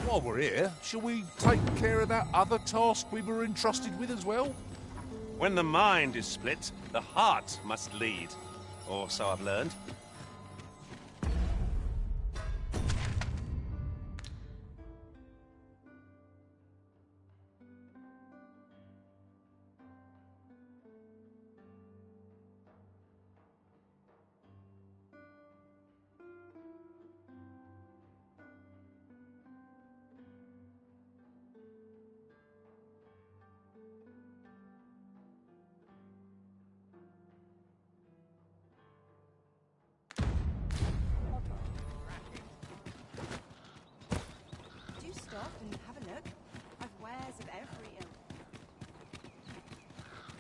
While we're here, shall we take care of that other task we were entrusted with as well? When the mind is split, the heart must lead. Or so I've learned. And have a look. I've wares of every ilk.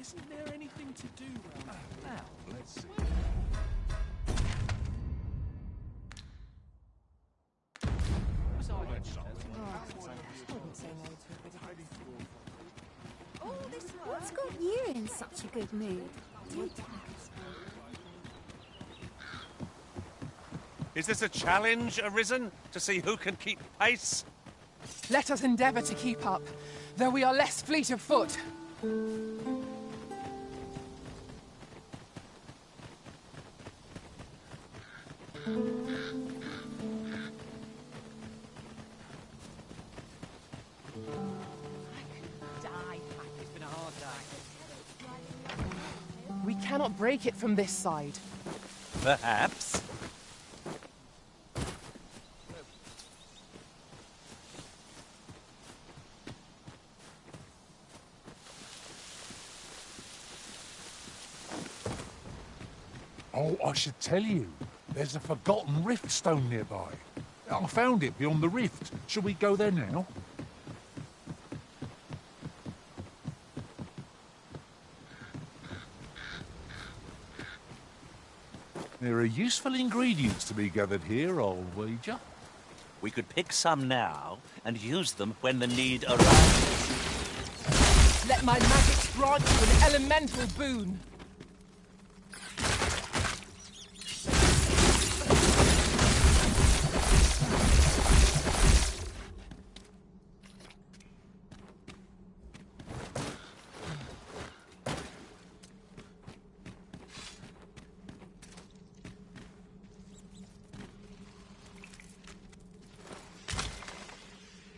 Isn't there anything to do round now? Let's see. Was I Wouldn't say no to a bit of all this work. What's got you in such a good mood? Do tell. Is this a challenge arisen to see who can keep pace? Let us endeavour to keep up, though we are less fleet of foot. We cannot break it from this side. Perhaps. Oh, I should tell you. There's a forgotten rift stone nearby. I found it beyond the rift. Shall we go there now? There are useful ingredients to be gathered here, I'll wager. We could pick some now and use them when the need arises. Let my magic grant you an elemental boon.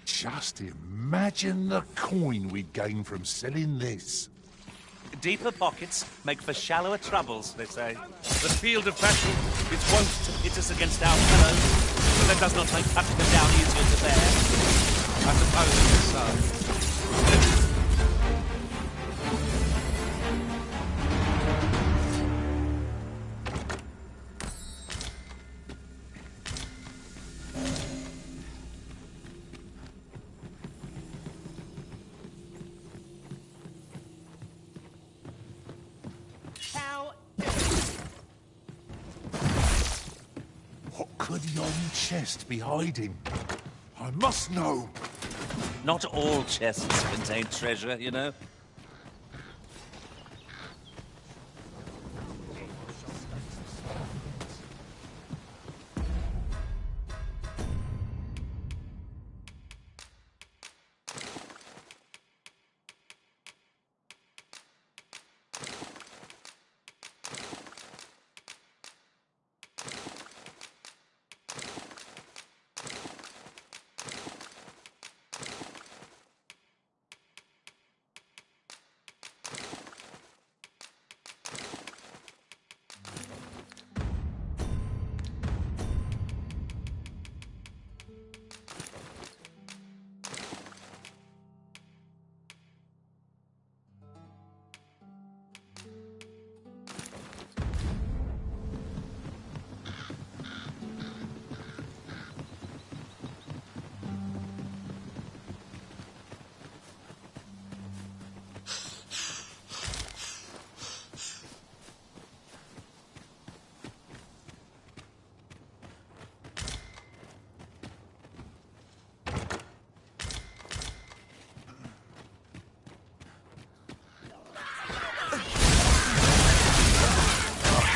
Just imagine the coin we'd gain from selling this. Deeper pockets make for shallower troubles, they say. The field of battle is wont To hit us against our fellows, but that does not make cutting them down easier to bear. I suppose it is so. What could yon chest be hiding? I must know. Not all chests contain treasure, you know.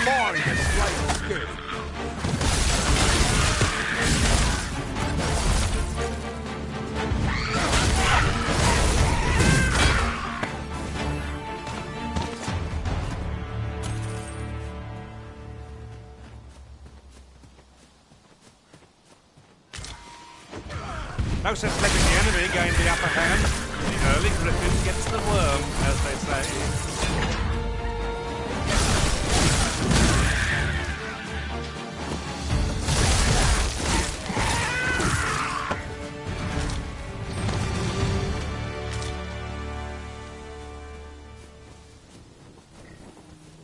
Fine, this place is good. No sense letting the enemy gain the upper hand. The early griffin gets the worm, as they say.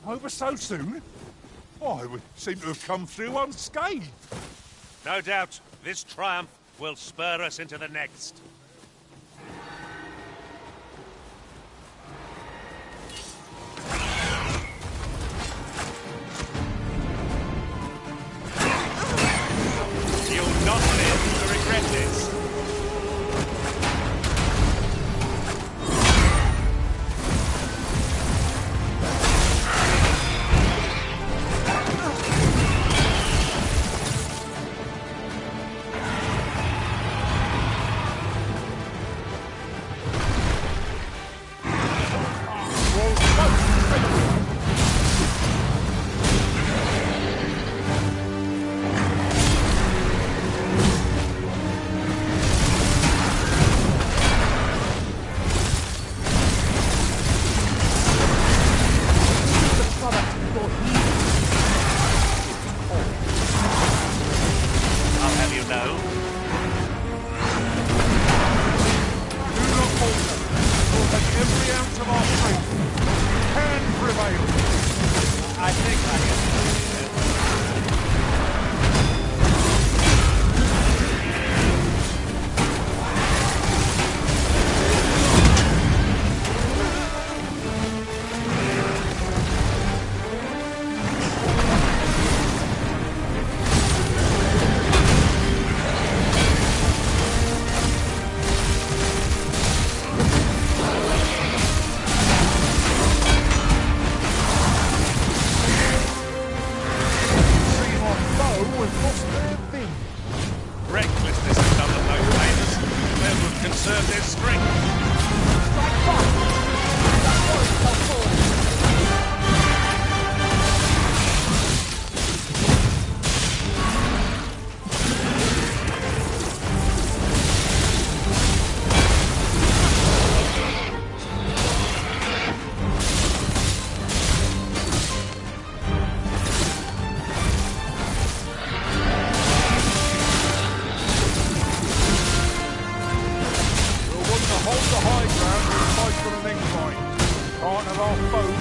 Over so soon? Why, we seem to have come through unscathed. No doubt, this triumph will spur us into the next. You'll not live to regret this. I'll have you know. Do not falter. We'll take every ounce of our strength. Can prevail. I think I can. Recklessness has done them no favours. They would conserve their strength. We'll want to hold the high ground and fight on an incline. Can't have our foes.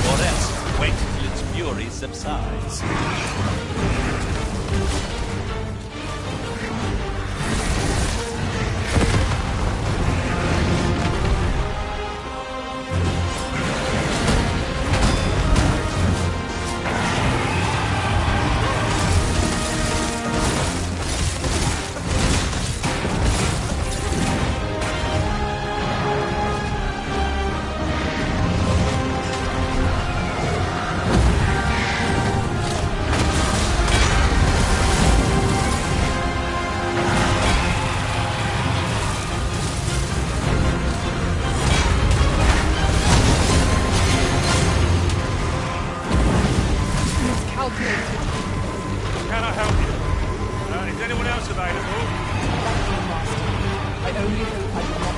Or else, wait till its fury subsides. Can I help you? Is anyone else available? I only hope I do not.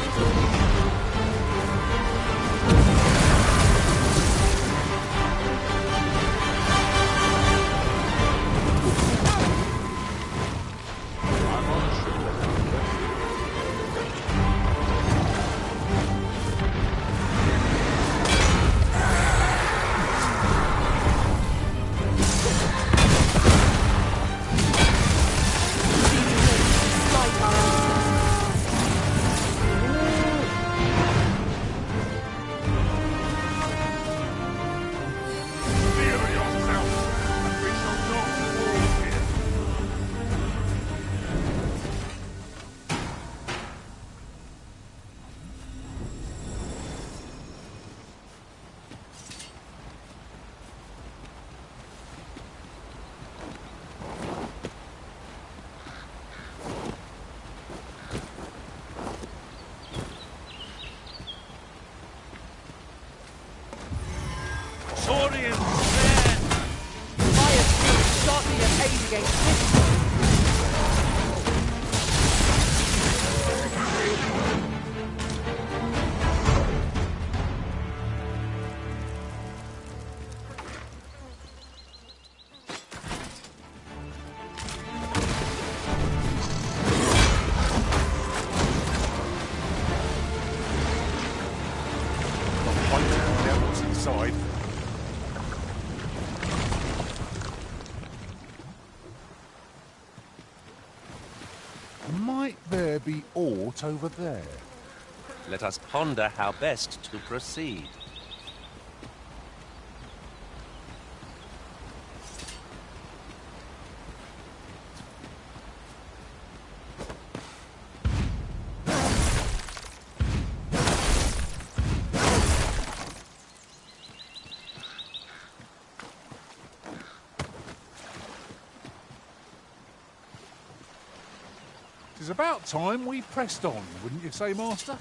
Saurians there! Fire spirit sharply at aid against this. Find out what's inside. Might there be aught over there? Let us ponder how best to proceed. It's about time we pressed on, wouldn't you say, Master?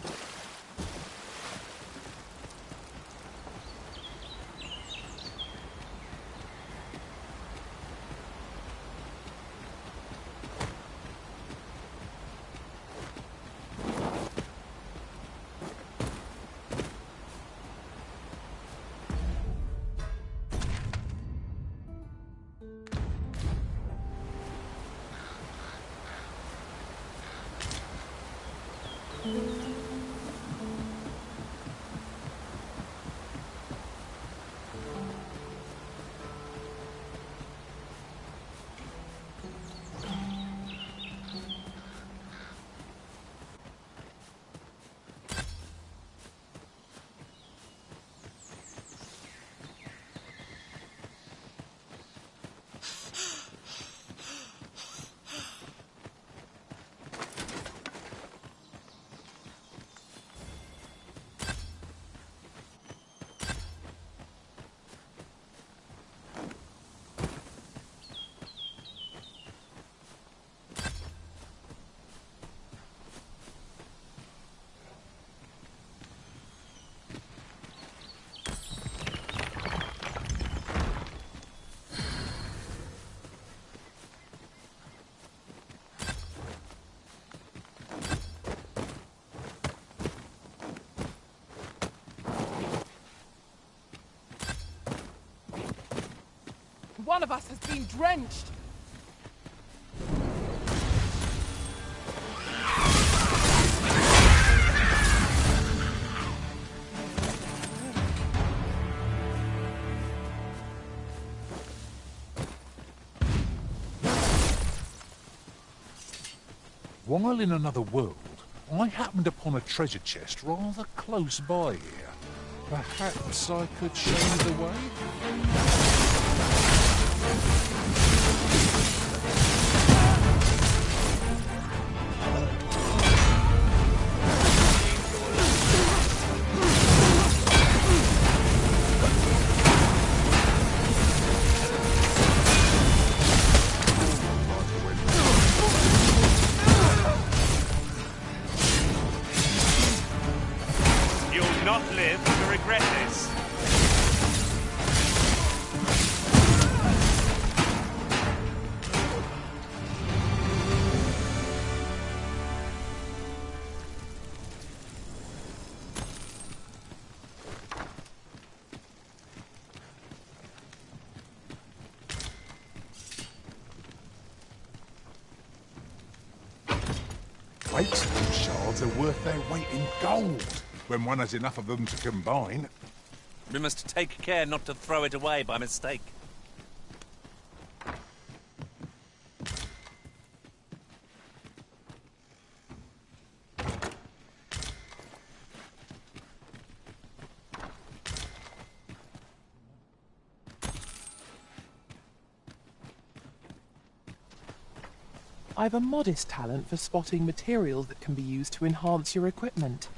One of us has been drenched. While in another world, I happened upon a treasure chest rather close by here. Perhaps I could show you the way? You'll not live to regret this. Wakestone shards are worth their weight in gold, when one has enough of them to combine. We must take care not to throw it away by mistake. I've a modest talent for spotting materials that can be used to enhance your equipment.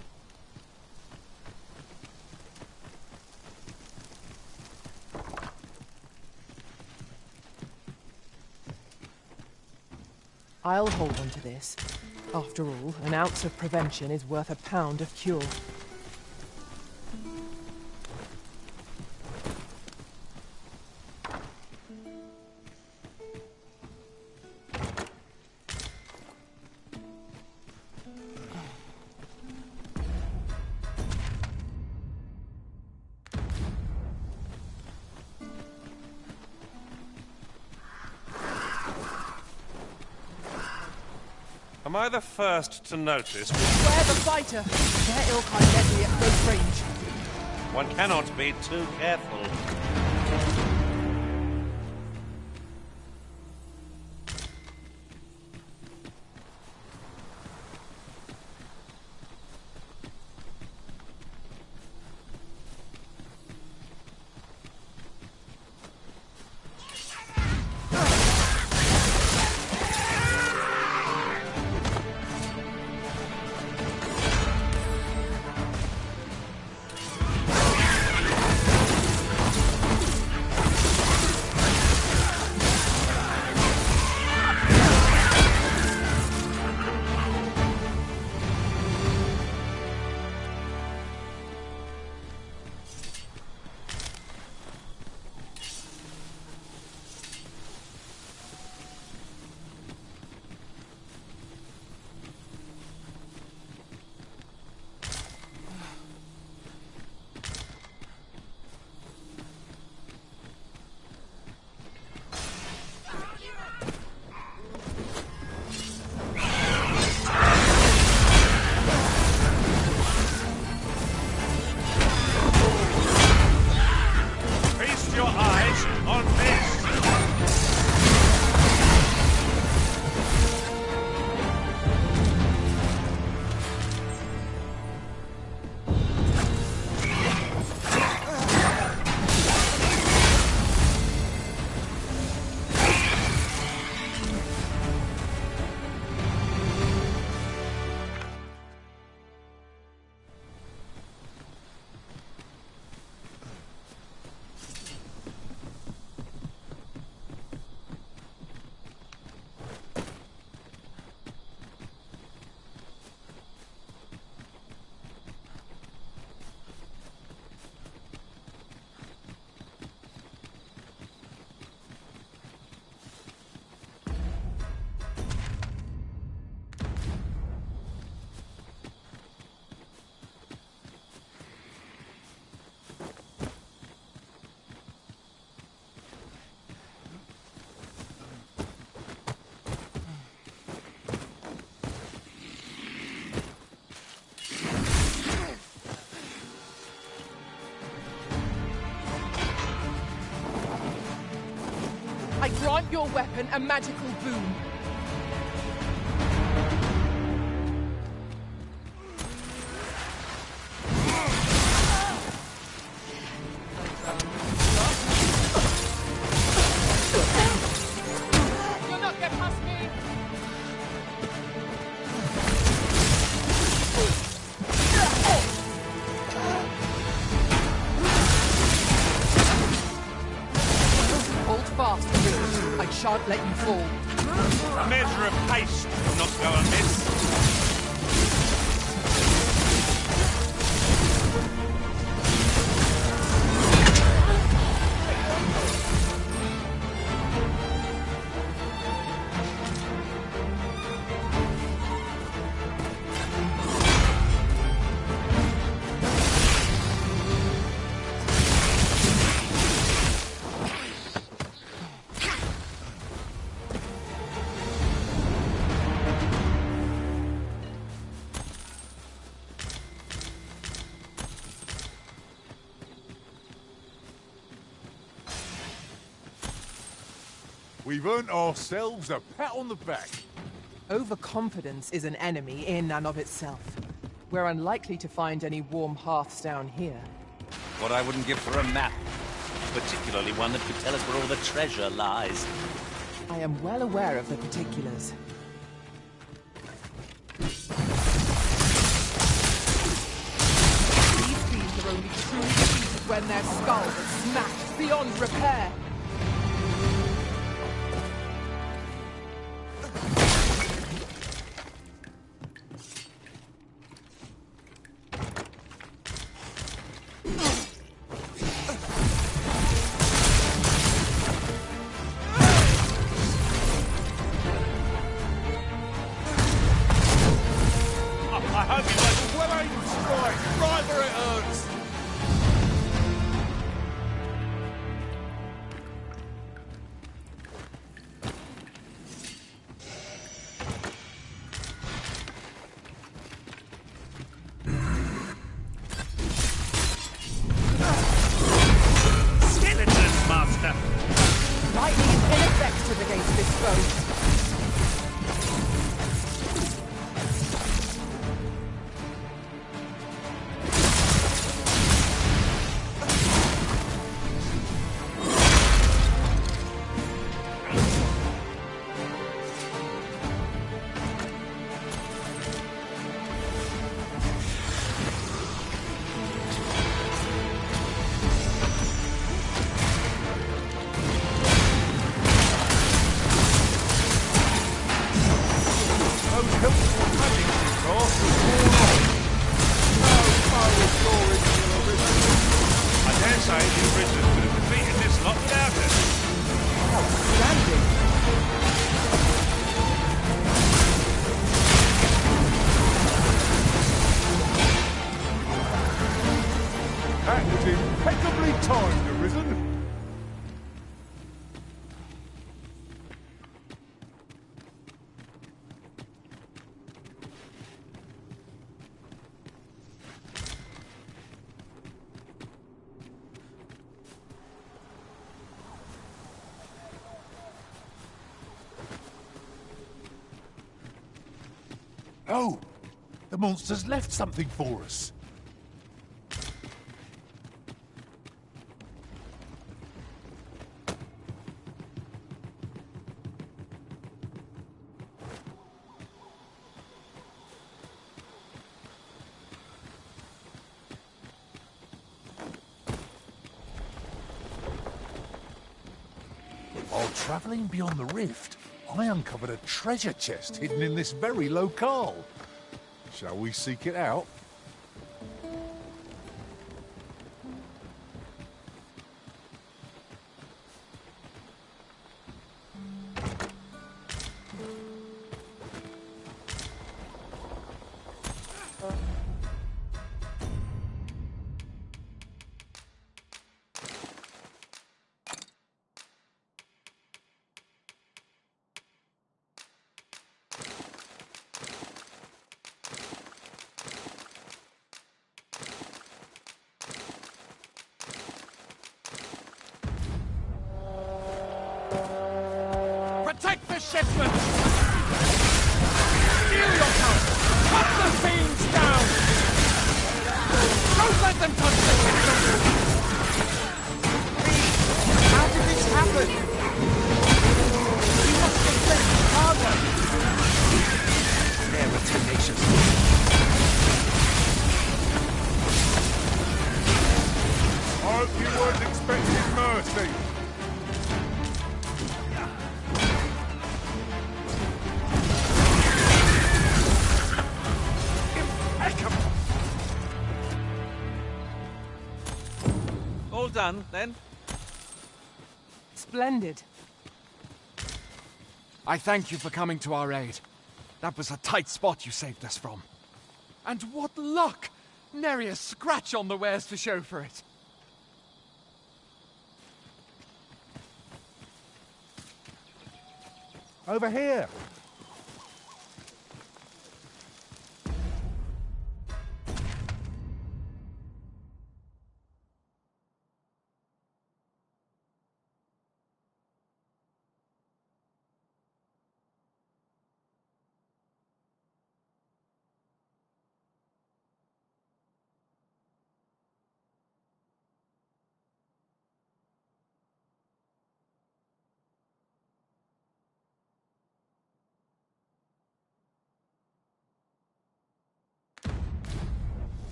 I'll hold on to this. After all, an ounce of prevention is worth a pound of cure. Am I the first to notice? Beware the fighter! Their ilk are deadly at close range. One cannot be too careful. I grant your weapon a magical boon. shan't let you fall. A measure of haste will not go amiss. We've earned ourselves a pat on the back. Overconfidence is an enemy in and of itself. We're unlikely to find any warm hearths down here. What I wouldn't give for a map. Particularly one that could tell us where all the treasure lies. I am well aware of the particulars. These fiends are only truly defeated when their skulls are smashed beyond repair. Lightning is ineffective against this foe. Impeccably timed, Arisen. Oh, the monster's left something for us. While travelling beyond the rift, I uncovered a treasure chest hidden in this very locale. Shall we seek it out? Protect the shipment! Steel yourself! Cut the fiends down! Don't let them touch the shipment! Please, how did this happen? We must defend the cargo! They're tenacious. I hope you weren't expecting mercy. done, then? Splendid. I thank you for coming to our aid. That was a tight spot you saved us from. And what luck! Nary a scratch on the wares to show for it. Over here.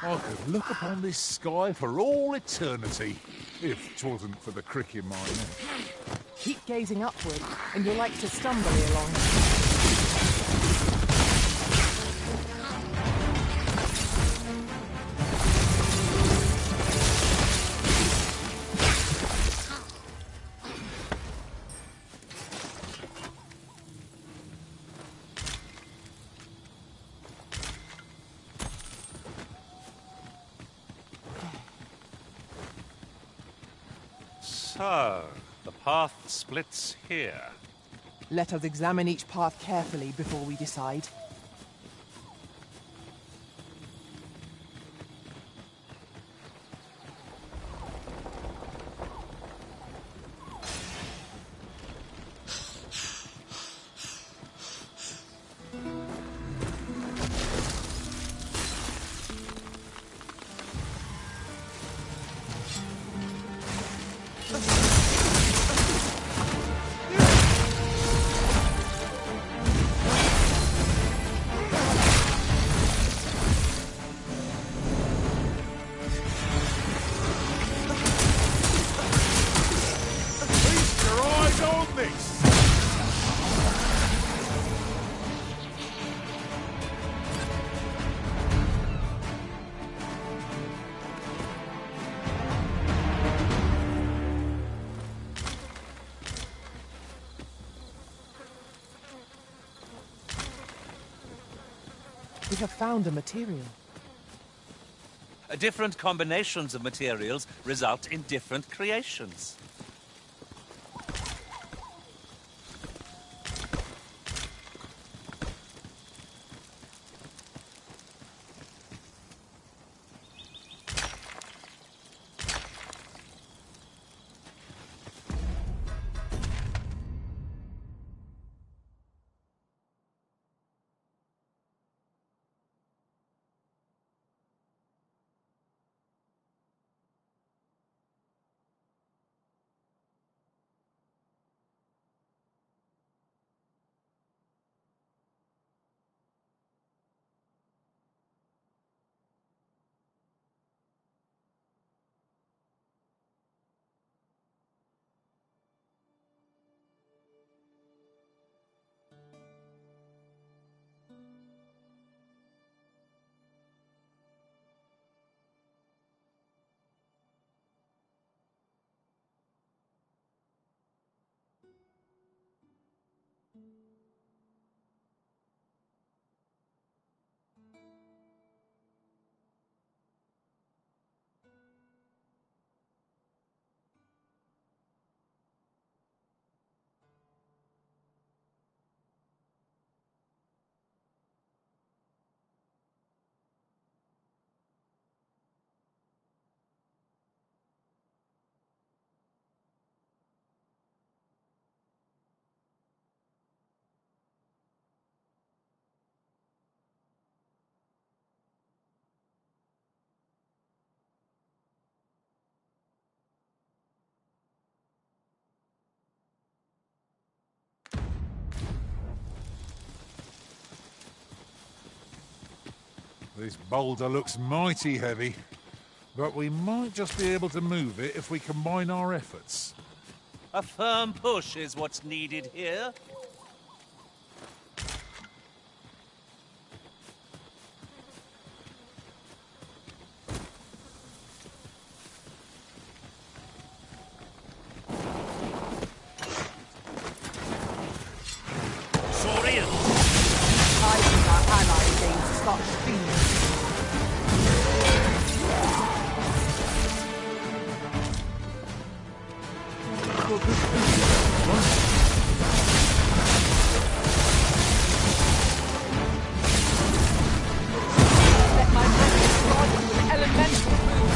I could look upon this sky for all eternity, if 'twasn't for the crick in my neck. Keep gazing upward, and you're like to stumble along. So, the path splits here. Let us examine each path carefully before we decide. Feast your eyes on this! We have found a material. Different combinations of materials result in different creations. This boulder looks mighty heavy, but we might just be able to move it if we combine our efforts. A firm push is what's needed here. I think our ally against such fiends. Let my magic flood you with elemental food.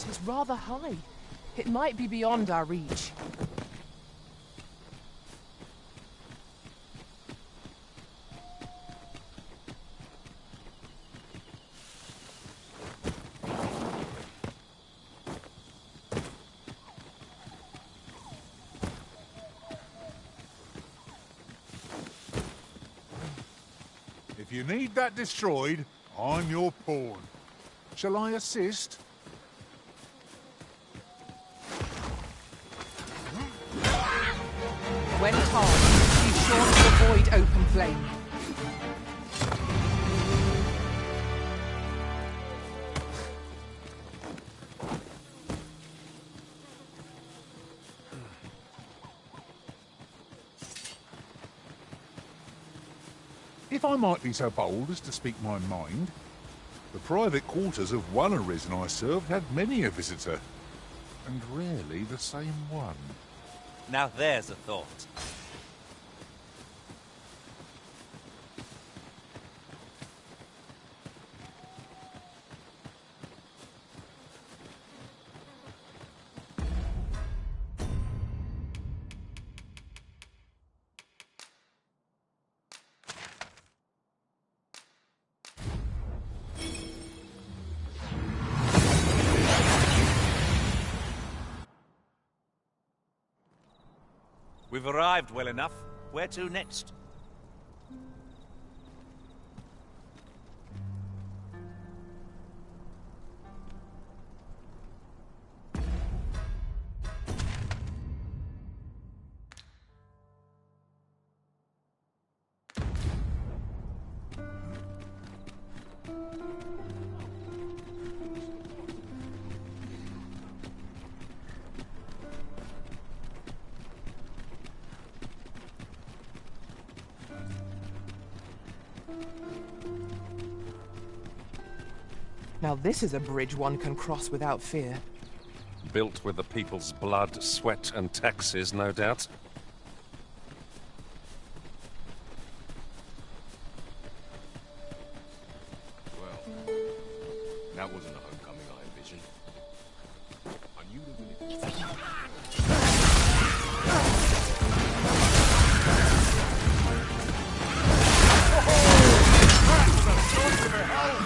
It is rather high. It might be beyond our reach. If you need that destroyed, I'm your pawn. Shall I assist? When tasked, be sure to avoid open flame. If I might be so bold as to speak my mind, the private quarters of one arisen I served had many a visitor, and rarely the same one. Now there's a thought. We've arrived well enough. Where to next? Now this is a bridge one can cross without fear. Built with the people's blood, sweat, and taxes, no doubt. Well, that wasn't the homecoming I envisioned. I knew the village. That was a sight of a hell!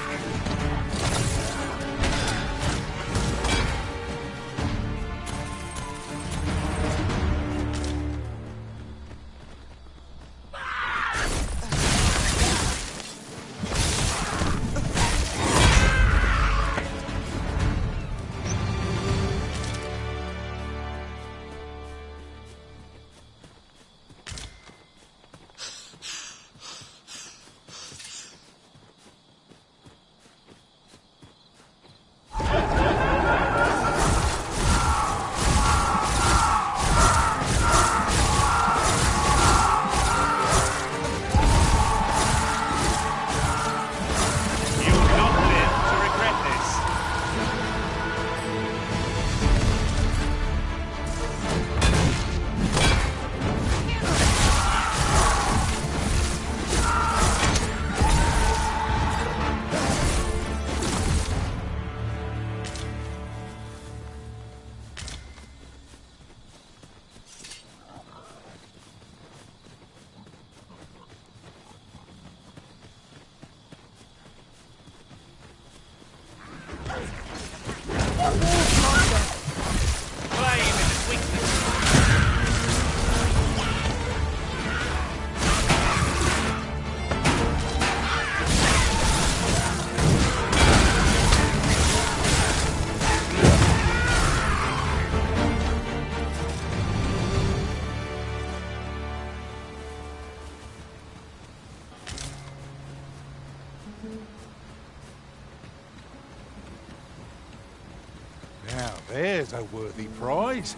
There's a worthy prize.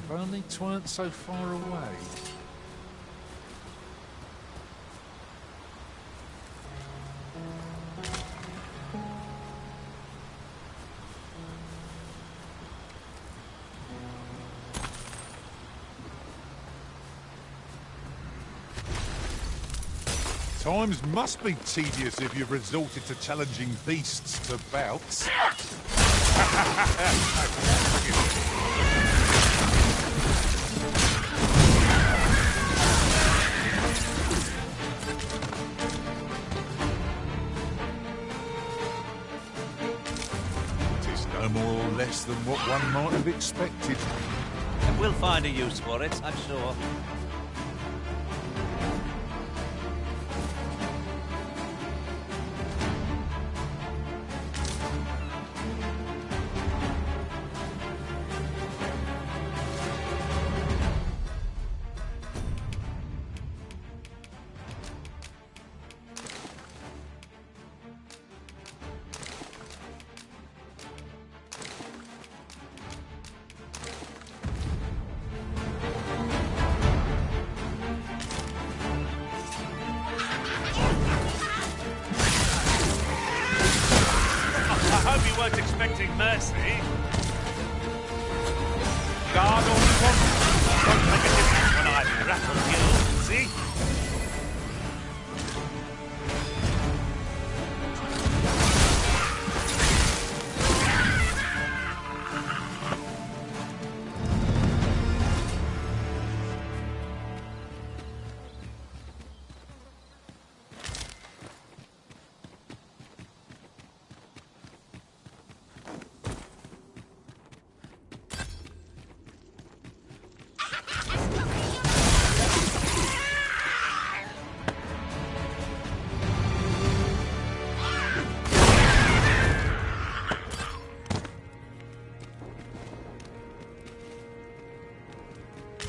If only 'tweren't so far away. Times must be tedious if you've resorted to challenging beasts to bouts. Tis no more or less than what one might have expected. And we'll find a use for it, I'm sure. I hope you weren't expecting mercy. God only wants don't make a difference when I rattle you, see?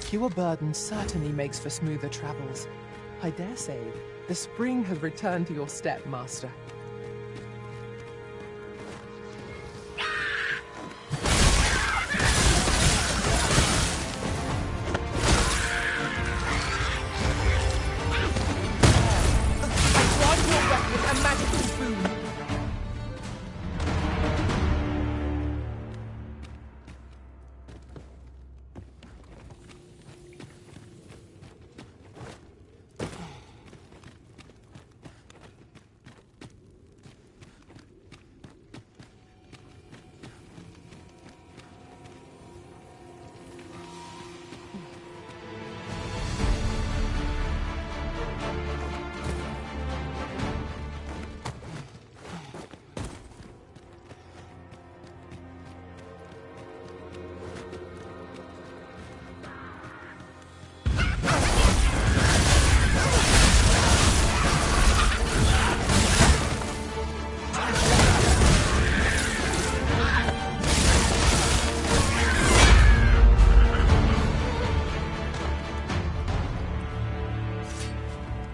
Fewer burden certainly makes for smoother travels. I dare say, the spring has returned to your step, Master. I grant your weapon a magical boon.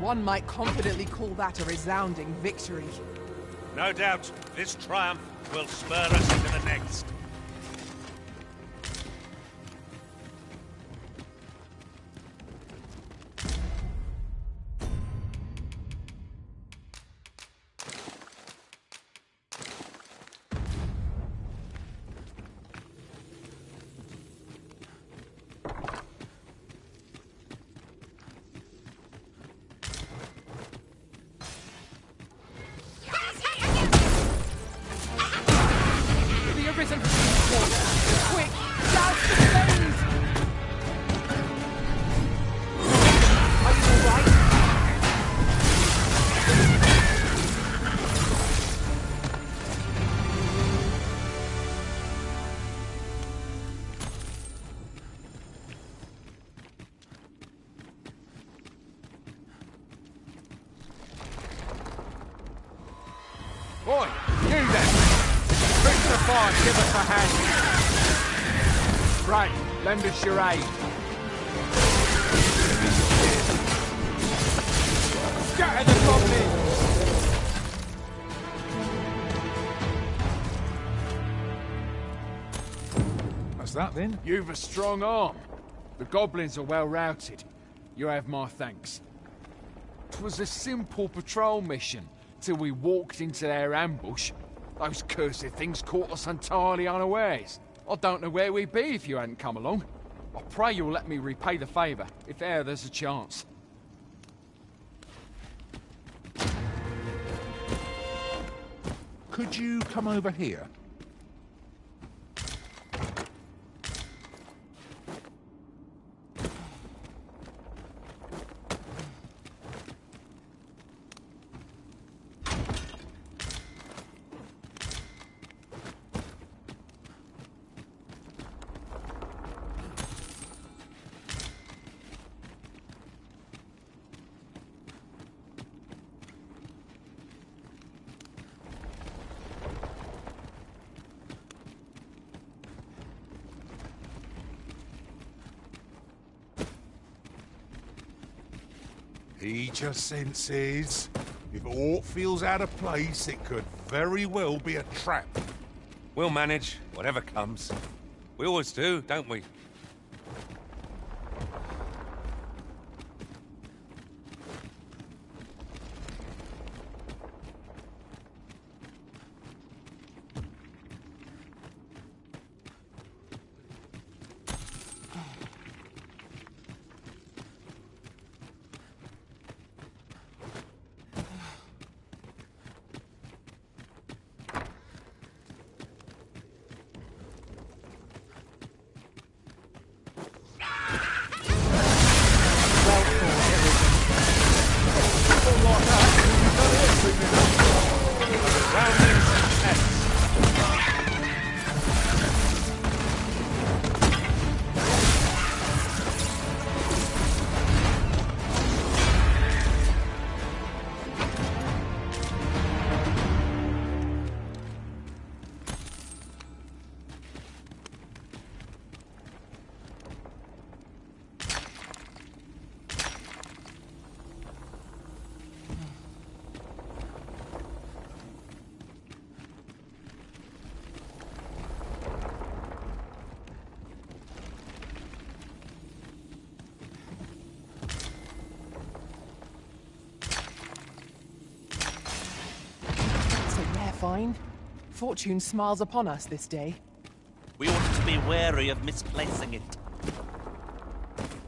One might confidently call that a resounding victory. No doubt, this triumph will spur us into the next. Quick, douse the flames! Are you all right? Oi, you there! Bring the fire, give us a hand. Right, lend us your aid. Scatter the zombies! that then? You've a strong arm. The goblins are well routed. You have my thanks. 'Twas a simple patrol mission, till we walked into their ambush. Those cursed things caught us entirely unawares. I don't know where we'd be if you hadn't come along. I pray you'll let me repay the favour, if e'er there's a chance. Could you come over here? Heed your senses. If aught feels out of place, it could very well be a trap. We'll manage, whatever comes. We always do, don't we? Find. Fortune smiles upon us this day. We ought to be wary of misplacing it.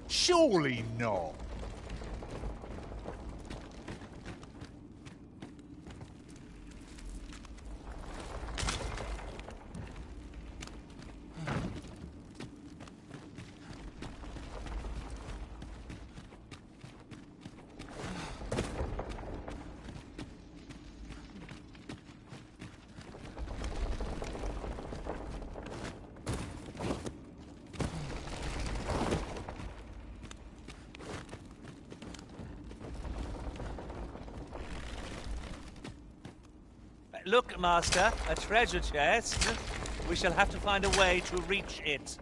Surely not. Look, Master, a treasure chest. We shall have to find a way to reach it.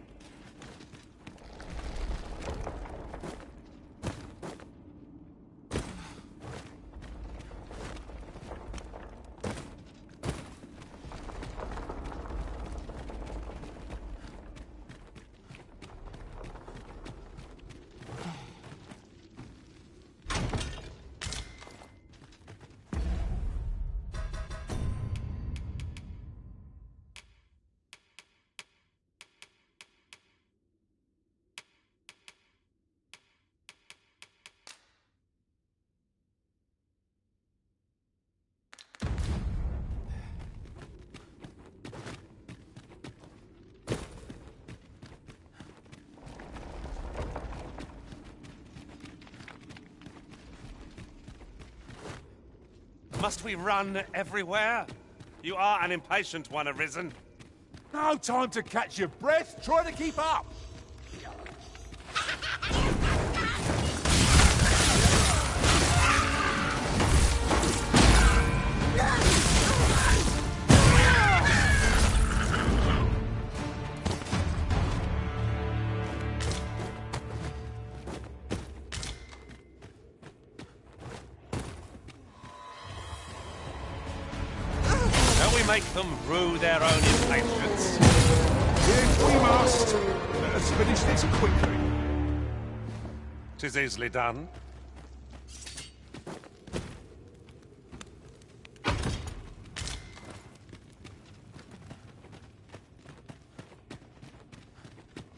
Must we run everywhere? You are an impatient one, Arisen. No time to catch your breath. Try to keep up. Don't we make them rue their own impatience? Yes, we must. Let us finish this quickly. 'Tis easily done.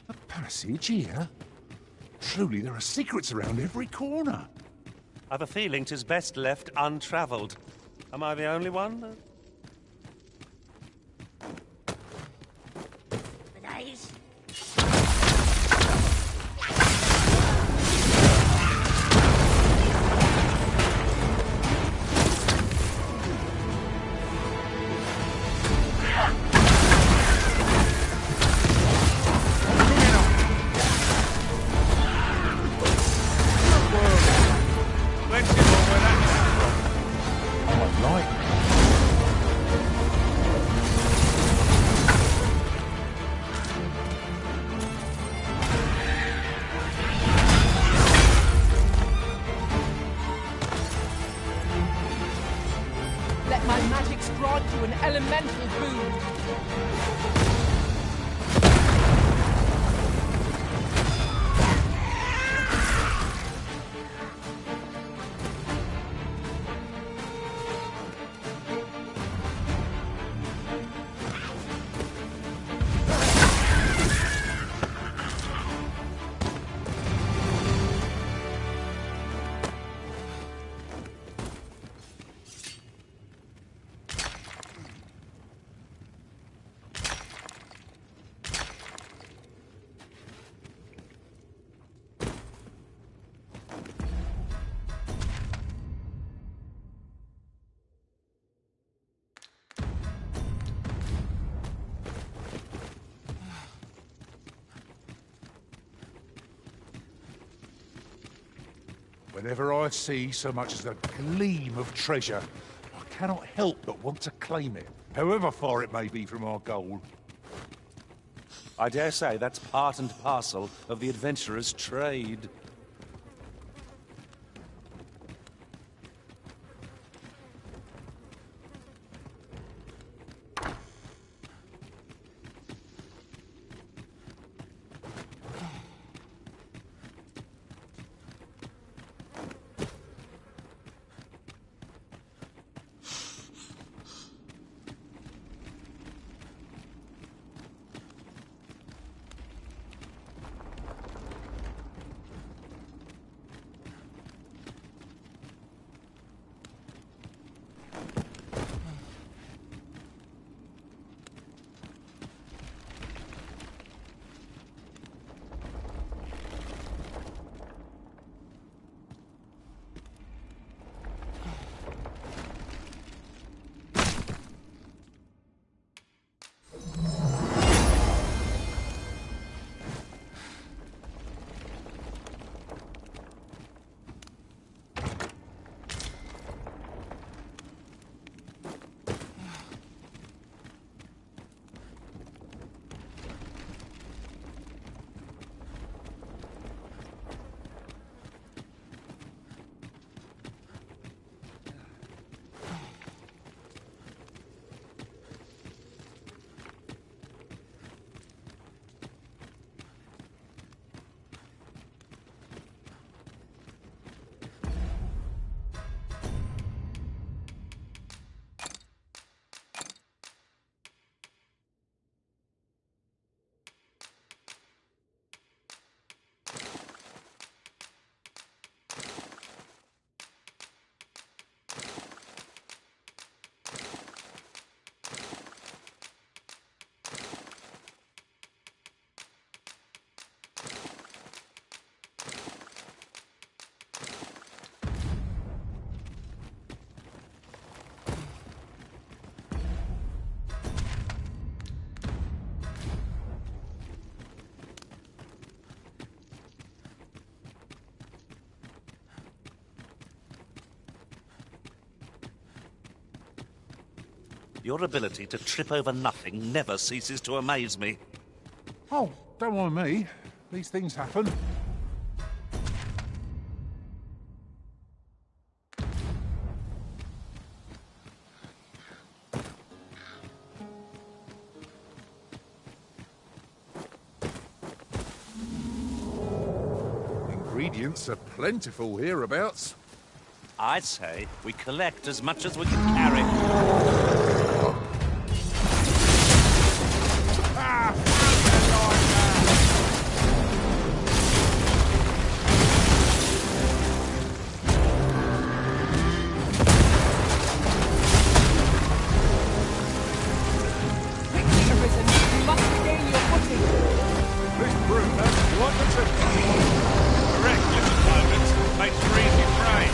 A passage here? Truly, there are secrets around every corner. I've a feeling 'tis best left untravelled. Am I the only one? Let my magics grant you an elemental boon. Whenever I see so much as a gleam of treasure, I cannot help but want to claim it, however far it may be from our goal. I dare say that's part and parcel of the adventurer's trade. Your ability to trip over nothing never ceases to amaze me. Oh, don't mind me. These things happen. ingredients are plentiful hereabouts. I say we collect as much as we can carry. Quickly, Arisen. You must regain your footing. This brute has quite the technique. Correct, little Pilot. Makes for easy prey.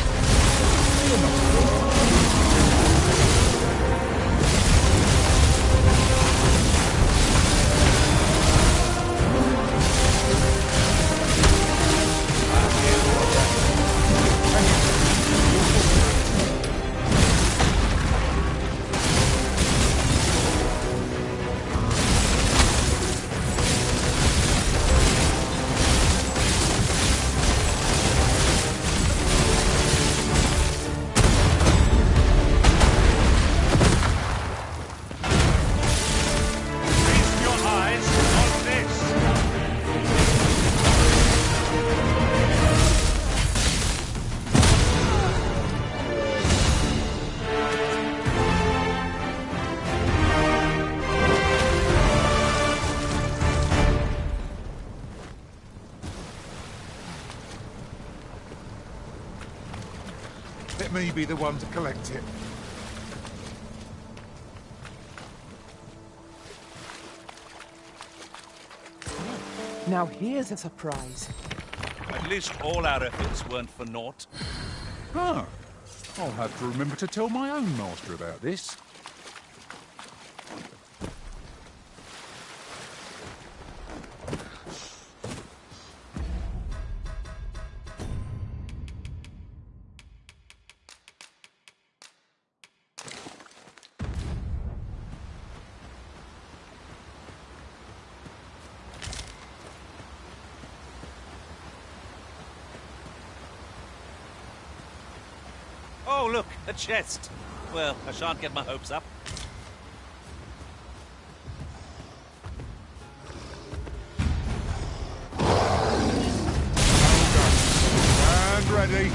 Feast your eyes on this. Let me be the one to collect it. Now here's a surprise. At least all our efforts weren't for naught. Huh. I'll have to remember to tell my own master about this. Oh, look, a chest. Well, I shan't get my hopes up. And ready.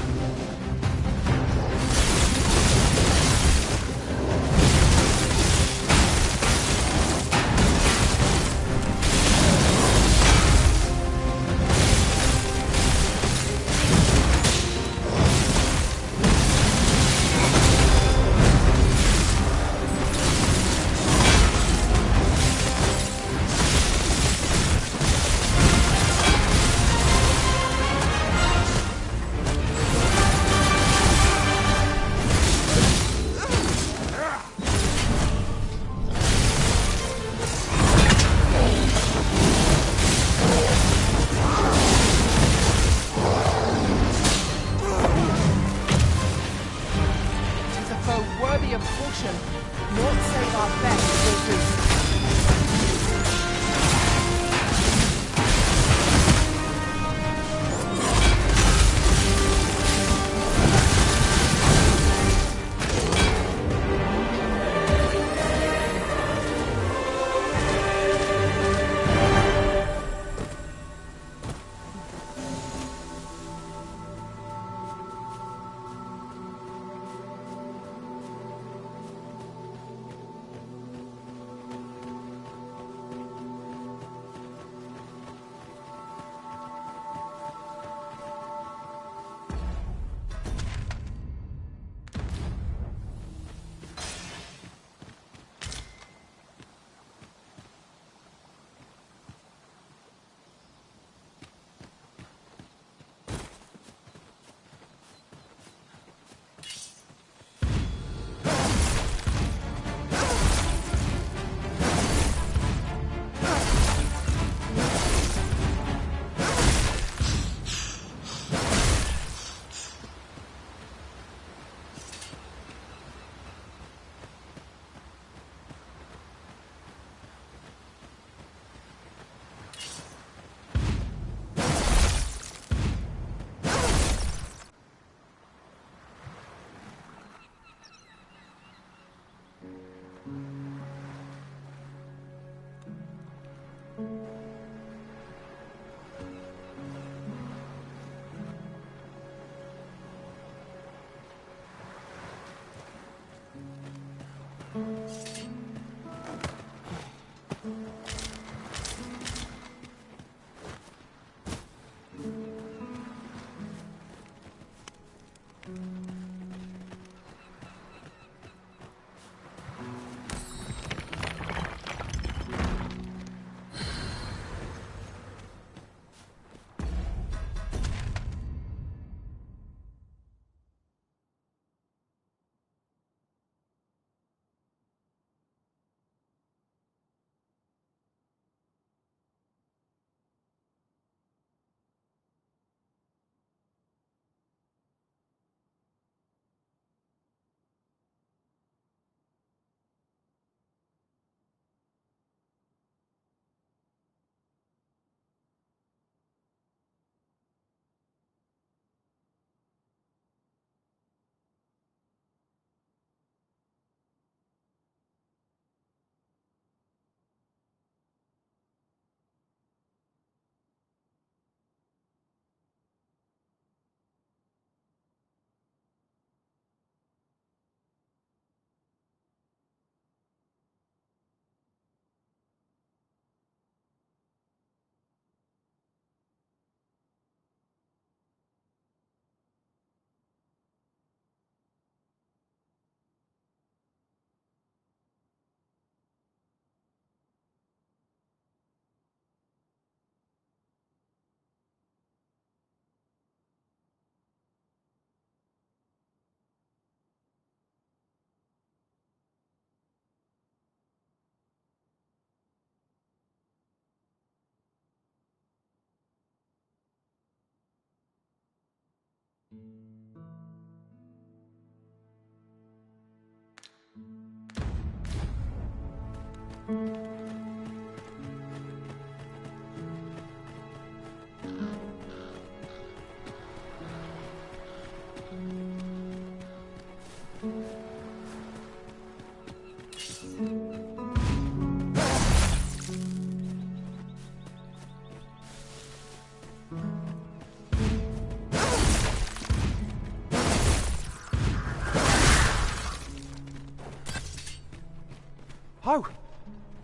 Oh,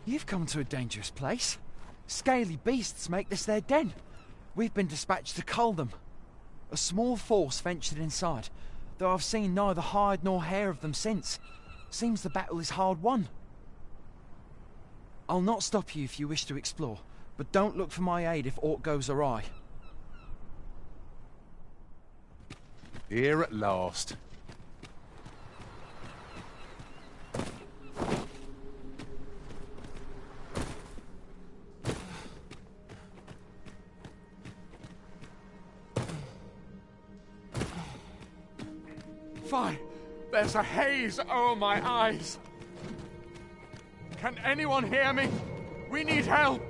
you've come to a dangerous place. Scaly beasts make this their den. We've been dispatched to cull them. A small force ventured inside, though I've seen neither hide nor hair of them since. Seems the battle is hard won. I'll not stop you if you wish to explore, but don't look for my aid if aught goes awry. Here at last. Fine. There's a haze over my eyes. Can anyone hear me? We need help.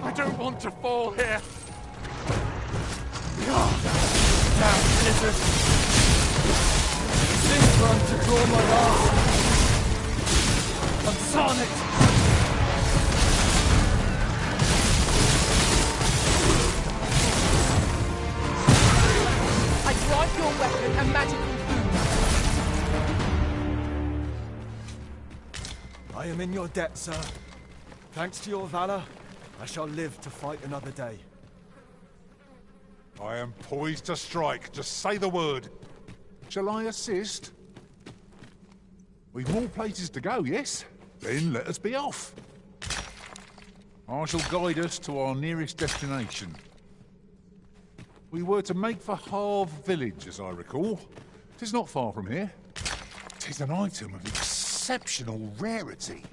I don't want to fall here. Now, blizzard. Things run to draw my last. And Sonic. I grant your weapon a magical boon. I am in your debt, sir. Thanks to your valor, I shall live to fight another day. I am poised to strike. Just say the word. Shall I assist? We've more places to go, yes? Then let us be off. I shall guide us to our nearest destination. We were to make for Harve Village, as I recall. 'Tis not far from here. 'Tis an item of exceptional rarity.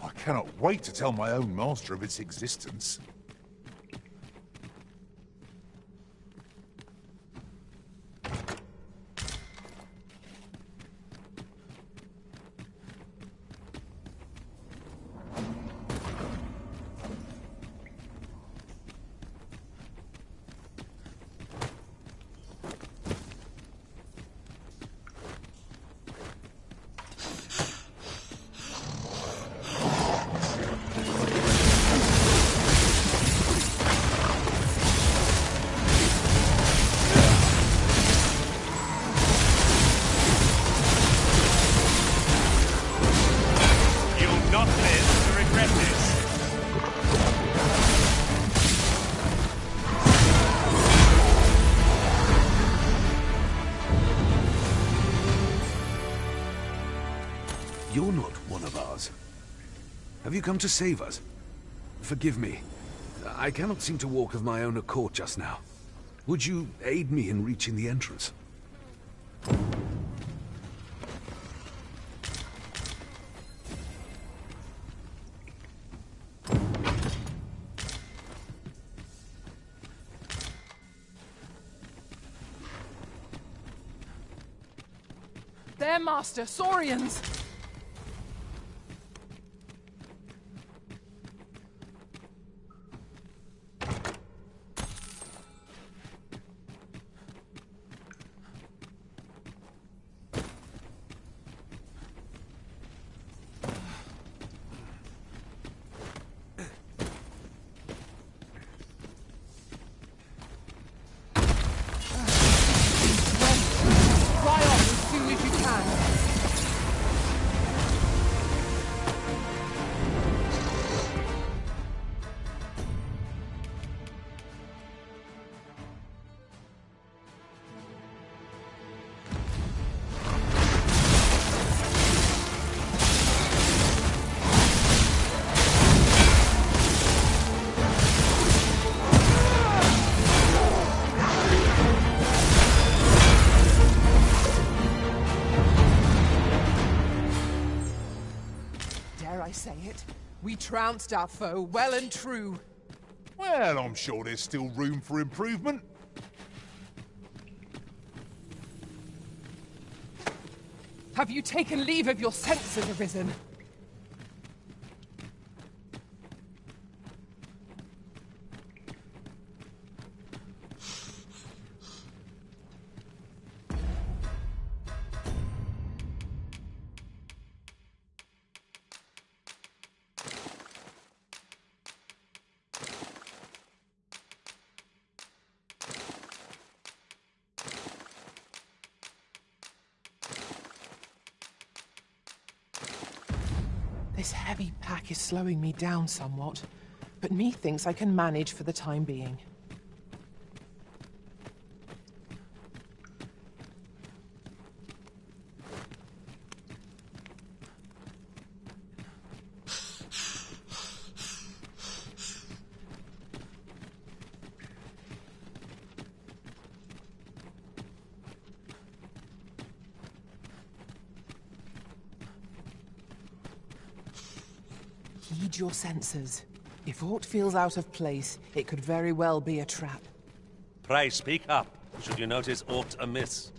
I cannot wait to tell my own master of its existence. You're not one of ours. Have you come to save us? Forgive me. I cannot seem to walk of my own accord just now. Would you aid me in reaching the entrance? Their master, Saurians! Say it. We trounced our foe well and true. Well, I'm sure there's still room for improvement. Have you taken leave of your senses, Arisen? This heavy pack is slowing me down somewhat, but methinks I can manage for the time being. Heed your senses. If aught feels out of place, it could very well be a trap. Pray speak up, should you notice aught amiss.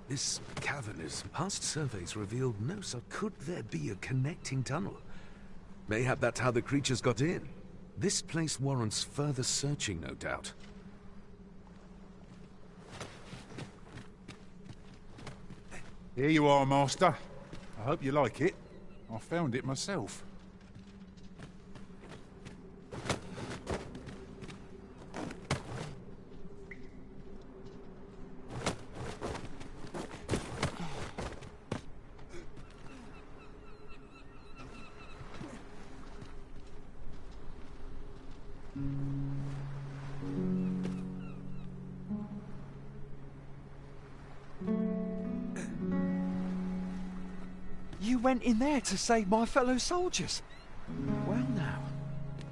This cavern, as past surveys revealed, no, so could there be a connecting tunnel? Mayhap that's how the creatures got in. This place warrants further searching, no doubt. Here you are, Master. I hope you like it. I found it myself. You went in there to save my fellow soldiers. Well now,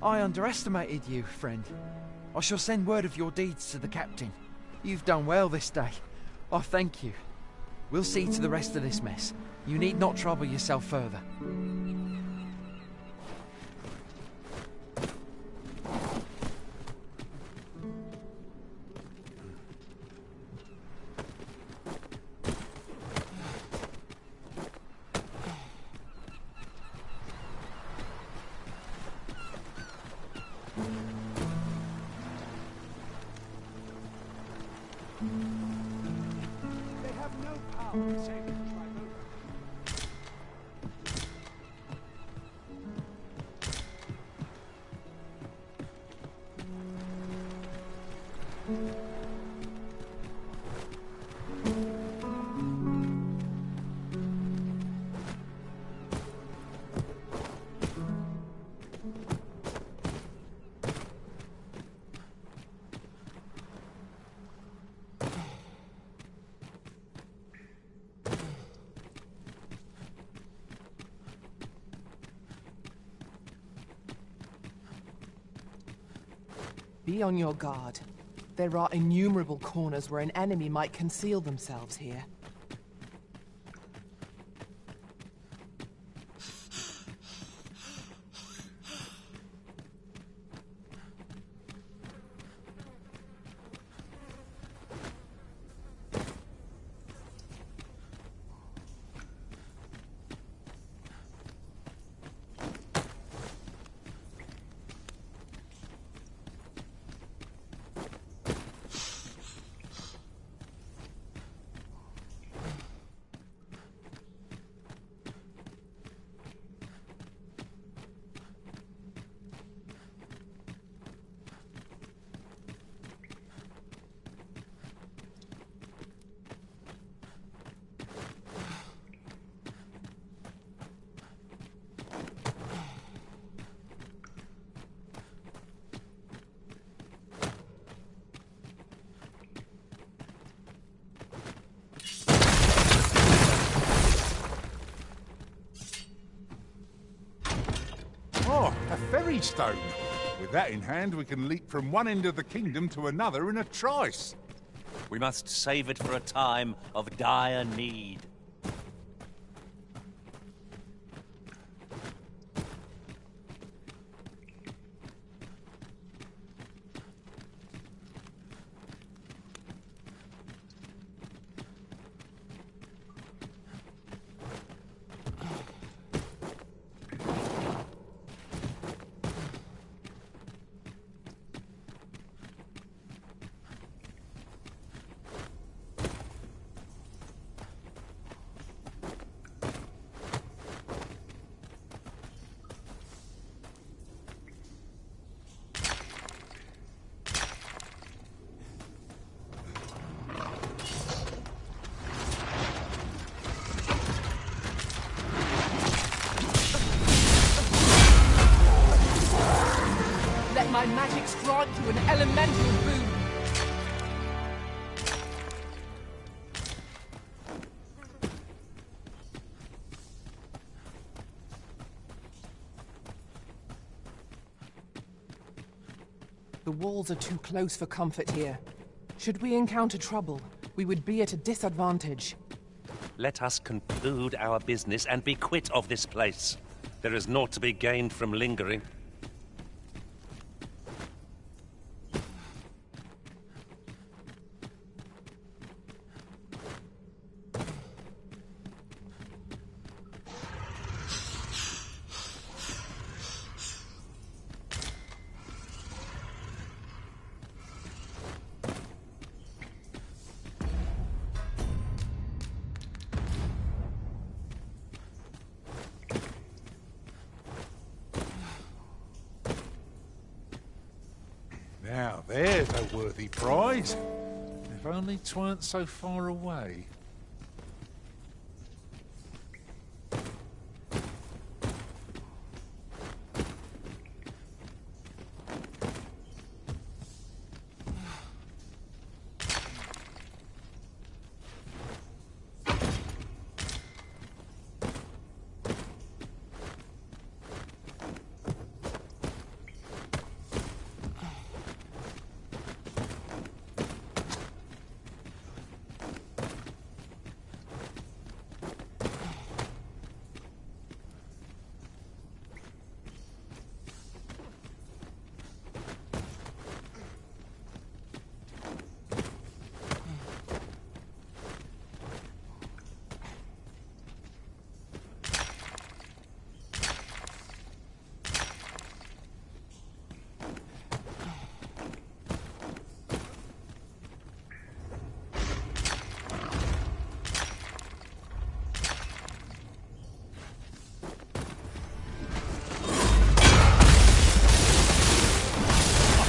I underestimated you, friend. I shall send word of your deeds to the captain. You've done well this day. I thank you. We'll see to the rest of this mess. You need not trouble yourself further. They have no power to take the tribe over. Be on your guard. There are innumerable corners where an enemy might conceal themselves here. stone. With that in hand, we can leap from one end of the kingdom to another in a trice. We must save it for a time of dire need. Let my magic strike you an elemental boon. The walls are too close for comfort here. Should we encounter trouble, we would be at a disadvantage. Let us conclude our business and be quit of this place. There is naught to be gained from lingering. Now, there's a worthy prize. If only 'tweren't so far away.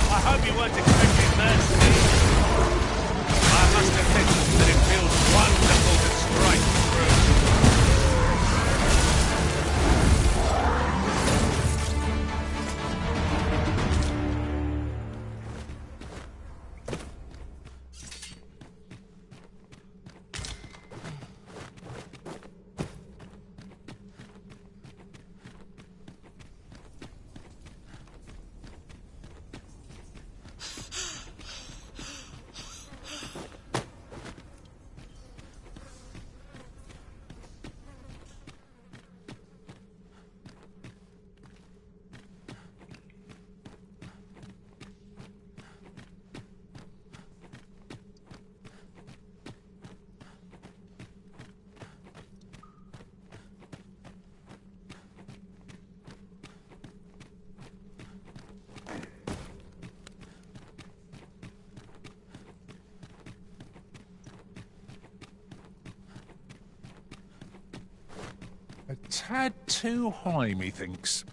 I hope you weren't expecting mercy. I must admit that it feels wonderful to strike through. A tad too high, methinks.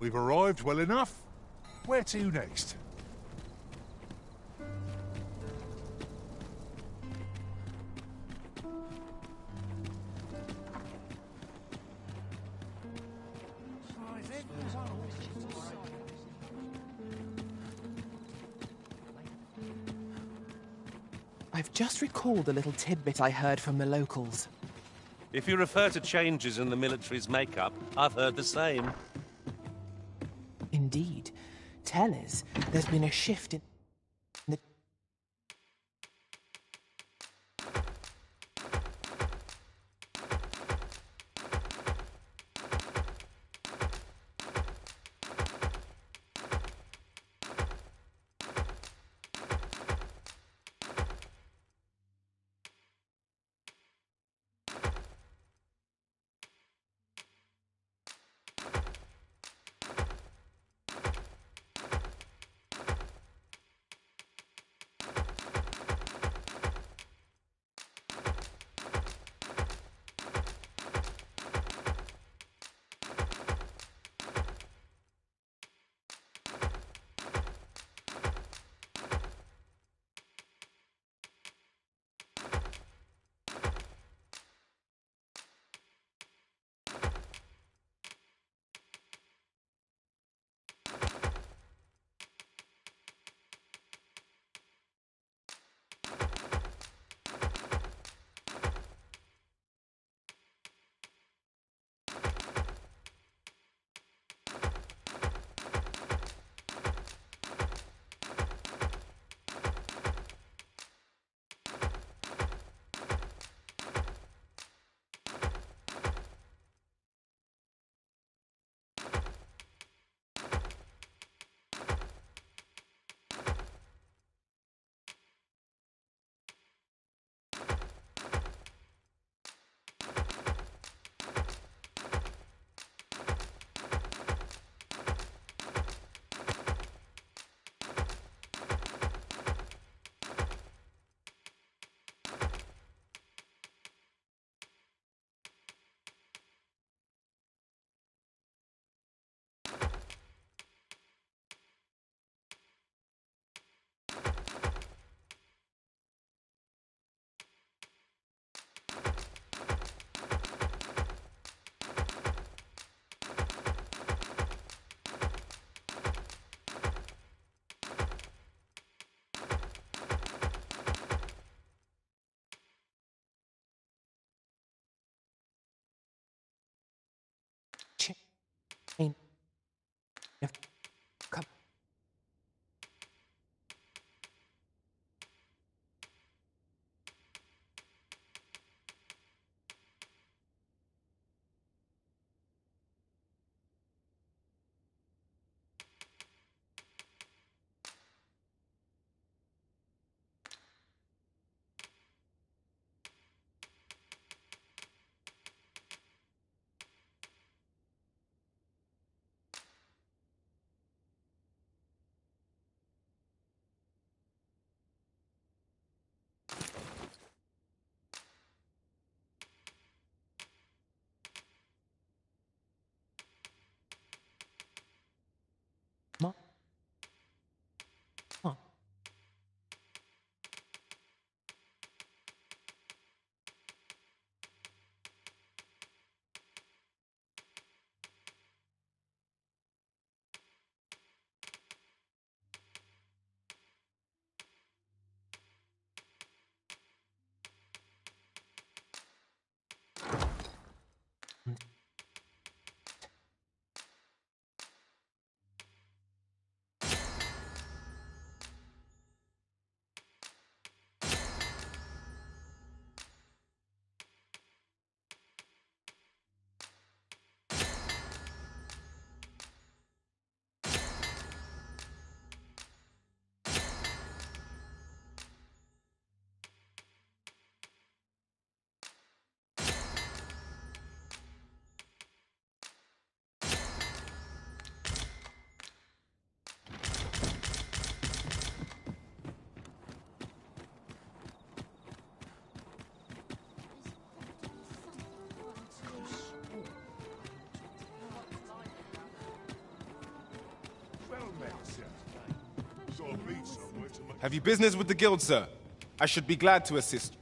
We've arrived well enough. Where to next? I've just recalled a little tidbit I heard from the locals. If you refer to changes in the military's makeup, I've heard the same. Indeed. Tell us, there's been a shift in the... chain of... Come. Have you business with the guild, sir? I should be glad to assist.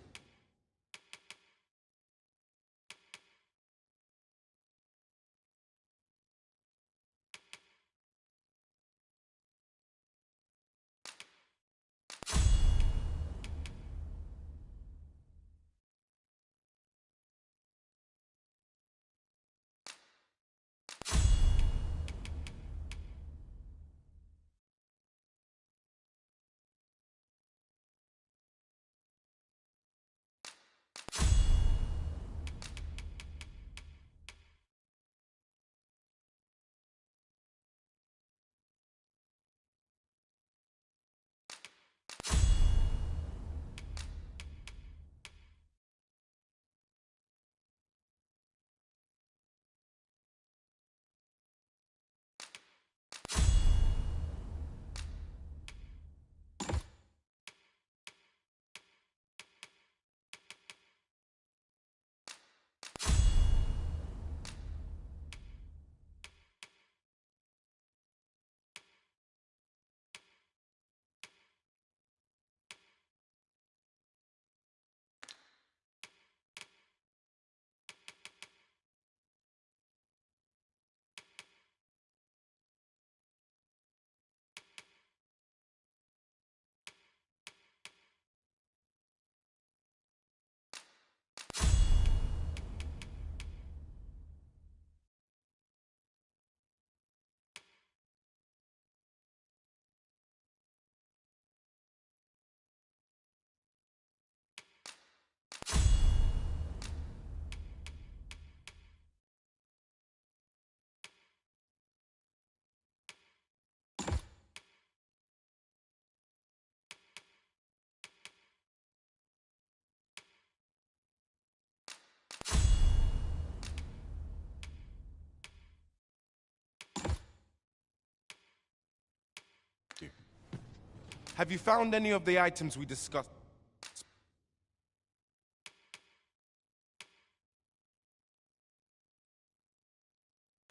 Have you found any of the items we discussed?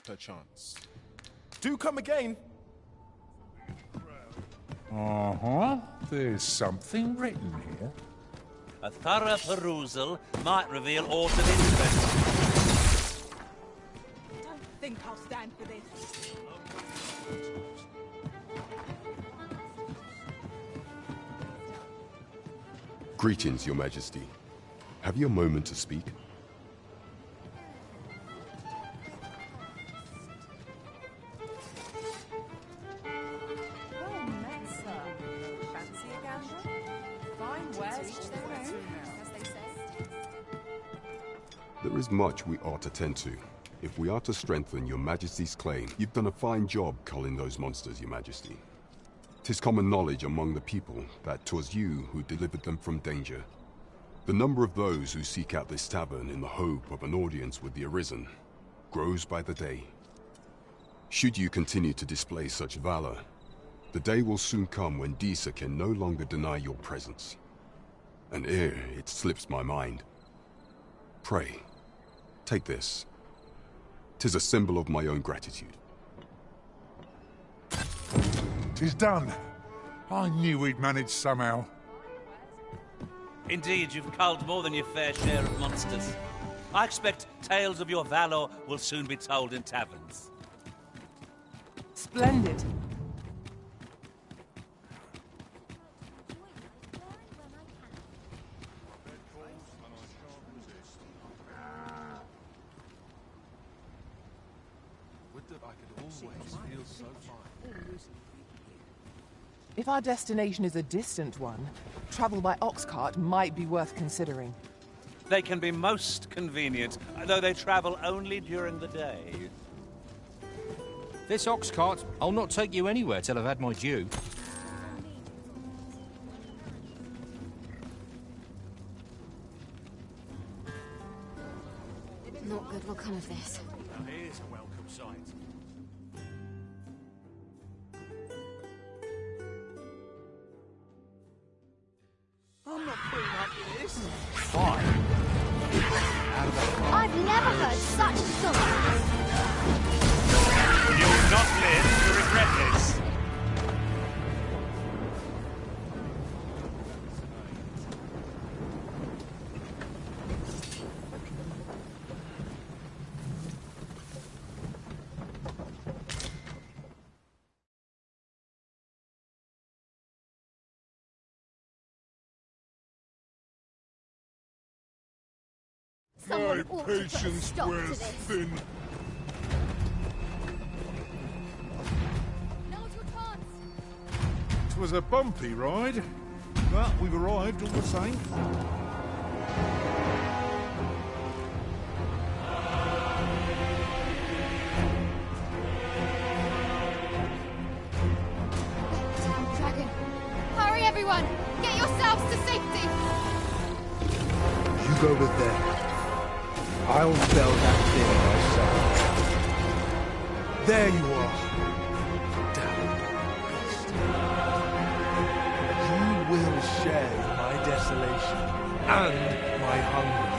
Perchance. Do come again. Uh-huh. There's something written here. A thorough perusal might reveal aught of interest. Don't think I'll stand for this. Greetings, Your Majesty. Have you a moment to speak? Well met, sir. Fancy a gamble? Fine wares each their own, as they say. There is much we ought to tend to. If we are to strengthen Your Majesty's claim, you've done a fine job culling those monsters, Your Majesty. 'Tis common knowledge among the people that 'twas you who delivered them from danger. The number of those who seek out this tavern in the hope of an audience with the Arisen grows by the day. Should you continue to display such valor, the day will soon come when Disa can no longer deny your presence. And ere it slips my mind, pray, take this. 'Tis a symbol of my own gratitude. 'Tis done. I knew we'd manage somehow. Indeed, you've culled more than your fair share of monsters. I expect tales of your valor will soon be told in taverns. Splendid. If our destination is a distant one, travel by ox cart might be worth considering. They can be most convenient, though they travel only during the day. This ox cart, I'll not take you anywhere till I've had my due. Not good will come of this. Now here's a welcome sight. I'm not putting up with this. Fine. I've never heard such a story. You'll not live to regret this. Someone ought to put a stop to this. thin. Now's your chance. 'Twas a bumpy ride, but we've arrived all the same. Damn dragon. Hurry, everyone! Get yourselves to safety! You go with them. I'll fell that thing myself. There you are. Damn beast. You will share my desolation and my hunger.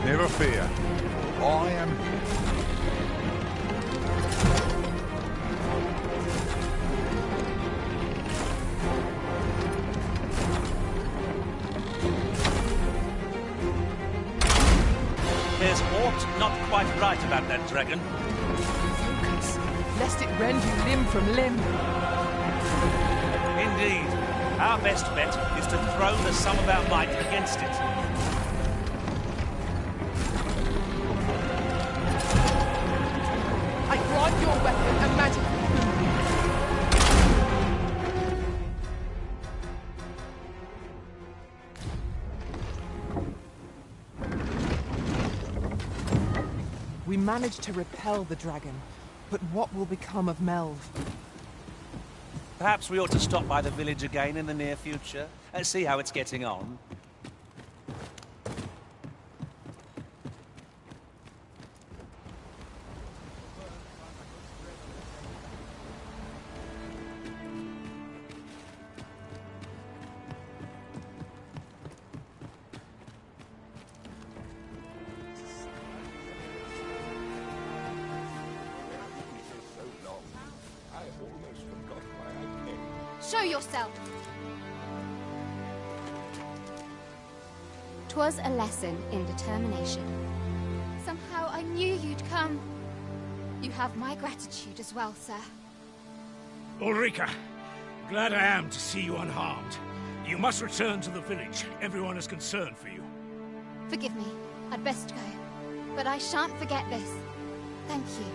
Never fear. I am here. There's aught not quite right about that dragon. Focus, lest it rend you limb from limb. Indeed. Our best bet is to throw the sum of our might against it. I grant your weapon a magic We managed to repel the dragon, but what will become of Melv? Perhaps we ought to stop by the village again in the near future and see how it's getting on. Show yourself! 'Twas a lesson in determination. Somehow I knew you'd come. You have my gratitude as well, sir. Ulrika, Glad I am to see you unharmed. You must return to the village. Everyone is concerned for you. Forgive me. I'd best go. But I shan't forget this. Thank you.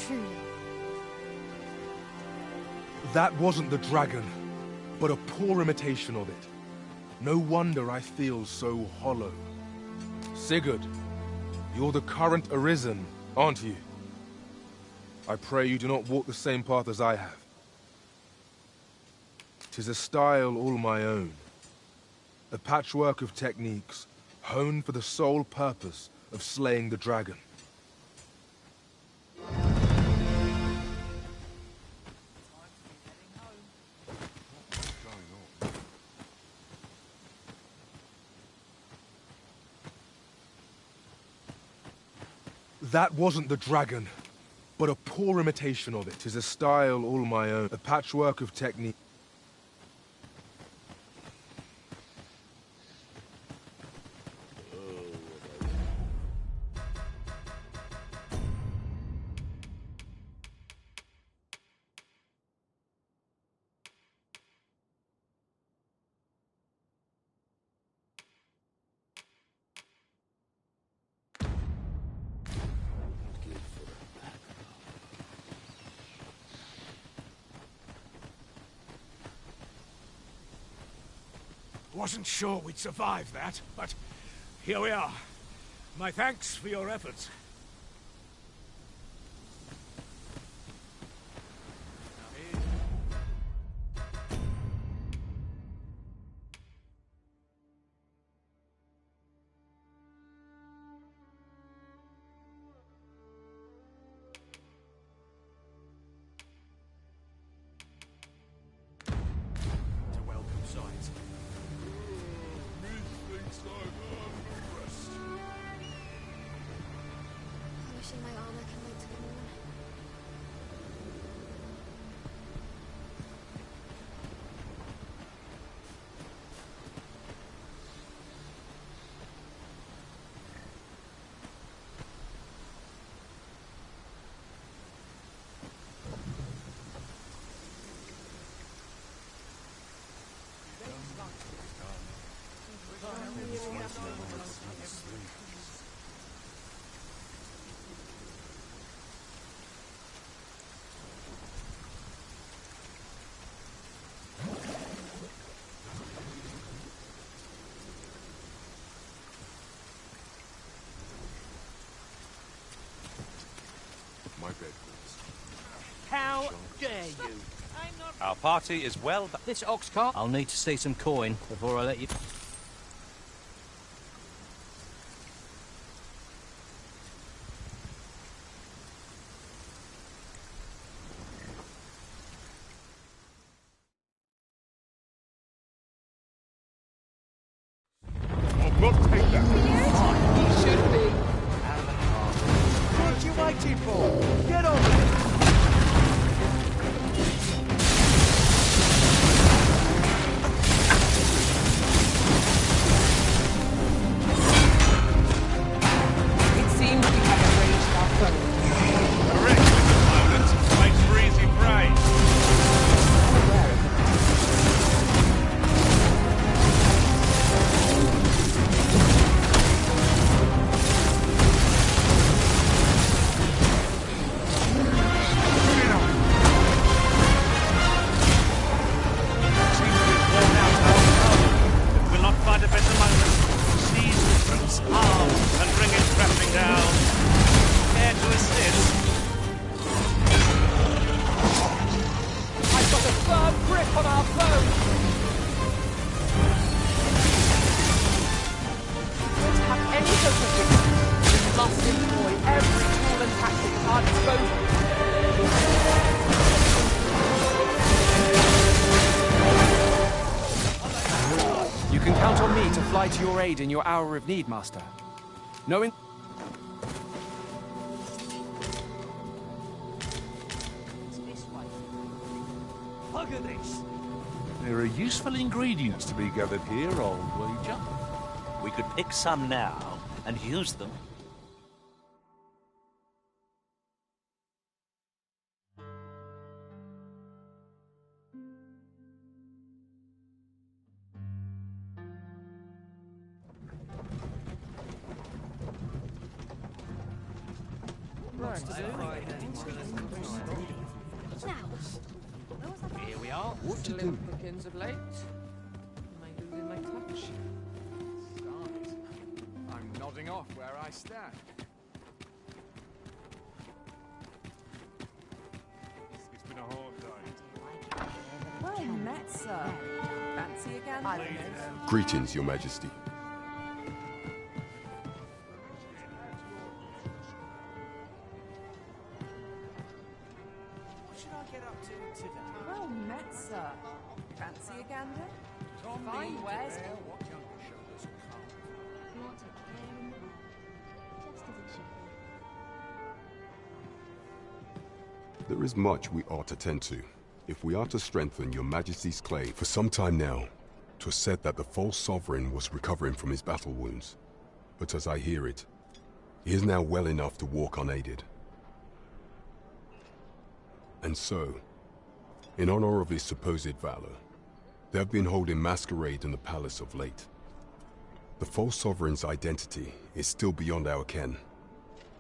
Truly. That wasn't the dragon, but a poor imitation of it. No wonder I feel so hollow. Sigurd, you're the current Arisen, aren't you? I pray you do not walk the same path as I have. 'Tis a style all my own. A patchwork of techniques, honed for the sole purpose of slaying the dragon. That wasn't the dragon, but a poor imitation of it. 'Tis a style all my own, a patchwork of technique. Wasn't sure we'd survive that, but here we are. My thanks for your efforts. Wishing my armor can wait till the morn. My bed, please. How dare you? Our party is well... This ox cart... I'll need to see some coin before I let you... Not take that. You should be. What you waiting for? Get on with it. It seems we have arranged our foe. A reckless opponent makes for easy prey. We'll not find a better moment. Seize the prince arm and bring it crashing down. Care to assist? I've got a firm grip on our foe. To have any hope of victory, we must employ every tool and tactic at our disposal. You can count on me to fly to your aid in your hour of need, Master. Knowing... Look at this. There are useful ingredients to be gathered here, old wager. We could pick some now and use them. lots to do. Here we are. What to do? Pickings of late. May losing my touch. I'm nodding off where I stand. It's been a hard day. Well met, sir. Fancy again? Greetings, Your Majesty. What should I get up to today? Well met, sir. Fancy a gander? Fine wares. What younger shoulders come? You want to care in the world, just as it should be. There is much we ought to tend to, if we are to strengthen Your Majesty's claim. For some time now, 'twas said that the false sovereign was recovering from his battle wounds. But as I hear it, he is now well enough to walk unaided. And so, in honor of his supposed valor, they have been holding masquerade in the palace of late. The false sovereign's identity is still beyond our ken.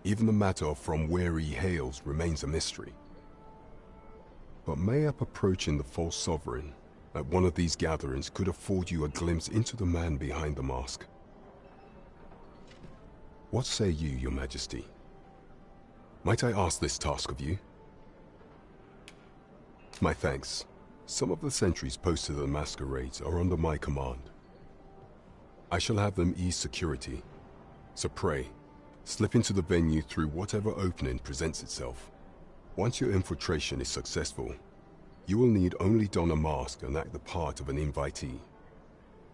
Even the matter of from where he hails remains a mystery. But mayhap approaching the false sovereign at one of these gatherings could afford you a glimpse into the man behind the mask. What say you, Your Majesty? Might I ask this task of you? My thanks. Some of the sentries posted at the masquerades are under my command. I shall have them ease security, so pray, slip into the venue through whatever opening presents itself. Once your infiltration is successful, you will need only don a mask and act the part of an invitee.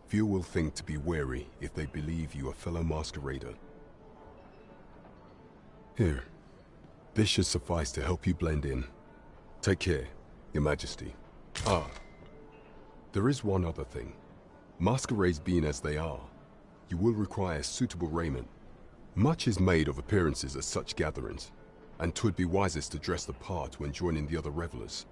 Few will think to be wary if they believe you a fellow masquerader. Here, this should suffice to help you blend in. Take care, Your Majesty. Ah, there is one other thing. Masquerades being as they are, you will require suitable raiment. Much is made of appearances at such gatherings, and 'twould be wisest to dress the part when joining the other revelers.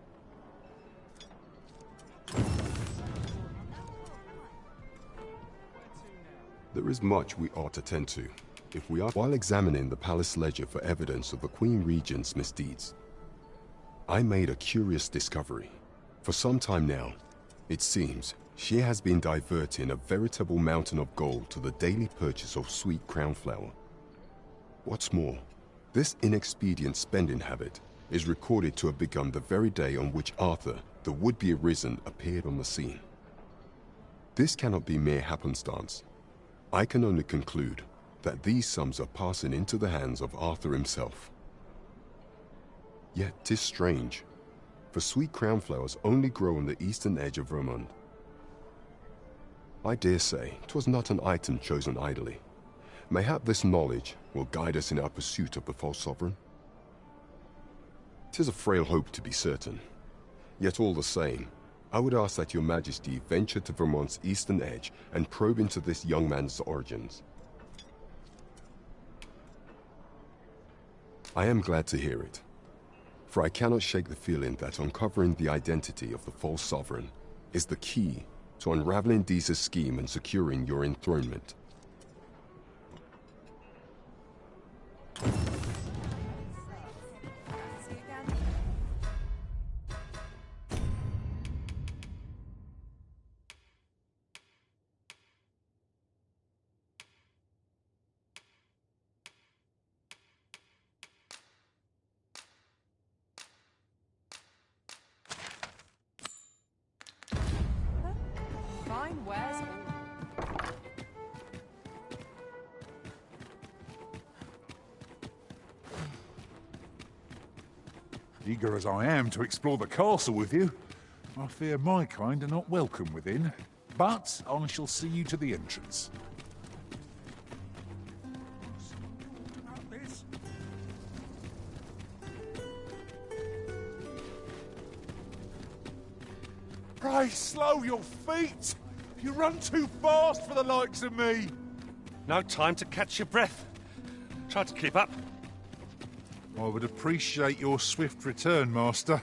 There is much we ought to tend to, if we are while examining the palace ledger for evidence of the Queen Regent's misdeeds. I made a curious discovery. For some time now, it seems, she has been diverting a veritable mountain of gold to the daily purchase of sweet crown flower. What's more, this inexpedient spending habit is recorded to have begun the very day on which Arthur, the would-be arisen, appeared on the scene. This cannot be mere happenstance. I can only conclude that these sums are passing into the hands of Arthur himself. Yet 'tis strange, for sweet crown flowers only grow on the eastern edge of Vermont. I dare say 'twas not an item chosen idly. Mayhap this knowledge will guide us in our pursuit of the false sovereign. 'Tis a frail hope to be certain, yet all the same, I would ask that Your Majesty venture to Vermont's eastern edge and probe into this young man's origins. I am glad to hear it, for I cannot shake the feeling that uncovering the identity of the false sovereign is the key to unraveling Deeza's scheme and securing your enthronement. Fine wares. Eager as I am to explore the castle with you, I fear my kind are not welcome within. But I shall see you to the entrance. Pray slow your feet! You run too fast for the likes of me! No time to catch your breath. Try to keep up. I would appreciate your swift return, Master.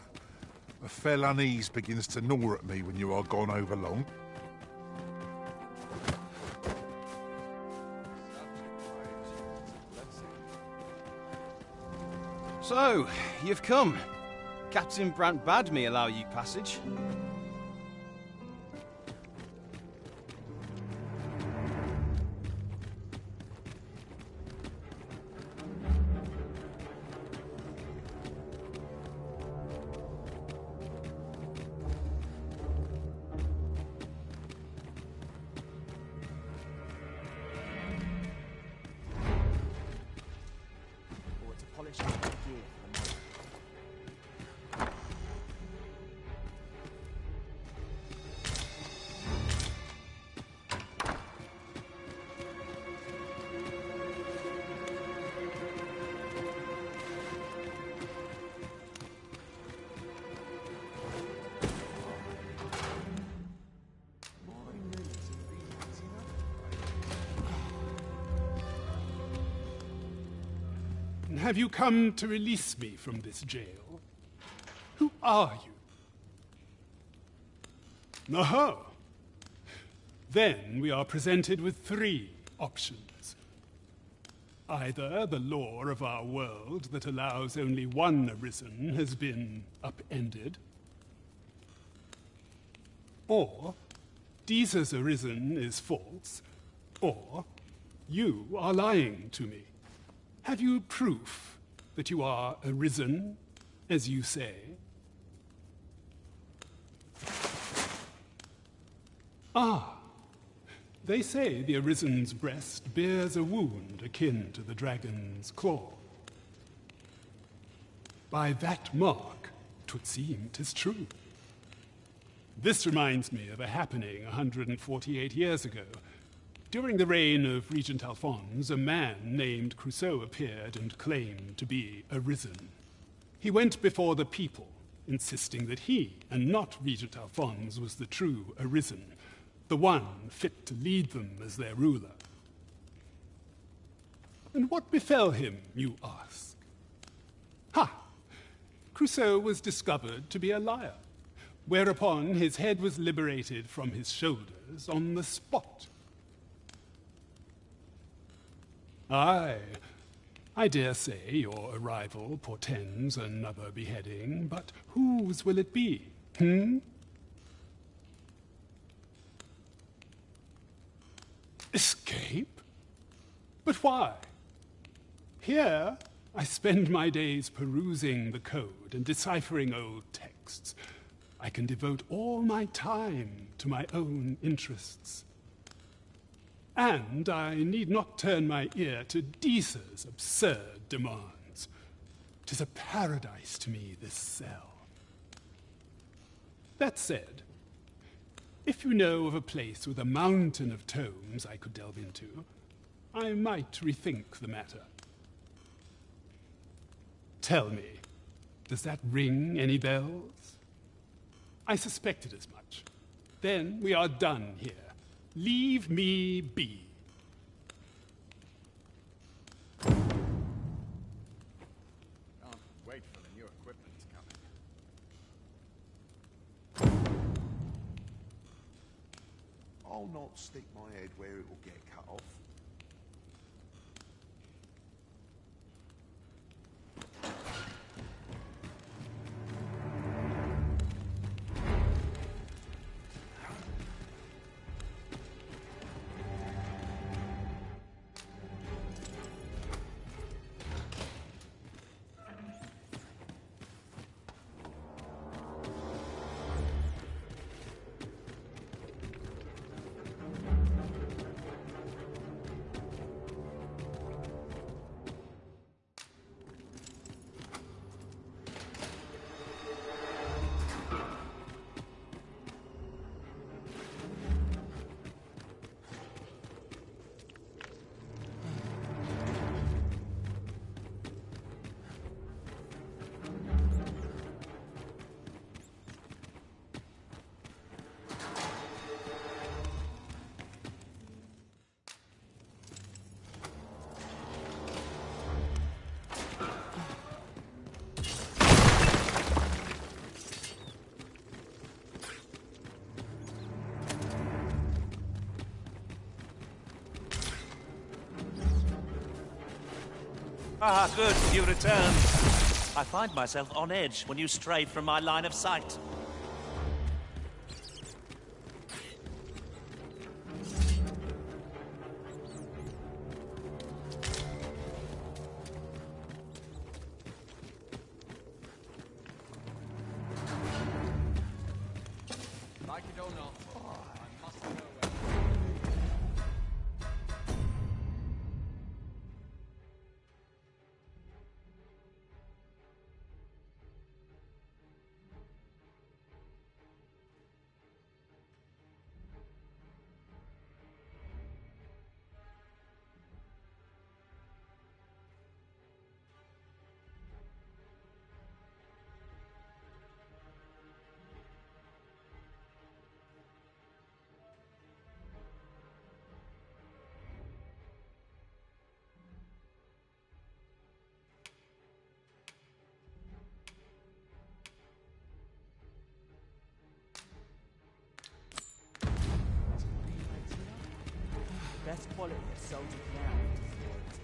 A fell unease begins to gnaw at me when you are gone over long. So, you've come. Captain Brant bade me allow you passage. Or to polish up the gear for the moment. Have you come to release me from this jail? Who are you? Aha! Then we are presented with three options. Either the law of our world that allows only one arisen has been upended, or Deeza's arisen is false, or you are lying to me. Have you proof that you are arisen, as you say? Ah, they say the arisen's breast bears a wound akin to the dragon's claw. By that mark, 'twould seem 'tis true. This reminds me of a happening 148 years ago. During the reign of Regent Alphonse, a man named Crusoe appeared and claimed to be arisen. He went before the people, insisting that he, and not Regent Alphonse, was the true arisen, the one fit to lead them as their ruler. And what befell him, you ask? Ha! Crusoe was discovered to be a liar, whereupon his head was liberated from his shoulders on the spot. Aye, I dare say your arrival portends another beheading, but whose will it be, Escape? But why? Here, I spend my days perusing the code and deciphering old texts. I can devote all my time to my own interests. And I need not turn my ear to Deeza's absurd demands. 'Tis a paradise to me, this cell. That said, if you know of a place with a mountain of tomes I could delve into, I might rethink the matter. Tell me, does that ring any bells? I suspected as much. Then we are done here. Leave me be. Can't wait for the new equipment coming. I'll not stick my head where it will get cut off. Ah, good, you returned. I find myself on edge when you stray from my line of sight. Like it or not, I must know where. Best quality a soldier can have is loyalty.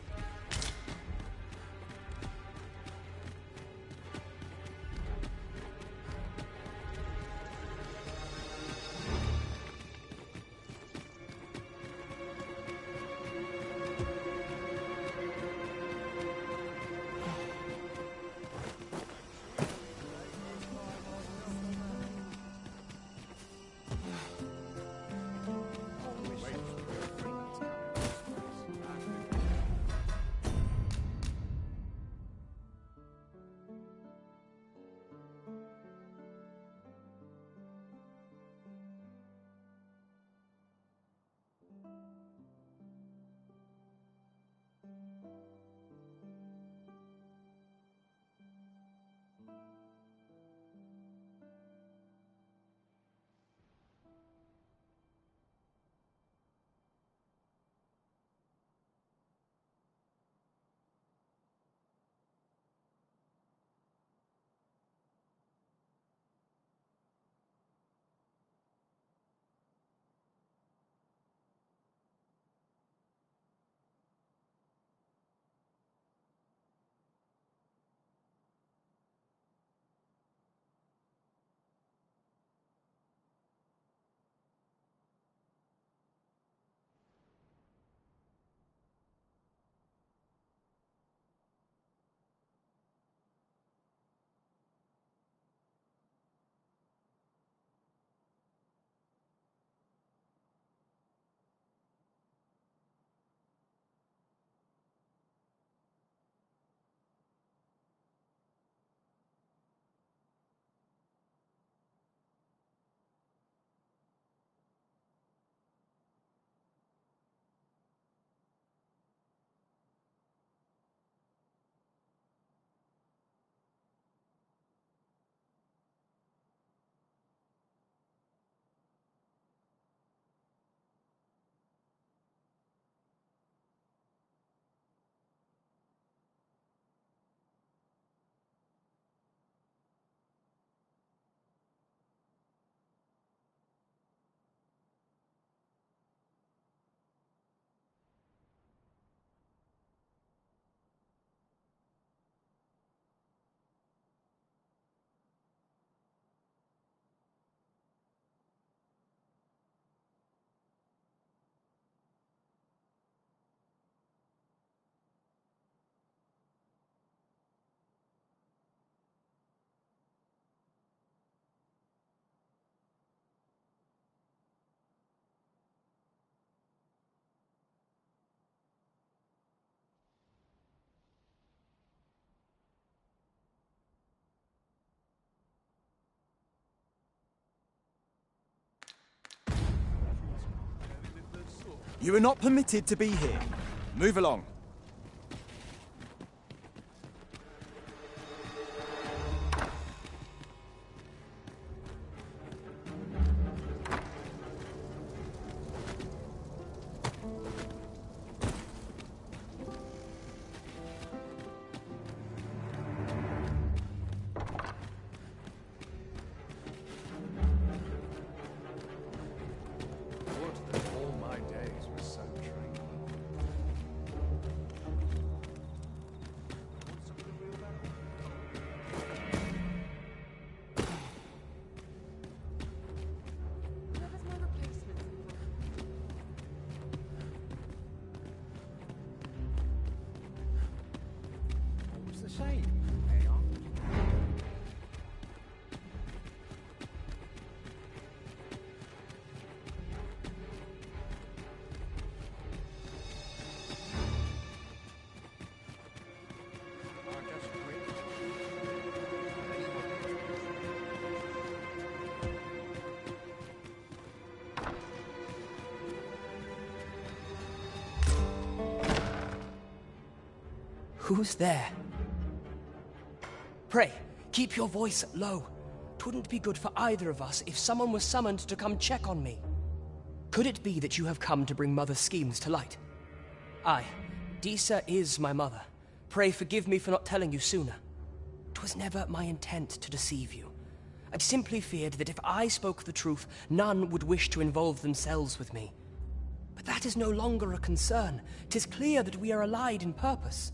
You are not permitted to be here. Move along. Would that all my days were so tranquil. Who's there? Pray, keep your voice low. 'Twouldn't be good for either of us if someone was summoned to come check on me. Could it be that you have come to bring Mother's schemes to light? Aye, Disa is my mother. Pray forgive me for not telling you sooner. 'Twas never my intent to deceive you. I simply feared that if I spoke the truth, none would wish to involve themselves with me. But that is no longer a concern. 'Tis clear that we are allied in purpose.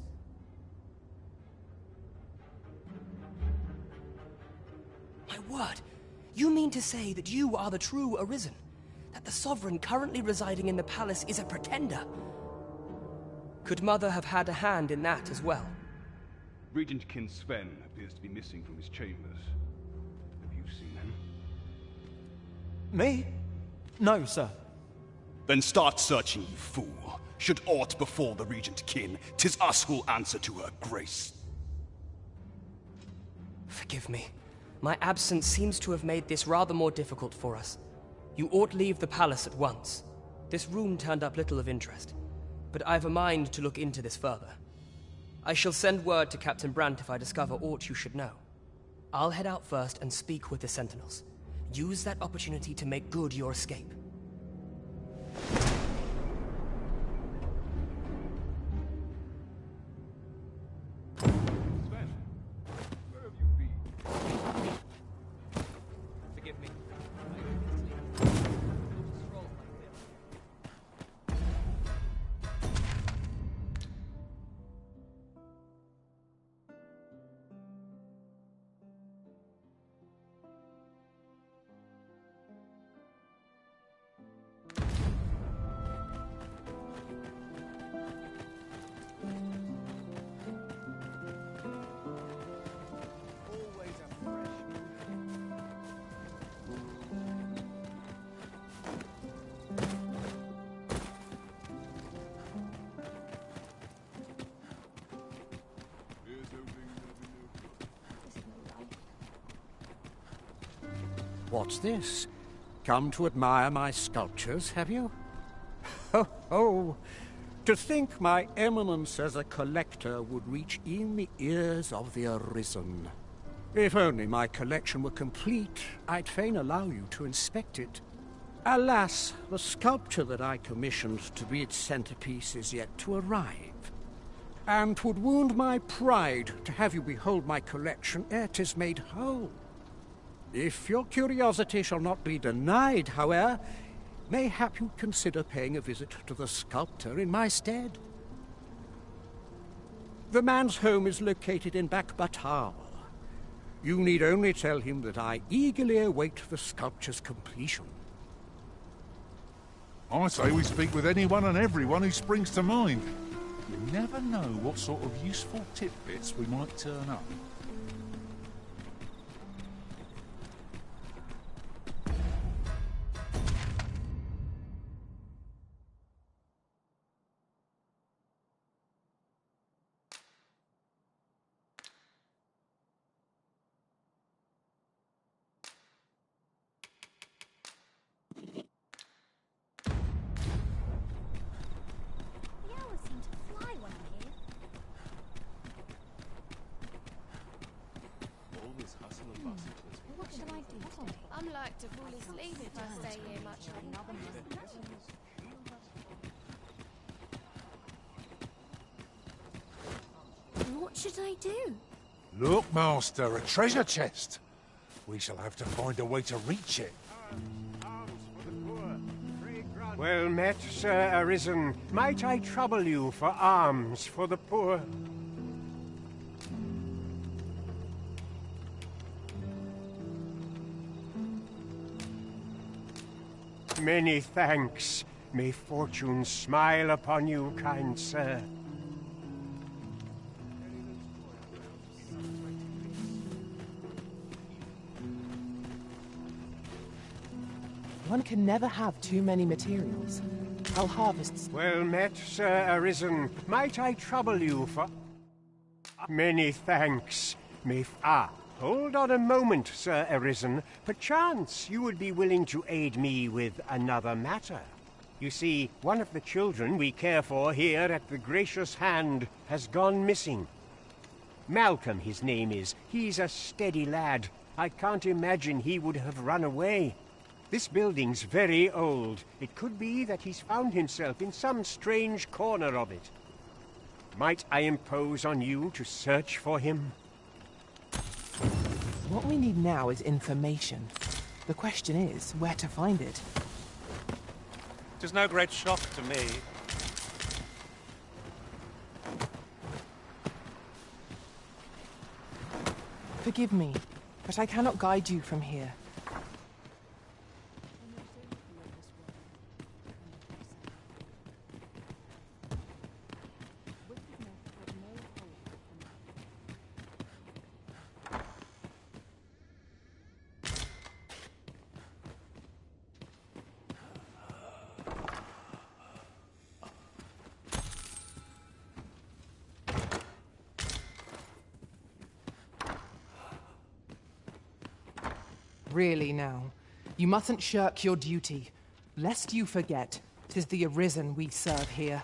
My word, you mean to say that you are the true Arisen? That the Sovereign currently residing in the palace is a pretender? Could Mother have had a hand in that as well? Regent Kin Sven appears to be missing from his chambers. Have you seen him? Me? No, sir. Then start searching, you fool. Should aught befall the Regent Kin, 'tis us who'll answer to her grace. Forgive me. My absence seems to have made this rather more difficult for us. You ought leave the palace at once. This room turned up little of interest, but I've a mind to look into this further. I shall send word to Captain Brandt if I discover aught you should know. I'll head out first and speak with the Sentinels. Use that opportunity to make good your escape. Forgive me. What's this? Come to admire my sculptures, have you? Ho, ho! To think my eminence as a collector would reach in the ears of the Arisen. If only my collection were complete, I'd fain allow you to inspect it. Alas, the sculpture that I commissioned to be its centerpiece is yet to arrive. And 'twould wound my pride to have you behold my collection ere 'tis made whole. If your curiosity shall not be denied, however, mayhap you'd consider paying a visit to the sculptor in my stead. The man's home is located in Bakbatal. You need only tell him that I eagerly await the sculpture's completion. I say we speak with anyone and everyone who springs to mind. You never know what sort of useful tidbits we might turn up. What shall I do? I'm like to fall asleep if I stay here much longer. What should I do? Look, Master, a treasure chest. We shall have to find a way to reach it. Well met, Sir Arisen. Might I trouble you for alms for the poor? Many thanks. May fortune smile upon you, kind sir. One can never have too many materials. I'll harvest. Well met, Sir Arisen. Might I trouble you for... Many thanks. Hold on a moment, Sir Arisen. Perchance you would be willing to aid me with another matter. You see, one of the children we care for here at the Gracious Hand has gone missing. Malcolm, his name is. He's a steady lad. I can't imagine he would have run away. This building's very old. It could be that he's found himself in some strange corner of it. Might I impose on you to search for him? What we need now is information. The question is, where to find it? It is no great shock to me. Forgive me, but I cannot guide you from here. Really now, you mustn't shirk your duty, lest you forget 'tis the Arisen we serve here.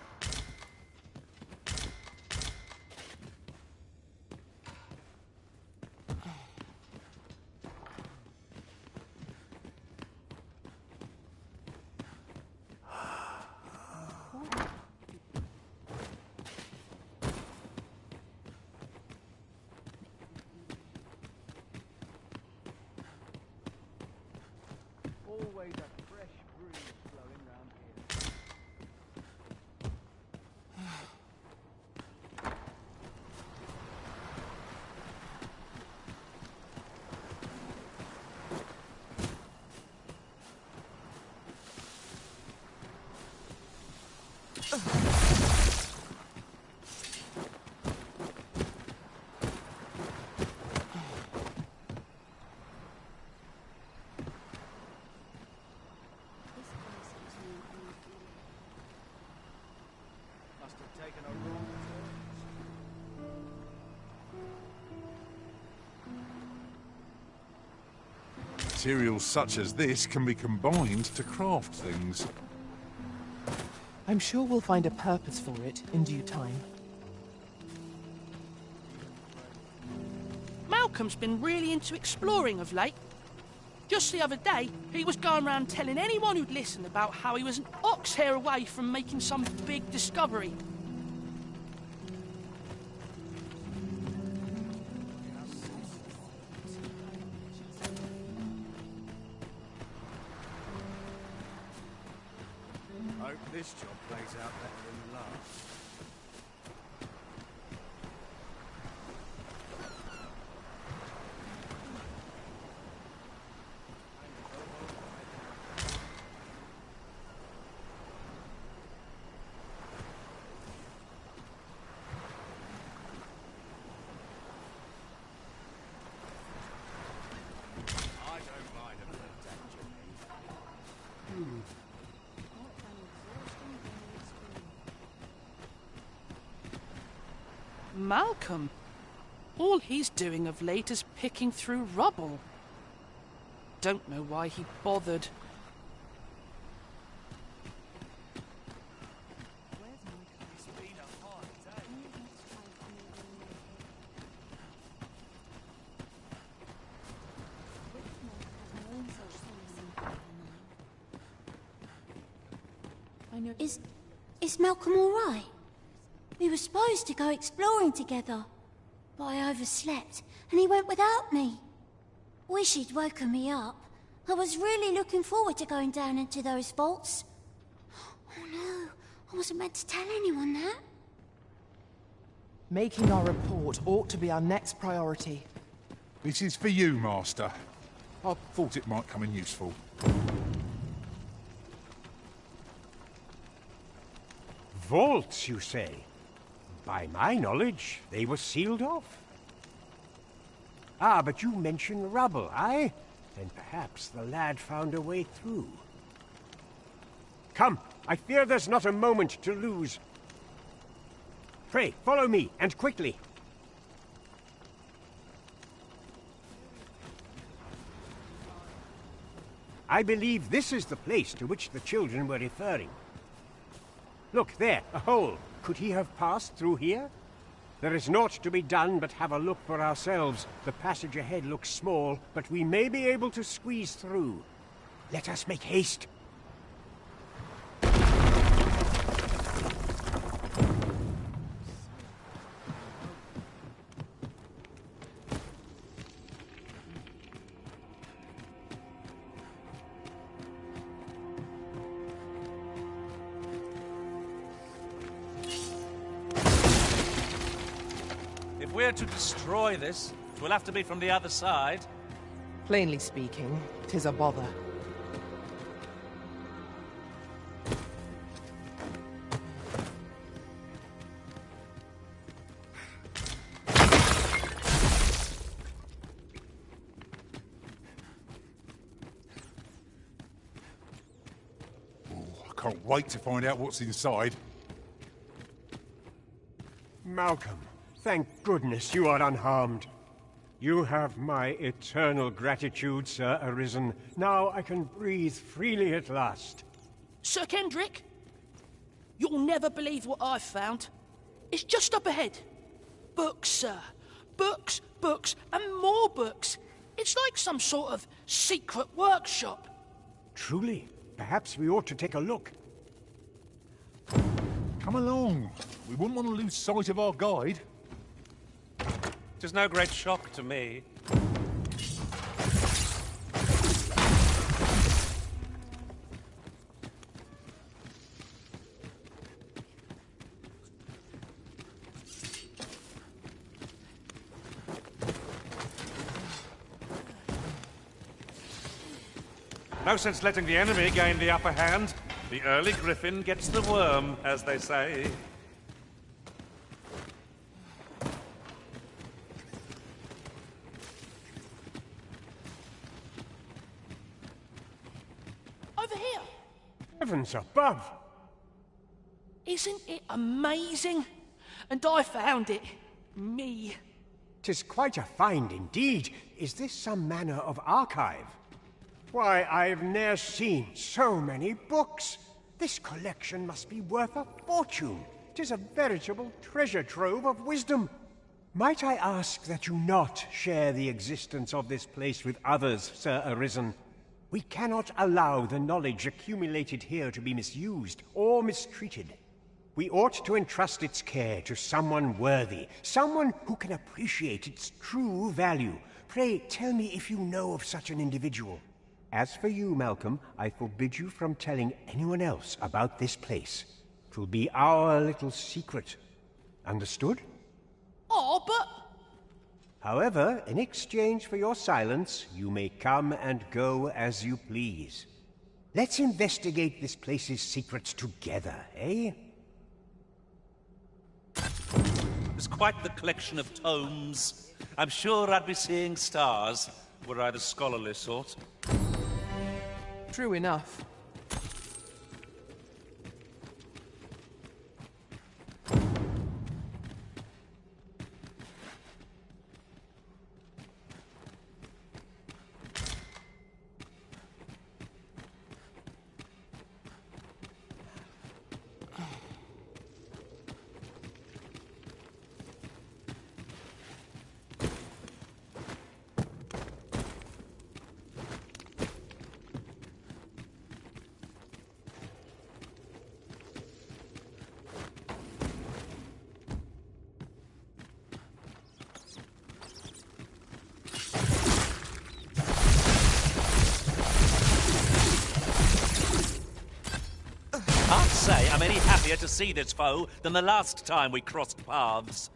Always a fresh breeze blowing round here. Must have taken a wrong Materials such as this can be combined to craft things. I'm sure we'll find a purpose for it in due time. Malcolm's been really into exploring of late. Just the other day, he was going around telling anyone who'd listen about how he was an ox hair away from making some big discovery. Hope this job plays out better than the last. I don't mind a bit of danger. Malcolm? All he's doing of late is picking through rubble. Don't know why he bothered. Is Malcolm all right? We were supposed to go exploring together, but I overslept and he went without me. Wish he'd woken me up. I was really looking forward to going down into those vaults. Oh no, I wasn't meant to tell anyone that. Making our report ought to be our next priority. This is for you, Master. I thought it might come in useful. Vaults, you say? By my knowledge, they were sealed off. Ah, but you mentioned rubble, aye? Then perhaps the lad found a way through. Come, I fear there's not a moment to lose. Pray, follow me, and quickly. I believe this is the place to which the children were referring. Look, there, a hole. Could he have passed through here? There is naught to be done but have a look for ourselves. The passage ahead looks small, but we may be able to squeeze through. Let us make haste. If we're to destroy this, it will have to be from the other side. Plainly speaking, 'tis a bother. I can't wait to find out what's inside. Malcolm, thank goodness you are unharmed. You have my eternal gratitude, Sir Arisen. Now I can breathe freely at last. Sir Kendrick, you'll never believe what I've found. It's just up ahead. Books, sir. Books, books, and more books. It's like some sort of secret workshop. Truly? Perhaps we ought to take a look. Come along. We wouldn't want to lose sight of our guide. It is no great shock to me. No sense letting the enemy gain the upper hand. The early griffin gets the worm, as they say. Over here. Heavens above! Isn't it amazing? And I found it. Me. 'Tis quite a find indeed. Is this some manner of archive? Why, I've ne'er seen so many books. This collection must be worth a fortune. 'Tis a veritable treasure trove of wisdom. Might I ask that you not share the existence of this place with others, Sir Arisen? We cannot allow the knowledge accumulated here to be misused or mistreated. We ought to entrust its care to someone worthy, someone who can appreciate its true value. Pray tell me if you know of such an individual. As for you, Malcolm, I forbid you from telling anyone else about this place. 'Twill be our little secret. Understood? Oh, but... However, in exchange for your silence, you may come and go as you please. Let's investigate this place's secrets together, eh? There's quite the collection of tomes. I'm sure I'd be seeing stars, were I the scholarly sort. True enough. I'd say I'm any happier to see this foe than the last time we crossed paths.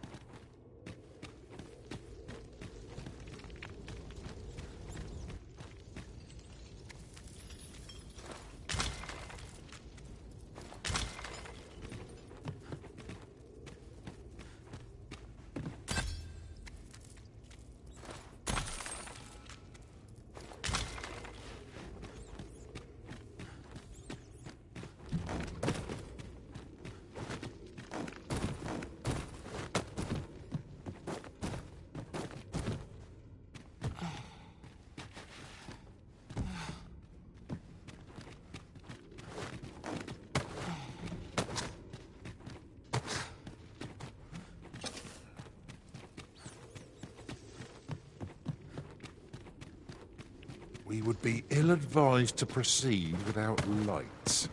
We would be ill-advised to proceed without lights.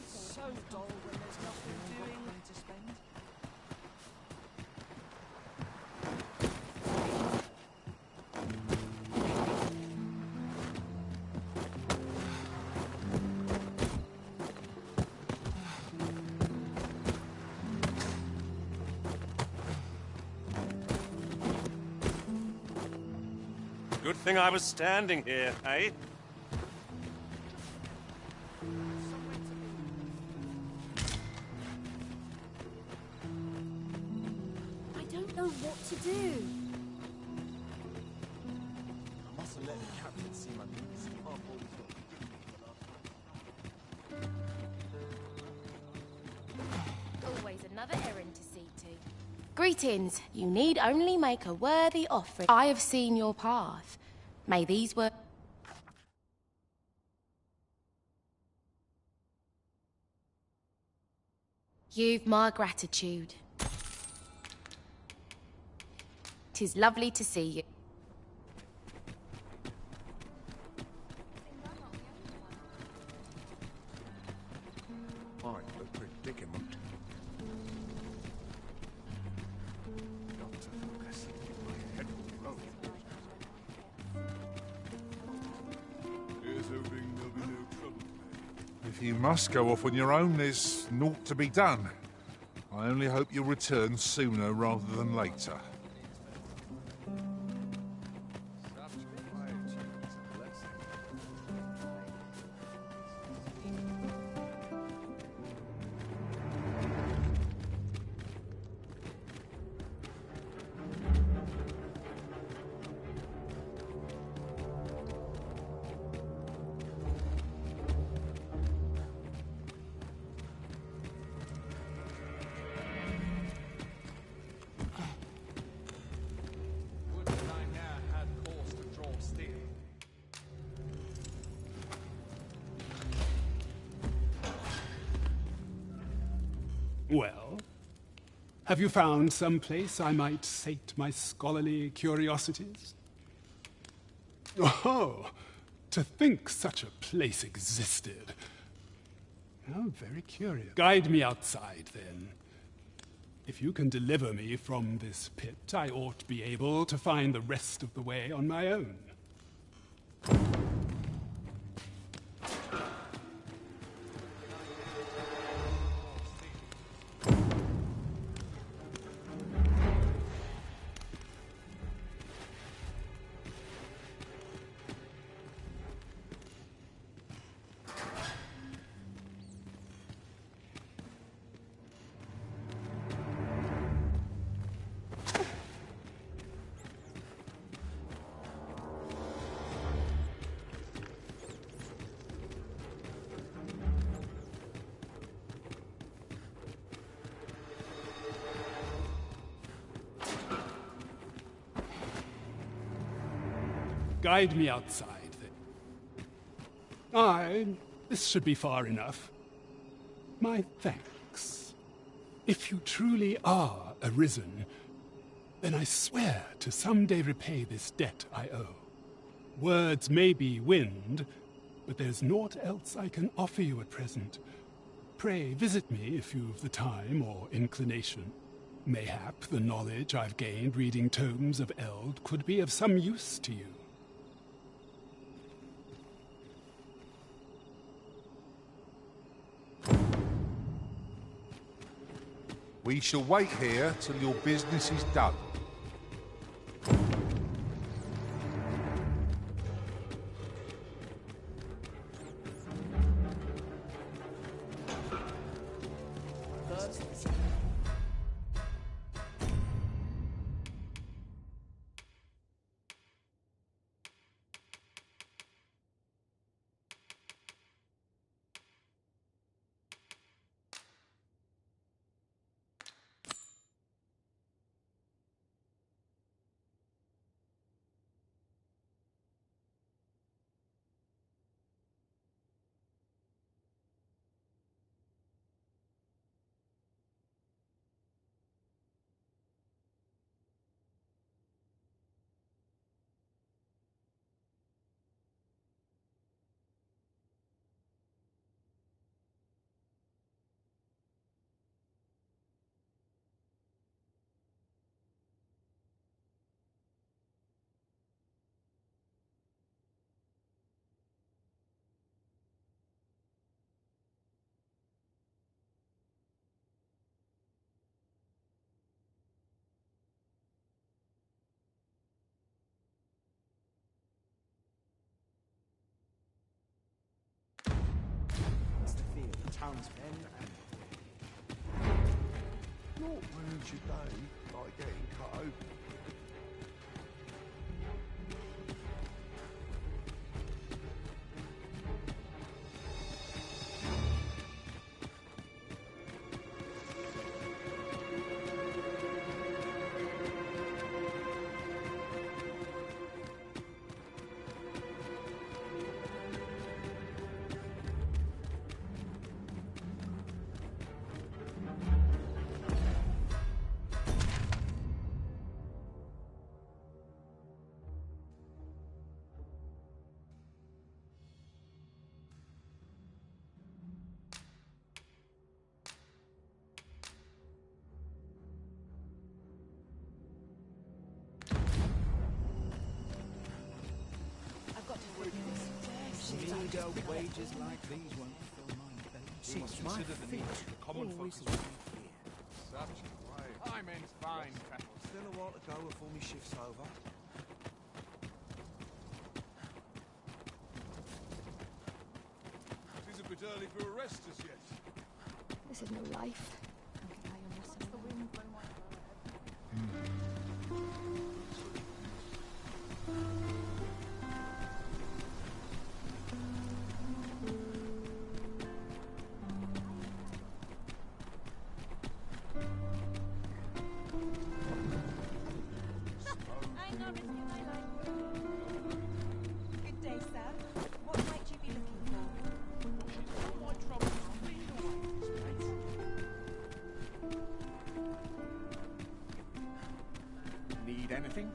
So dull when there's nothing doing. To spend. Good thing I was standing here, eh? I don't know what to do. I mustn't let the captain see my boots. Our boys got Always another errand to see to. Greetings. You need only make a worthy offering. I have seen your path. May these words... You've my gratitude. 'Tis lovely to see you. Quite the predicament. Not to focus. My head will roll. Here's hoping there'll be no trouble. If you must go off on your own, there's naught to be done. I only hope you'll return sooner rather than later. Well, have you found some place I might sate my scholarly curiosities? Oh, to think such a place existed. Oh, very curious. Guide me outside, then. If you can deliver me from this pit, I ought to be able to find the rest of the way on my own. Guide me outside, then. Aye, this should be far enough. My thanks. If you truly are arisen, then I swear to someday repay this debt I owe. Words may be wind, but there's naught else I can offer you at present. Pray visit me if you've the time or inclination. Mayhap the knowledge I've gained reading tomes of Eld could be of some use to you. We shall wait here till your business is done. townsmen and not ruins your day like getting cut open. Wages like these won't fill my belly. Since my feet always here. Such a way. I'm in fine cattle. Still a while to go before my shift's over. It is a bit early for a rest as yet. This is no life. Good day, sir. What might you be looking for? Need anything?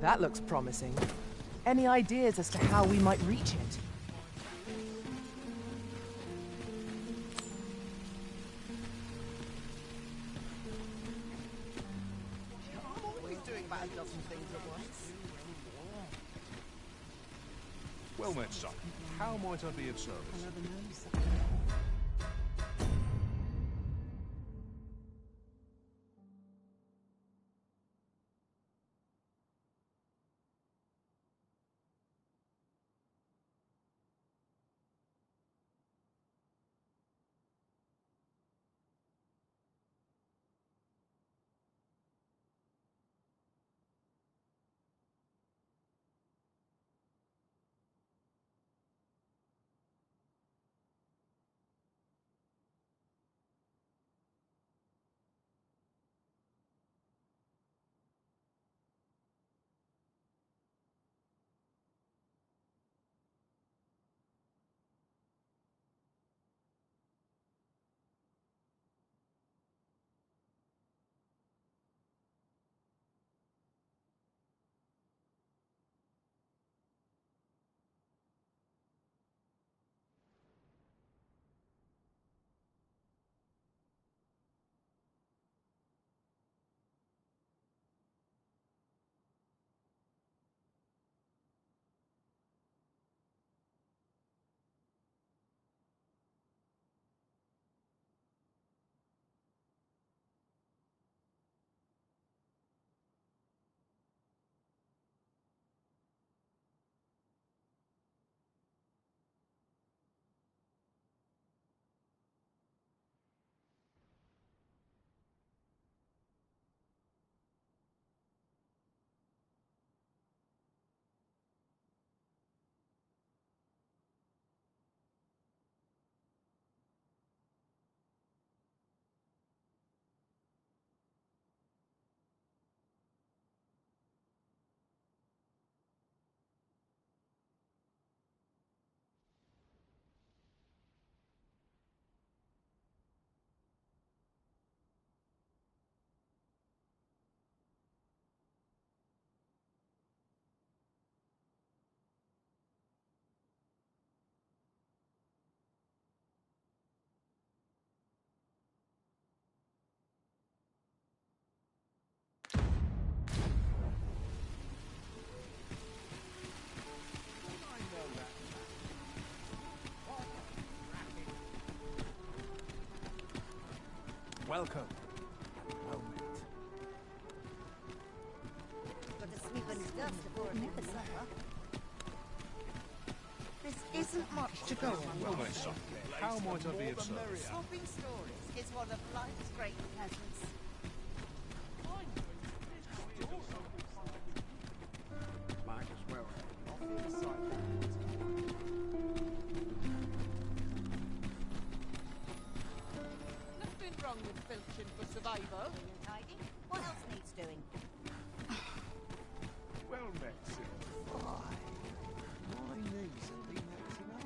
That looks promising. Any ideas as to how we might reach it? I'm always doing about a dozen things at once. Well met, son. How might I be of service? Welcome. Well met. Got to sweep and dust before I make the supper. This isn't much to go on. Well then, son, how might I be of service? Swapping stories is one of life's great pleasures. Might as well. Nothing wrong with filching for survival. Tidy. What else needs doing? Well met, Sir. My knees have been acting up.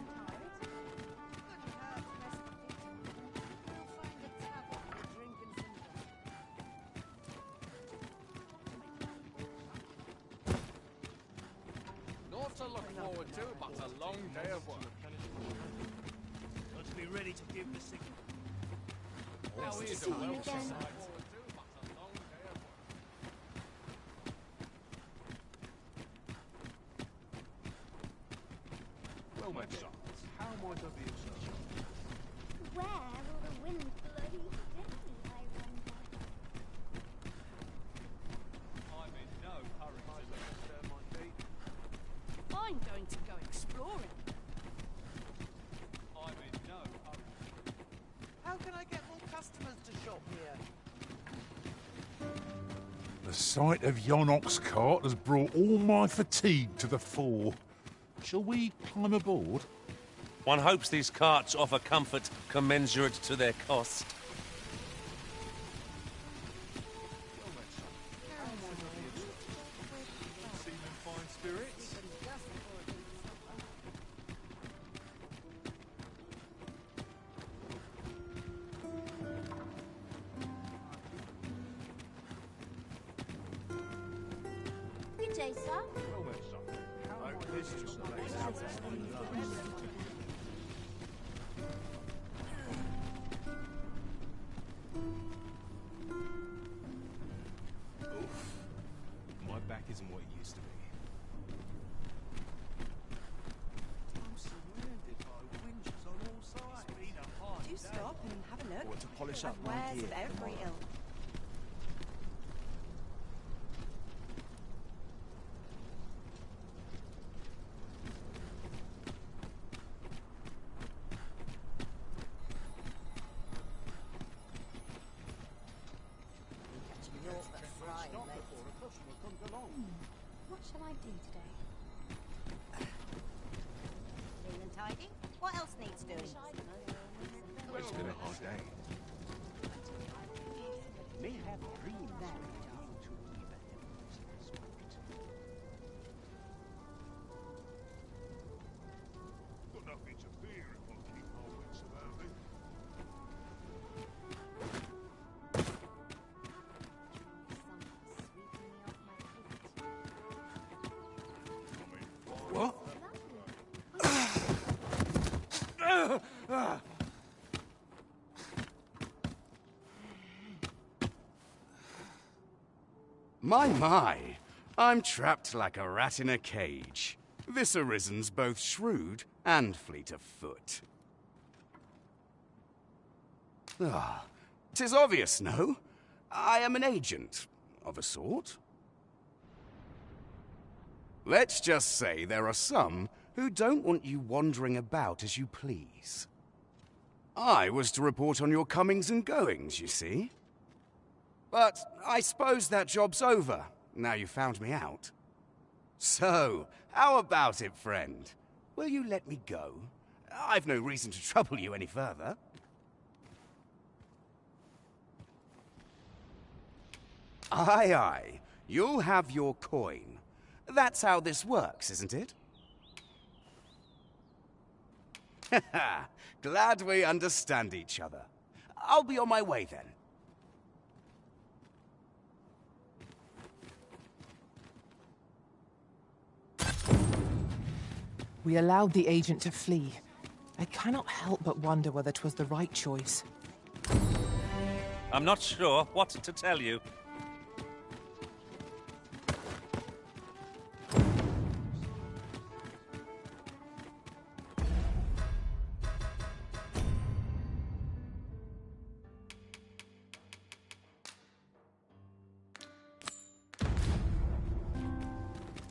Naught to look forward to, but a long day of work. Let's be ready to give the signal. Now to here's see a you well again. Well met, son. How might I be of service? Where will the wind bloody take me, I wonder? I'm in no hurry to stir my feet. I'm going to go exploring. I'm in no hurry. How can I get more customers to shop here? The sight of yon ox cart has brought all my fatigue to the fore. Shall we climb aboard? One hopes these carts offer comfort commensurate to their cost. Seeming fine spirits. Good day, sir. Well met, son. How might I be of service? Oof. My back isn't what it used to be. I'm surrounded by winches on all sides. It's been a hard Do stop and have a look. Or to polish up I've my wares gear of every tomorrow. ilk. What shall I do today? Clean and tidy. What else needs doing? It's been a hard day. May have dreams. Got nothing to fear if I keep my wits about me. What? My, I'm trapped like a rat in a cage. This Arisen's both shrewd and fleet of foot. Ah, 'tis obvious, no? I am an agent, of a sort. Let's just say there are some who don't want you wandering about as you please. I was to report on your comings and goings, you see. But I suppose that job's over, now you found me out. So, how about it, friend? Will you let me go? I've no reason to trouble you any further. Aye, aye. You'll have your coin. That's how this works, isn't it? Haha, glad we understand each other. I'll be on my way then. We allowed the agent to flee. I cannot help but wonder whether 'twas the right choice. I'm not sure what to tell you.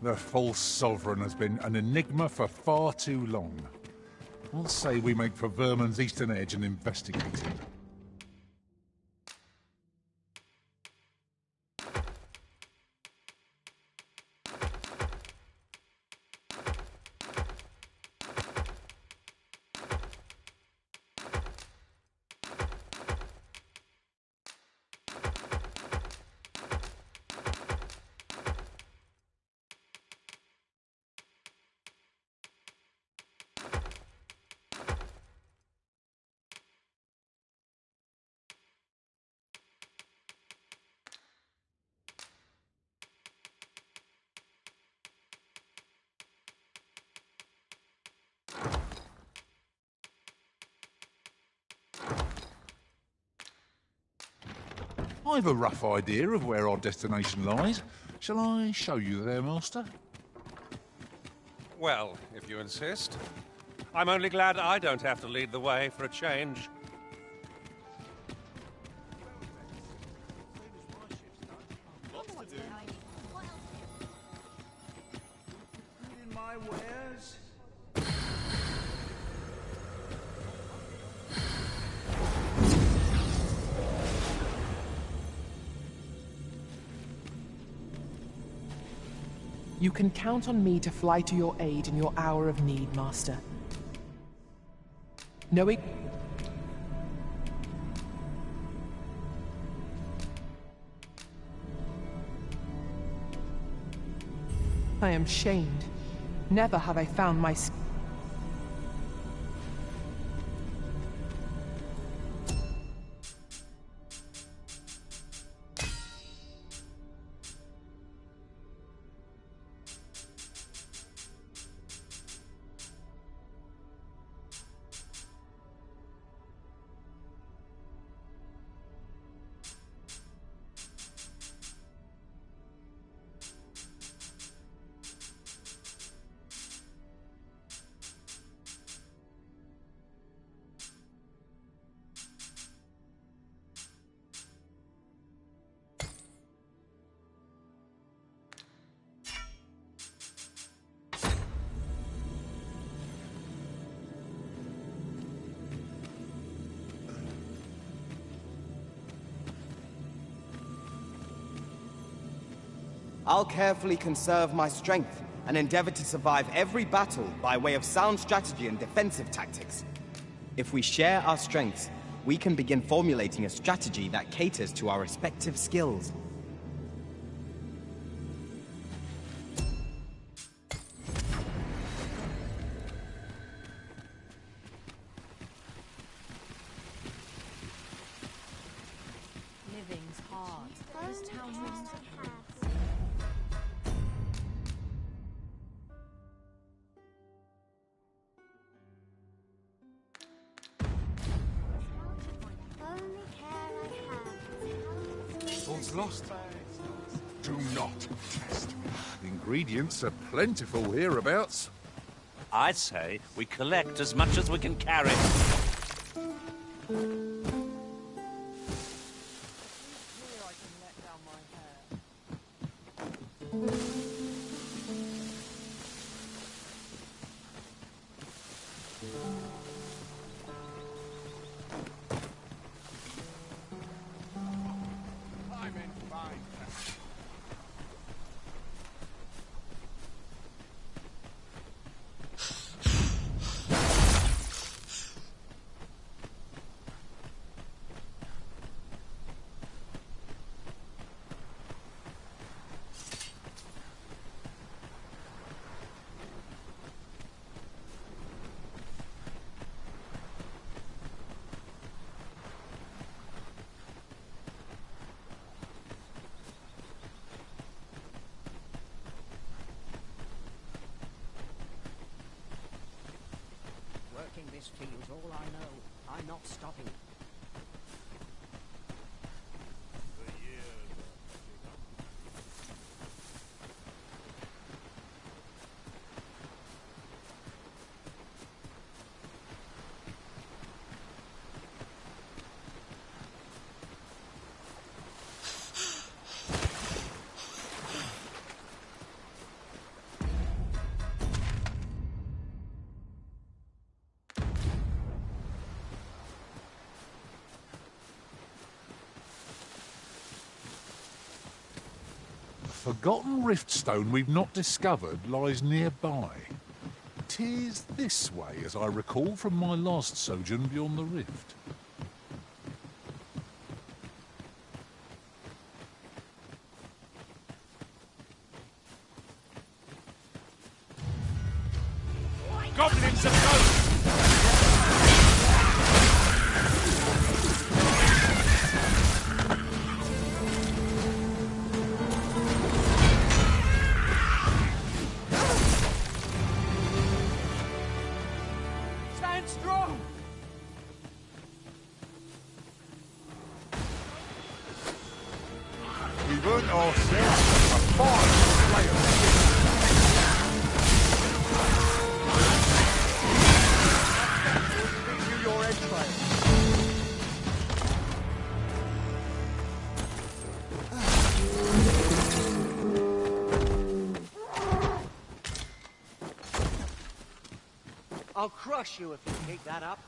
The false sovereign has been an enigma for far too long. I'll say we make for Vermin's eastern edge and investigate it. I've a rough idea of where our destination lies. Shall I show you there, Master? Well, if you insist. I'm only glad I don't have to lead the way for a change. Including my wares. You can count on me to fly to your aid in your hour of need, Master. Knowing... I am shamed. Never have I found my... I'll carefully conserve my strength and endeavor to survive every battle by way of sound strategy and defensive tactics. If we share our strengths, we can begin formulating a strategy that caters to our respective skills. Living's hard. This town needs to have. All's lost. Do not test me. The ingredients are plentiful hereabouts. I'd say we collect as much as we can carry. Working this field's all I know. I'm not stopping. forgotten riftstone we've not discovered lies nearby. 'Tis this way, as I recall from my last sojourn beyond the rift. Goblins of ghosts! Stand strong! We've earned ourselves a fine slayer. Your edge trail. I'll crush you if you keep that up.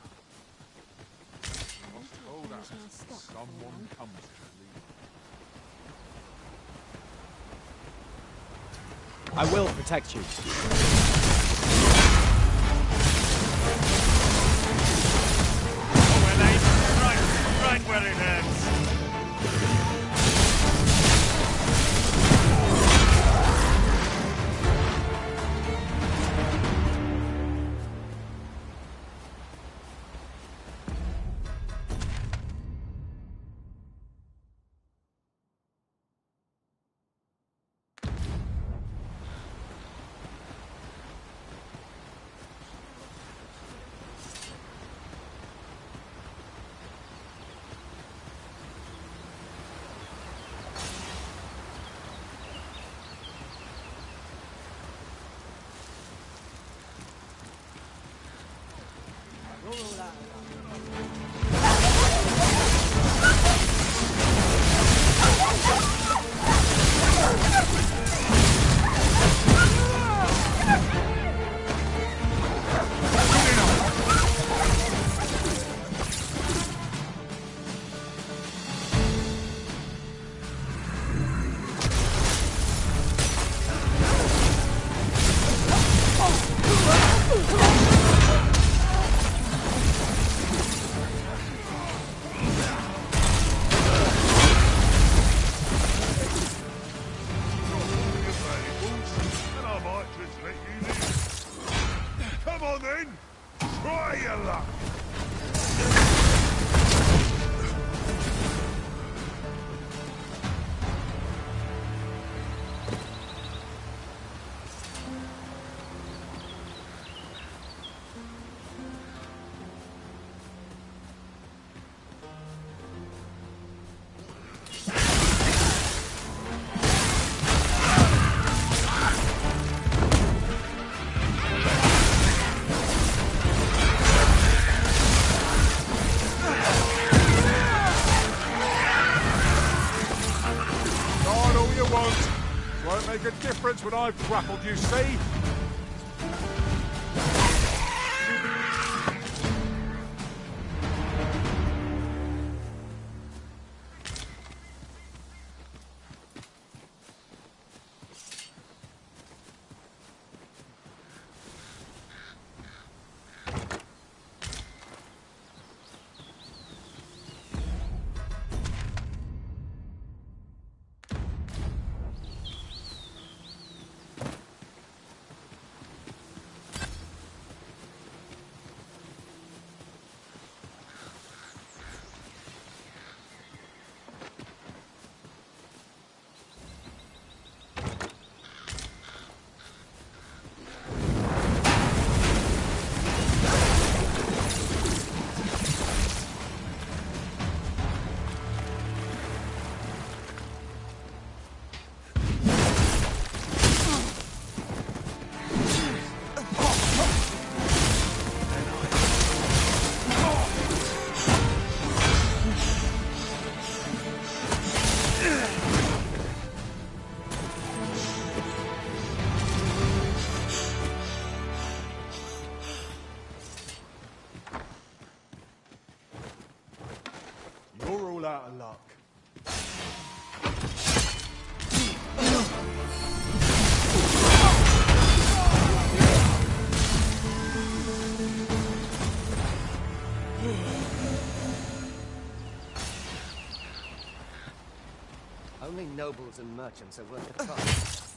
Hold up. Someone comes to leave. I will protect you. Right where it hurts. Won't make a difference when I've grappled, you see? You're all out of luck. nobles and merchants are worth the cost.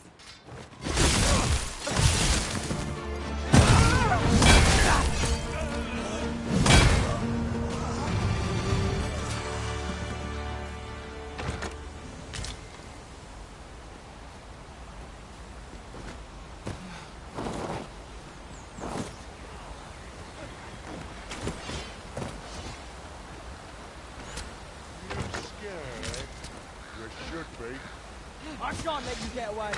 I shan't let you get away.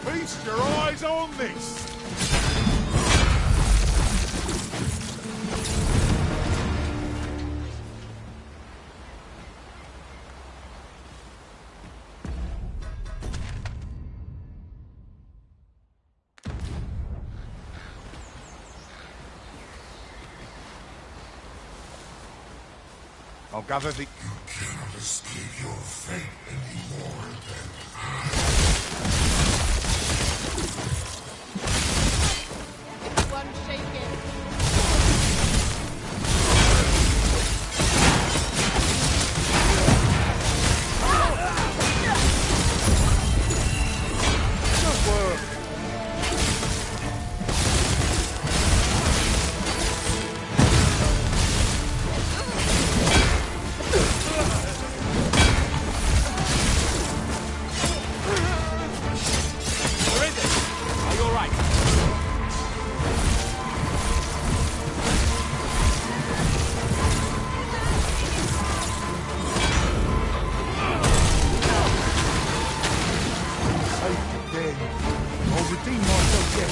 Feast your eyes on this! I'll gather the... You cannot escape your fate any more than One shaking. Good work! I'll redeem myself yet.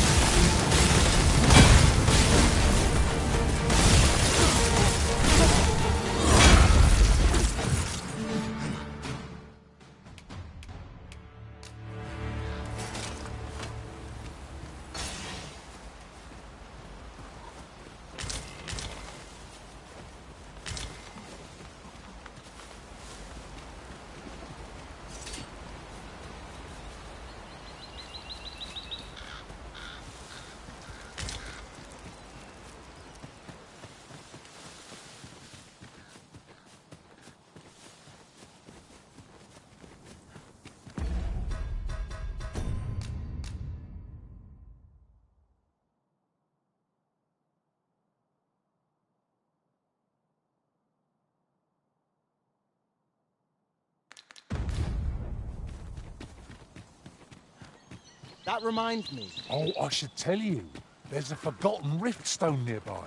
That reminds me. Oh, I should tell you. There's a forgotten rift stone nearby.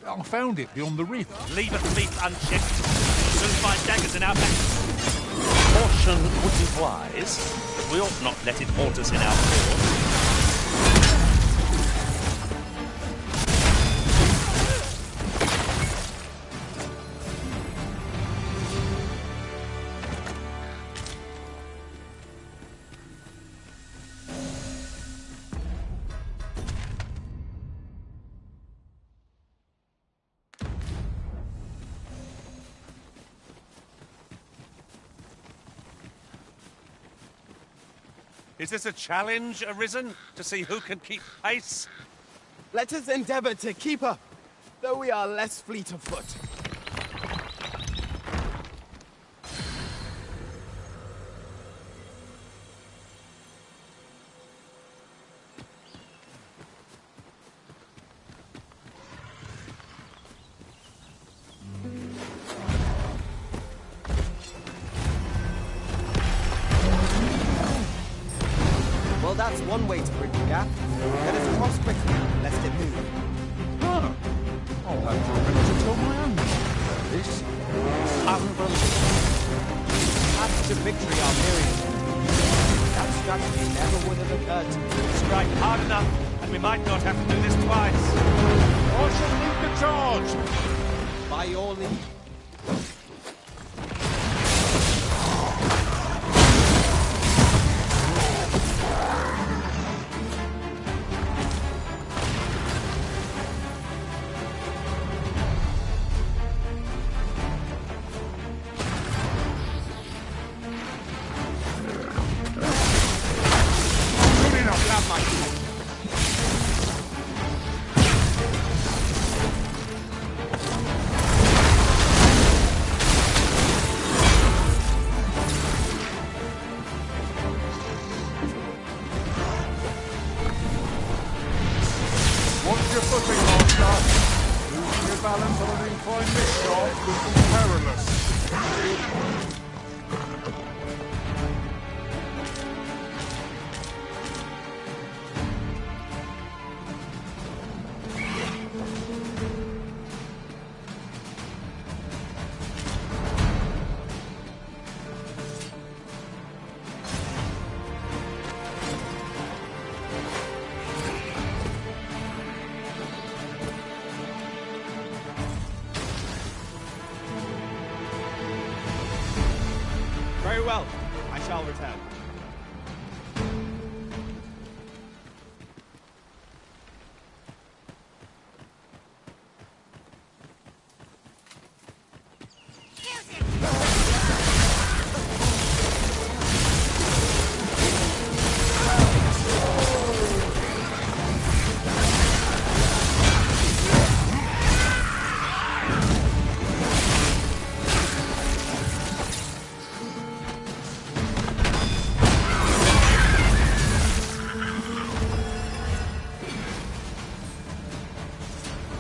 I found it beyond the rift. Leave a thief unchecked. We'll soon find daggers in our backs. Caution would be wise, but we ought not let it haunt us in our cause. Is this a challenge arisen to see who can keep pace? Let us endeavor to keep up, though we are less fleet of foot. Well, that's one way to bridge the gap. Let us cross quickly, lest it move. Huh. I'll have to remember to tell my own about this. Unbelievable. Paths to victory are myriad. That strategy never would have occurred to me. Strike hard enough, and we might not have to do this twice. I shall lead the charge! By your leave. Very well. I shall return.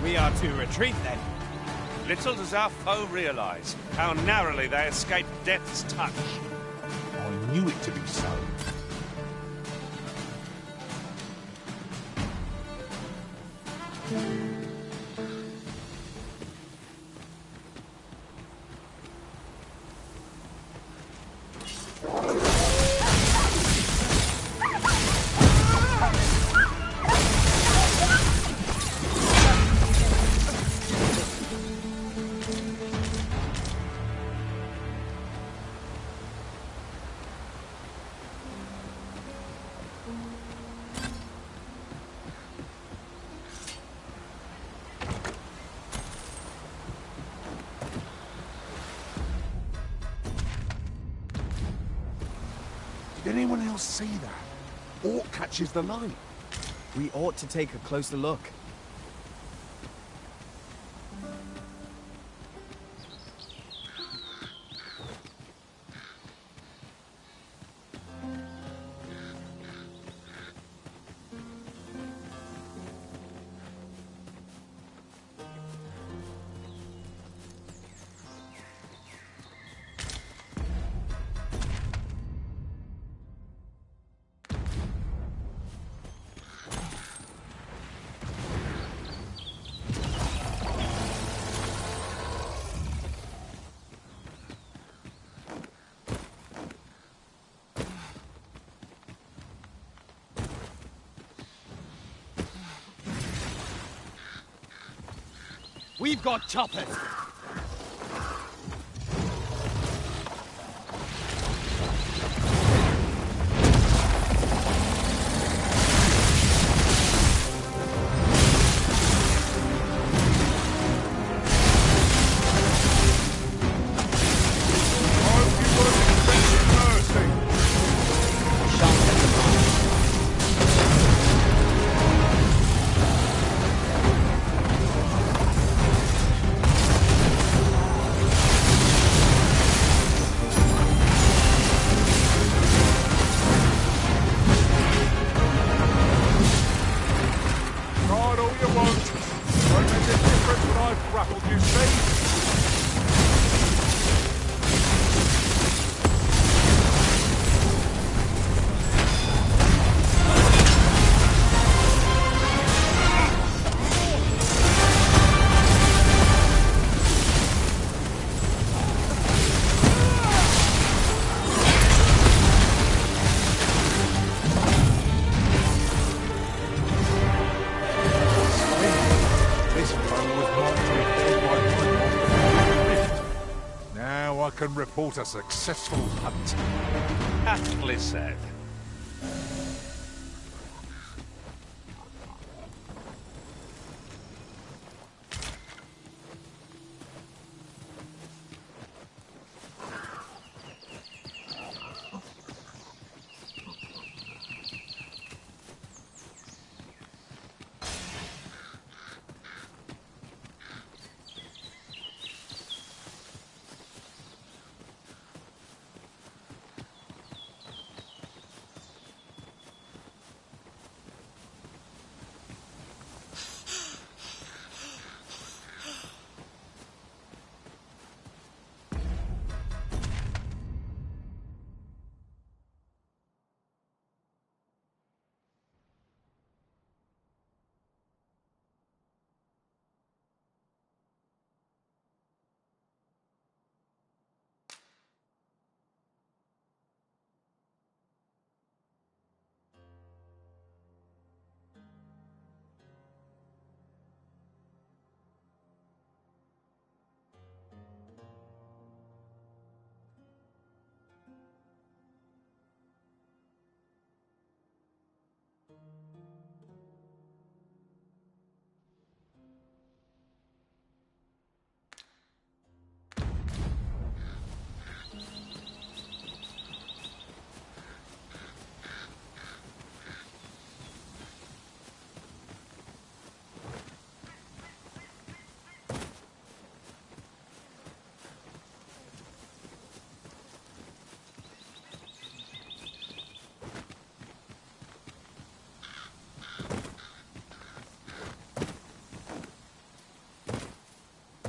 We are to retreat, then. Little does our foe realise how narrowly they escaped death's touch. I knew it to be so. Did anyone else see that? Orc catches the light. We ought to take a closer look. We've got choppers! Can report a successful hunt. Aptly said.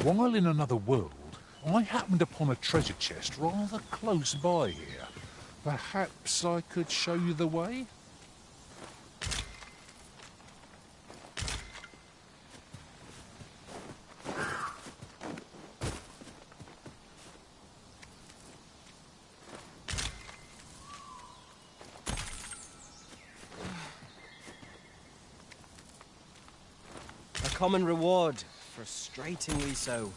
While in another world, I happened upon a treasure chest rather close by here. Perhaps I could show you the way? A common reward, frustratingly so.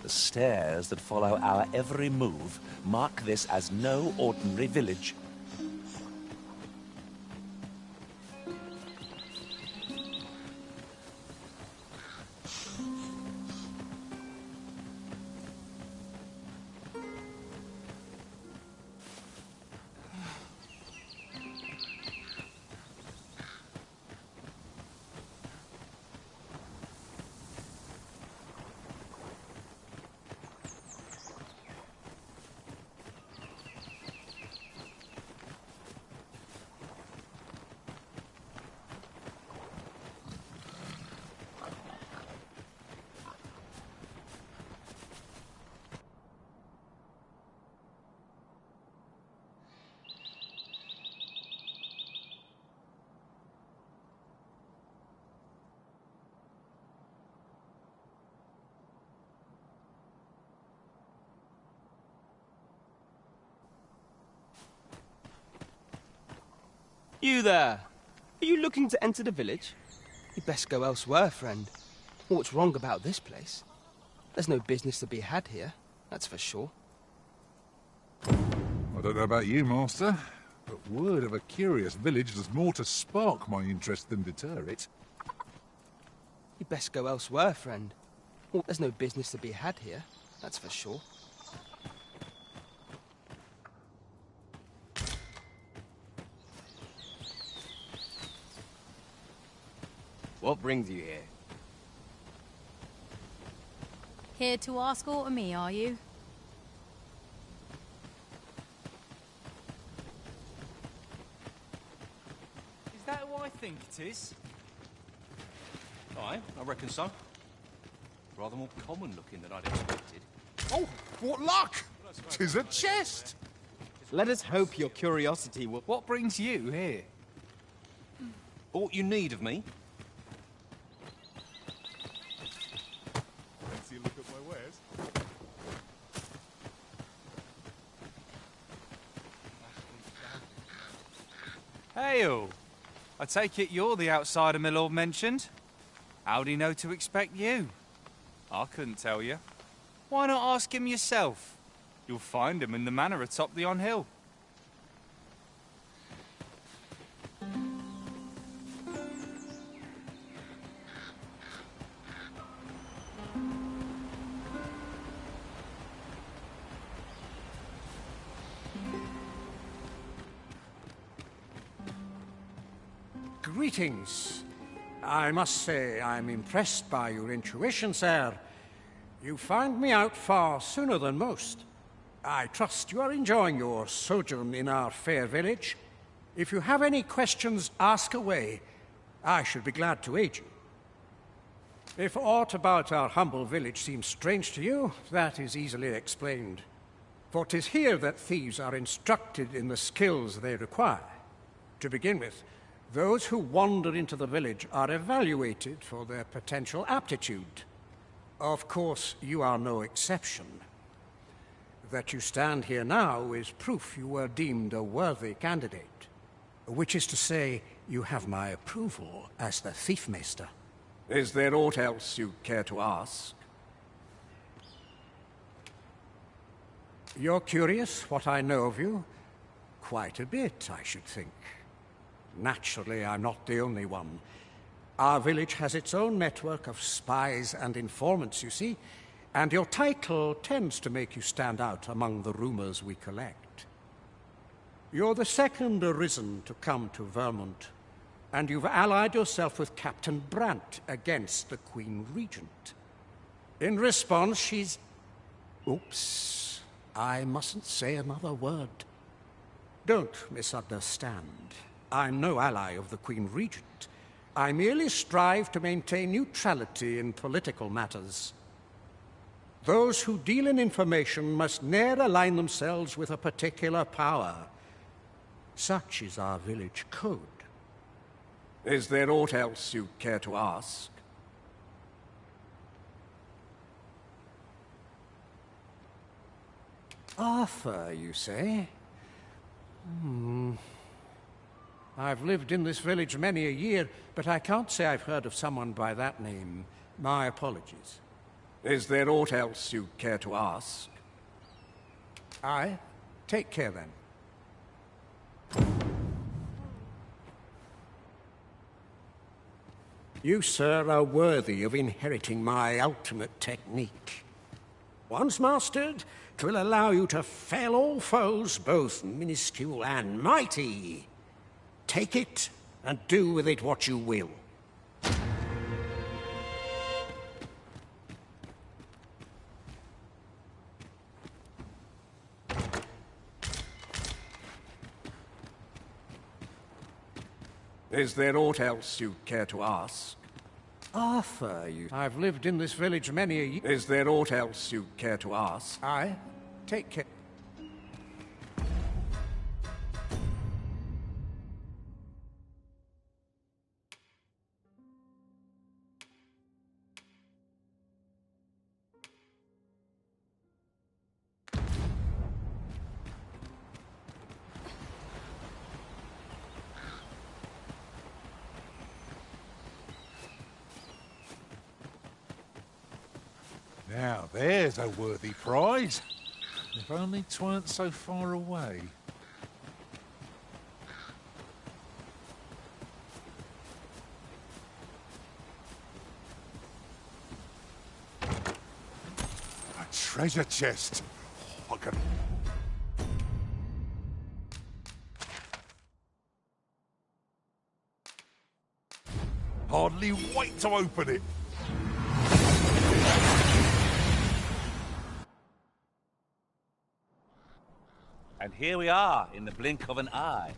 The stairs that follow our every move mark this as no ordinary village. You there! Are you looking to enter the village? You'd best go elsewhere, friend. What's wrong about this place? There's no business to be had here, that's for sure. I don't know about you, Master, but word of a curious village does more to spark my interest than deter it. You'd best go elsewhere, friend. There's no business to be had here, that's for sure. What brings you here? Here to ask aught of me, are you? Is that who I think it is? Aye, I reckon so. Rather more common looking than I'd expected. Oh, what luck! 'Tis a chest! Let us hope your curiosity will... What brings you here? Aught you need of me? Fancy a look at my wares? Hail! I take it you're the outsider my lord mentioned. How'd he know to expect you? I couldn't tell you. Why not ask him yourself? You'll find him in the manor atop the on-hill. Greetings. I must say I'm impressed by your intuition, sir. You found me out far sooner than most. I trust you are enjoying your sojourn in our fair village. If you have any questions, ask away. I should be glad to aid you. If aught about our humble village seems strange to you, that is easily explained. For 'tis here that thieves are instructed in the skills they require. To begin with, those who wander into the village are evaluated for their potential aptitude. Of course, you are no exception. That you stand here now is proof you were deemed a worthy candidate. Which is to say, you have my approval as the Thiefmeister. Is there aught else you care to ask? You're curious what I know of you? Quite a bit, I should think. Naturally, I'm not the only one. Our village has its own network of spies and informants, you see, and your title tends to make you stand out among the rumors we collect. You're the second Arisen to come to Vermont, and you've allied yourself with Captain Brant against the Queen Regent. In response, she's... Oops. I mustn't say another word. Don't misunderstand. I'm no ally of the Queen Regent. I merely strive to maintain neutrality in political matters. Those who deal in information must ne'er align themselves with a particular power. Such is our village code. Is there aught else you care to ask? Arthur, you say? I've lived in this village many a year, but I can't say I've heard of someone by that name. My apologies. Is there aught else you care to ask? Aye. Take care, then. You, sir, are worthy of inheriting my ultimate technique. Once mastered, 'twill allow you to fell all foes, both minuscule and mighty. Take it, and do with it what you will. Is there aught else you care to ask? Arthur, you... I've lived in this village many a year. Is there aught else you care to ask? Aye. Take care. Now, there's a worthy prize. If only 'tweren't so far away. A treasure chest. I can... Hardly wait to open it. And here we are, in the blink of an eye.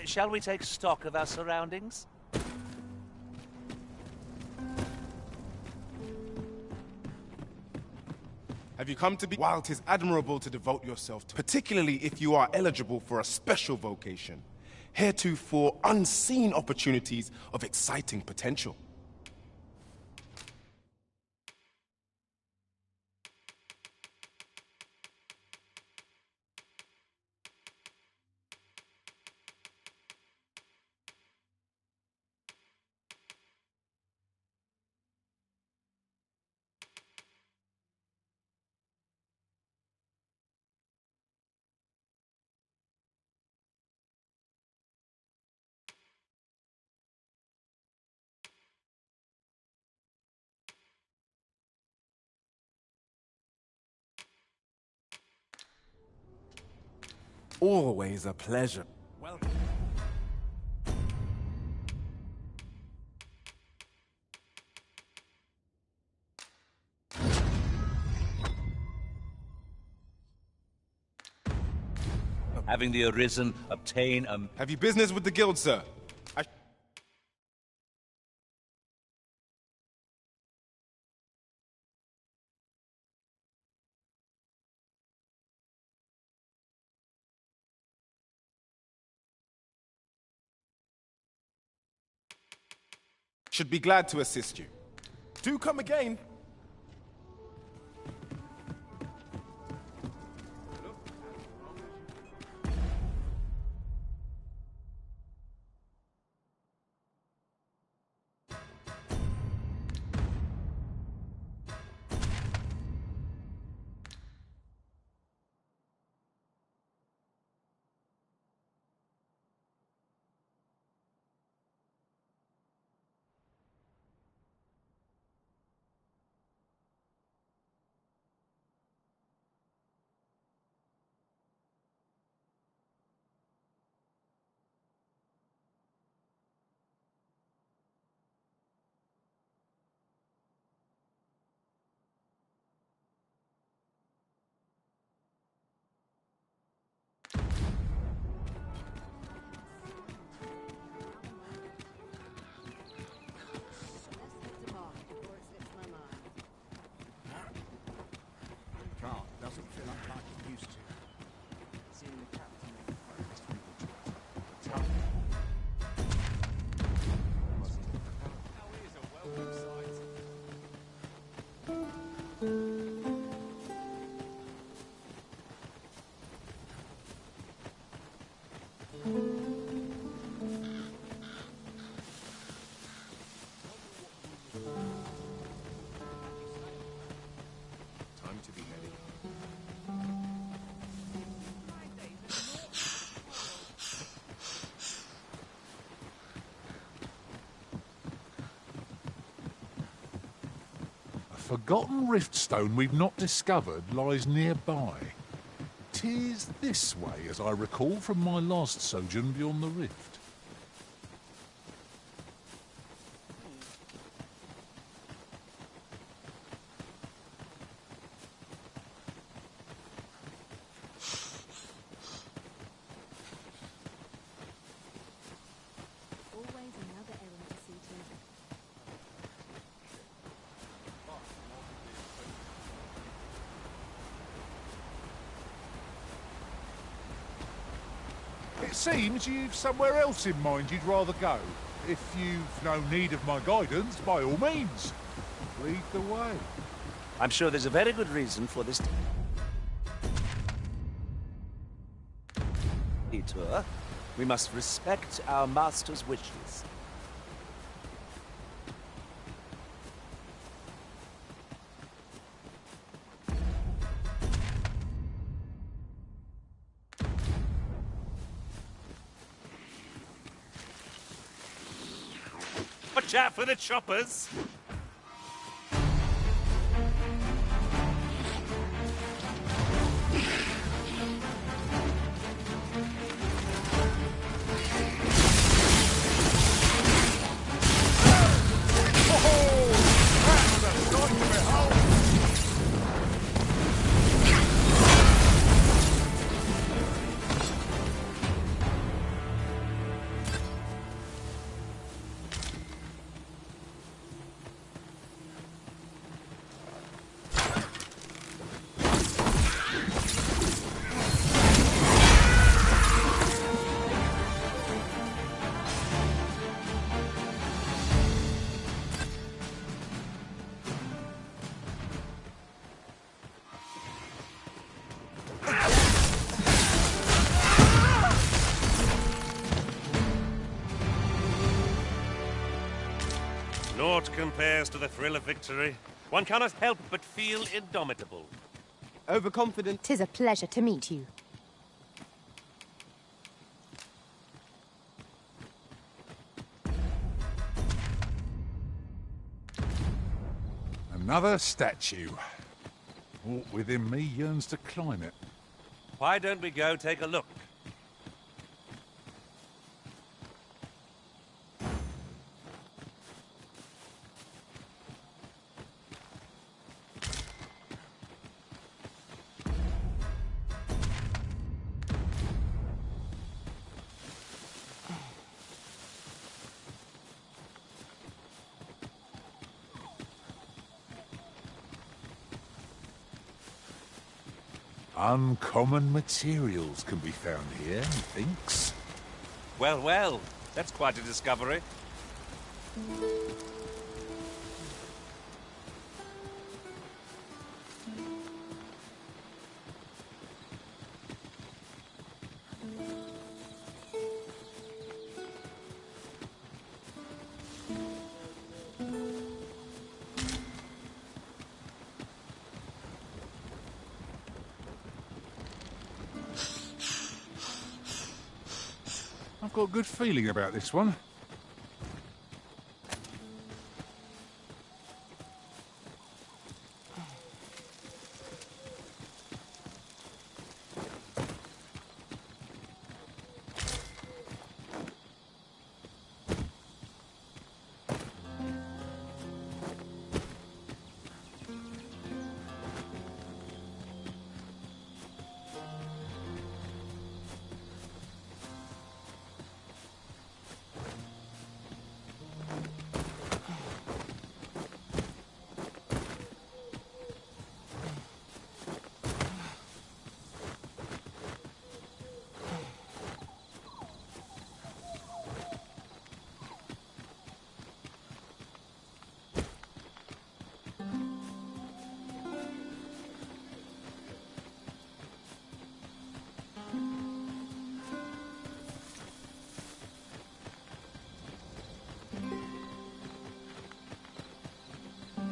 Shall we take stock of our surroundings? Have you come to be... While 'tis admirable to devote yourself to, particularly if you are eligible for a special vocation, heretofore unseen opportunities of exciting potential. Always a pleasure. Welcome. Having the Arisen obtain a... Have you business with the guild, sir? Should be glad to assist you. Do come again. forgotten riftstone we've not discovered lies nearby. 'Tis this way, as I recall from my last sojourn beyond the rift. Always another errand to see to. It seems you've somewhere else in mind you'd rather go. If you've no need of my guidance, by all means, lead the way. I'm sure there's a very good reason for this detour. We must respect our master's wishes. Watch out for the choppers! Naught compares to the thrill of victory. One cannot help but feel indomitable. Overconfident. 'Tis a pleasure to meet you. Another statue. Aught within me yearns to climb it. Why don't we go take a look? Uncommon materials can be found here, methinks. Well, well, that's quite a discovery. I've got a good feeling about this one.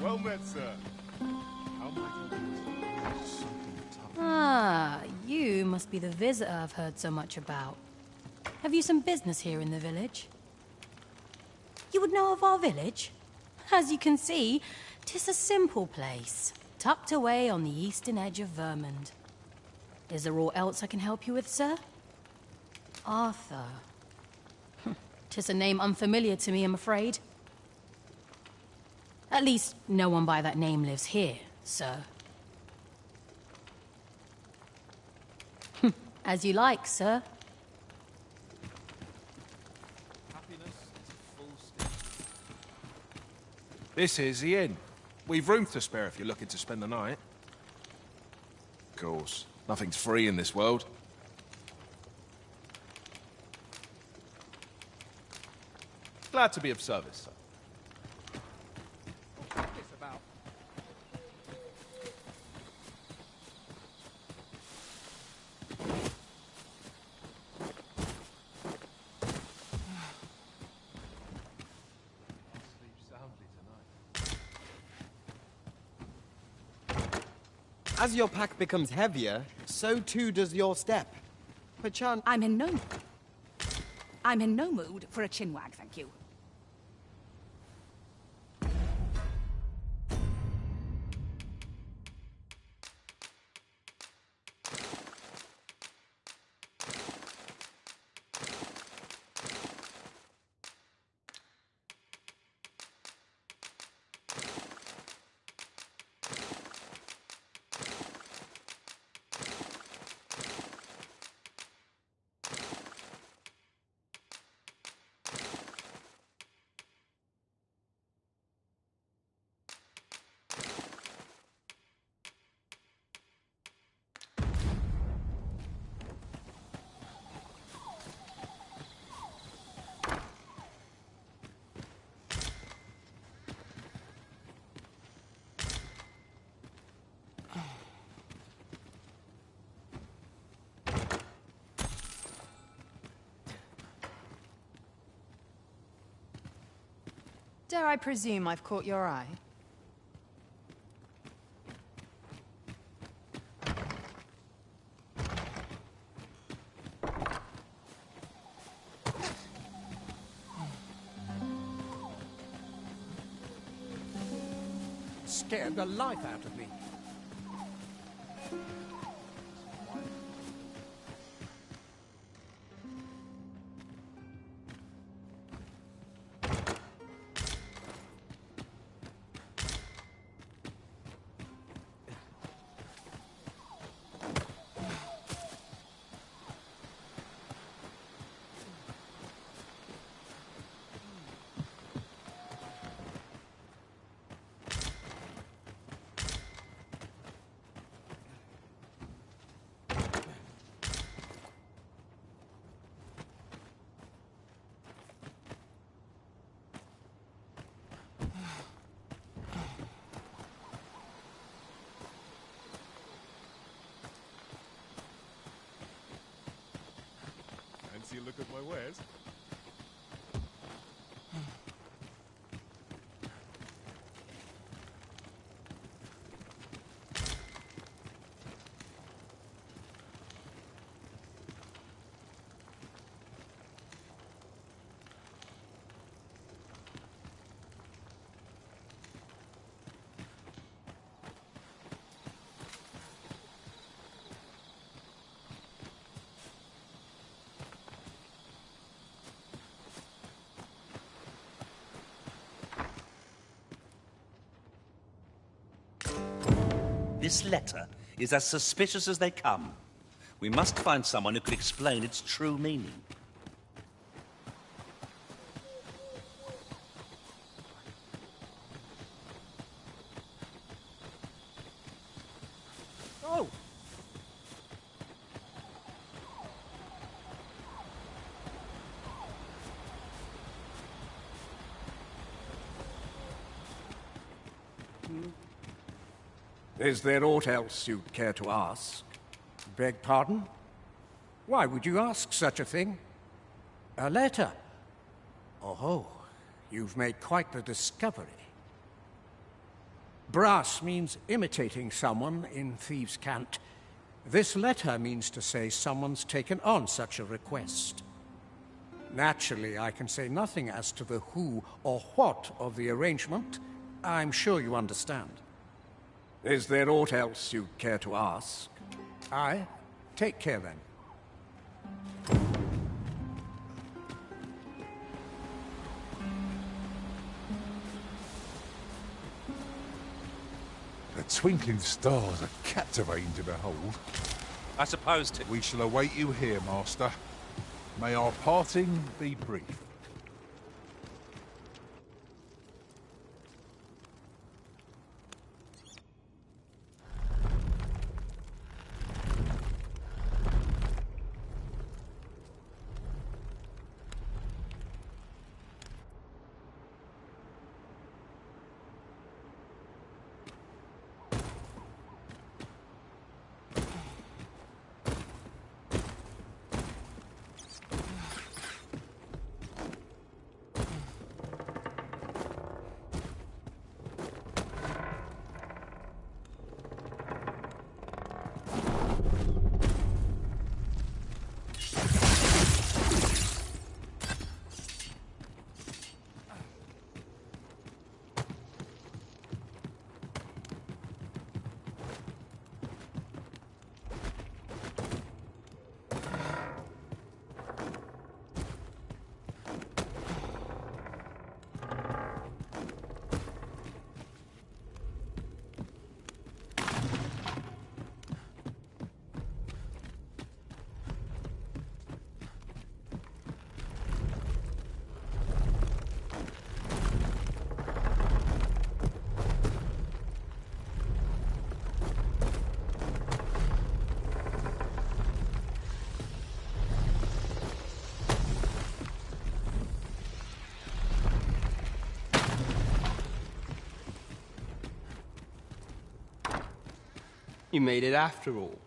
Well met, sir. Ah, you must be the visitor I've heard so much about. Have you some business here in the village? You would know of our village? As you can see, 'Tis a simple place, tucked away on the eastern edge of Vermund. Is there aught else I can help you with, sir? Arthur. 'Tis a name unfamiliar to me, I'm afraid. At least, no one by that name lives here, sir. As you like, sir. This is the inn. We've room to spare if you're looking to spend the night. Of course, nothing's free in this world. Glad to be of service, sir. What's this about? As your pack becomes heavier, so too does your step. Perchance... I'm in no mood for a chinwag, thank you. Dare I presume I've caught your eye? Scared the life out of me. Fancy a look at my wares? This letter is as suspicious as they come. We must find someone who could explain its true meaning. Oh! Is there aught else you'd care to ask? Beg pardon? Why would you ask such a thing? A letter? Oh, you've made quite the discovery. Brass means imitating someone in thieves' cant. This letter means to say someone's taken on such a request. Naturally, I can say nothing as to the who or what of the arrangement, I'm sure you understand. Is there aught else you care to ask? Aye. Take care then. The twinkling stars are captivating to behold. I suppose to... We shall await you here, Master. May our parting be brief. You made it after all.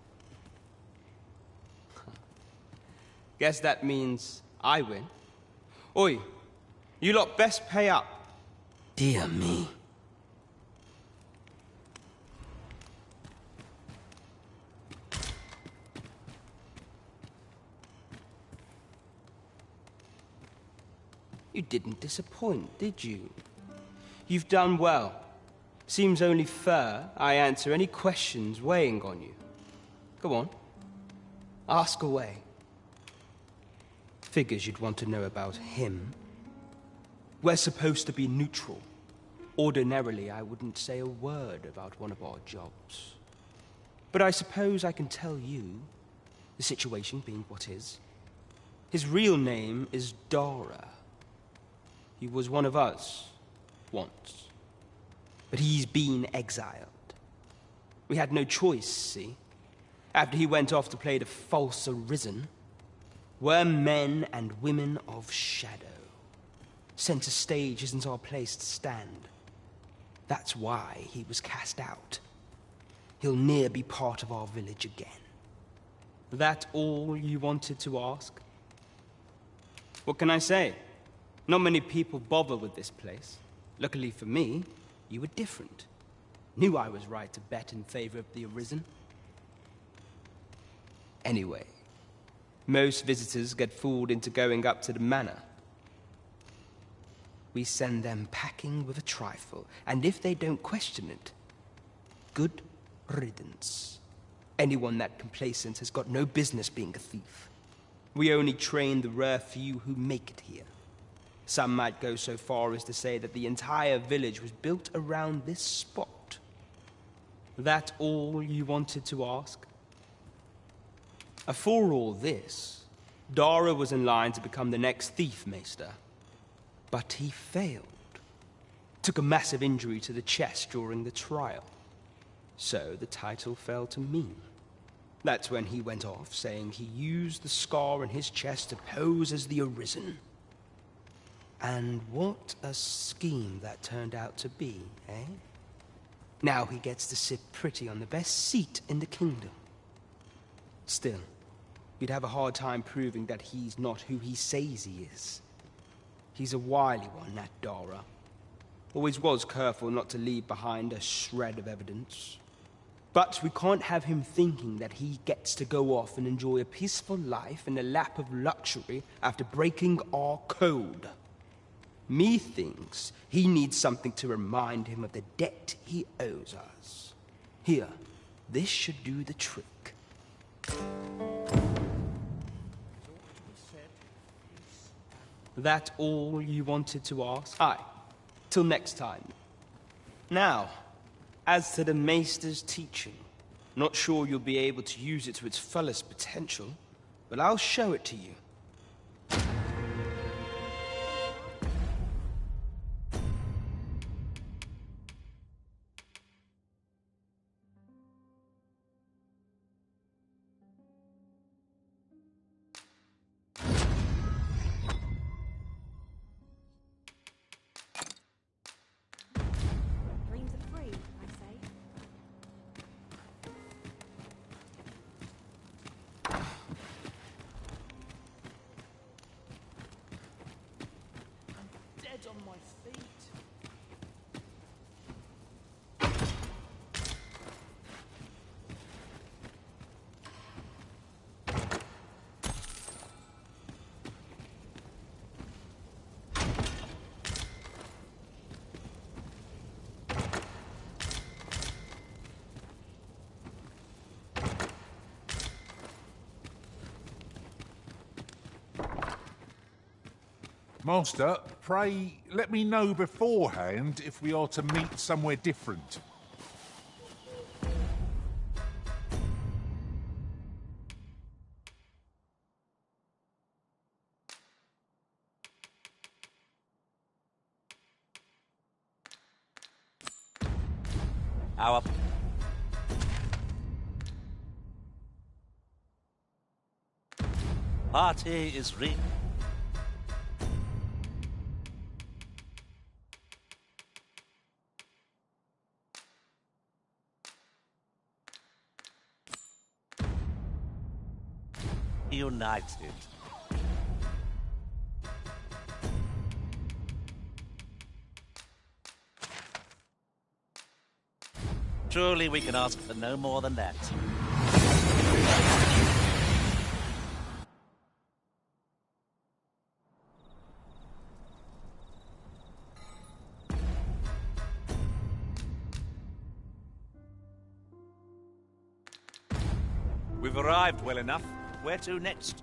Guess that means I win. Oi, you lot best pay up. Dear me. You didn't disappoint, did you? You've done well. Seems only fair I answer any questions weighing on you. Go on. Ask away. Figures you'd want to know about him. We're supposed to be neutral. Ordinarily, I wouldn't say a word about one of our jobs. But I suppose I can tell you, the situation being what is. His real name is Dara. He was one of us, once. But he's been exiled. We had no choice, see? After he went off to play the false arisen, we're men and women of shadow. Center stage isn't our place to stand. That's why he was cast out. He'll ne'er be part of our village again. That all you wanted to ask? What can I say? Not many people bother with this place. Luckily for me, you were different. Knew I was right to bet in favor of the Arisen. Anyway, most visitors get fooled into going up to the manor. We send them packing with a trifle, and if they don't question it, good riddance. Anyone that complacent has got no business being a thief. We only train the rare few who make it here. Some might go so far as to say that the entire village was built around this spot. That all you wanted to ask? For all this, Dara was in line to become the next thief maester. But he failed. Took a massive injury to the chest during the trial. So the title fell to me. That's when he went off, saying he used the scar in his chest to pose as the Arisen. And what a scheme that turned out to be, eh? Now he gets to sit pretty on the best seat in the kingdom. Still, you'd have a hard time proving that he's not who he says he is. He's a wily one, that Dara. Always was careful not to leave behind a shred of evidence. But we can't have him thinking that he gets to go off and enjoy a peaceful life in a lap of luxury after breaking our code. Methinks he needs something to remind him of the debt he owes us. Here, this should do the trick. That all you wanted to ask? Aye. Till next time. Now, as to the Maester's teaching, not sure you'll be able to use it to its fullest potential, but I'll show it to you. Dreams are free, I say. Dead on my feet. Master, pray let me know beforehand if we are to meet somewhere different. Our party is ready. United. Surely we can ask for no more than that. We've arrived well enough. Where to next?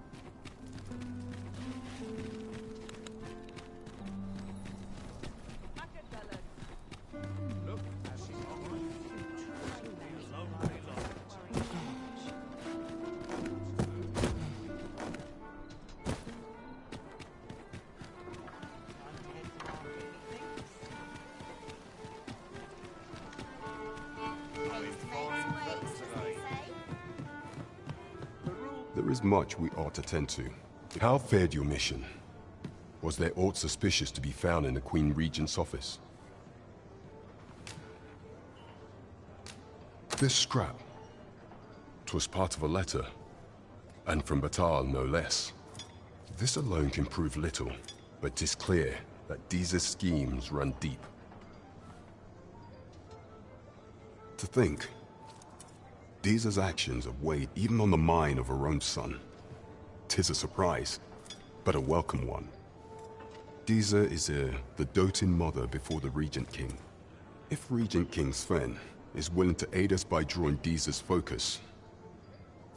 There is much we ought to tend to. How fared your mission? Was there aught suspicious to be found in the Queen Regent's office? This scrap. 'Twas part of a letter. And from Batal, no less. This alone can prove little, but 'tis clear that Deeza's schemes run deep. To think, Deeza's actions have weighed even on the mind of her own son. 'Tis a surprise, but a welcome one. Deeza is the doting mother before the Regent King. If Regent King Sven is willing to aid us by drawing Deeza's focus,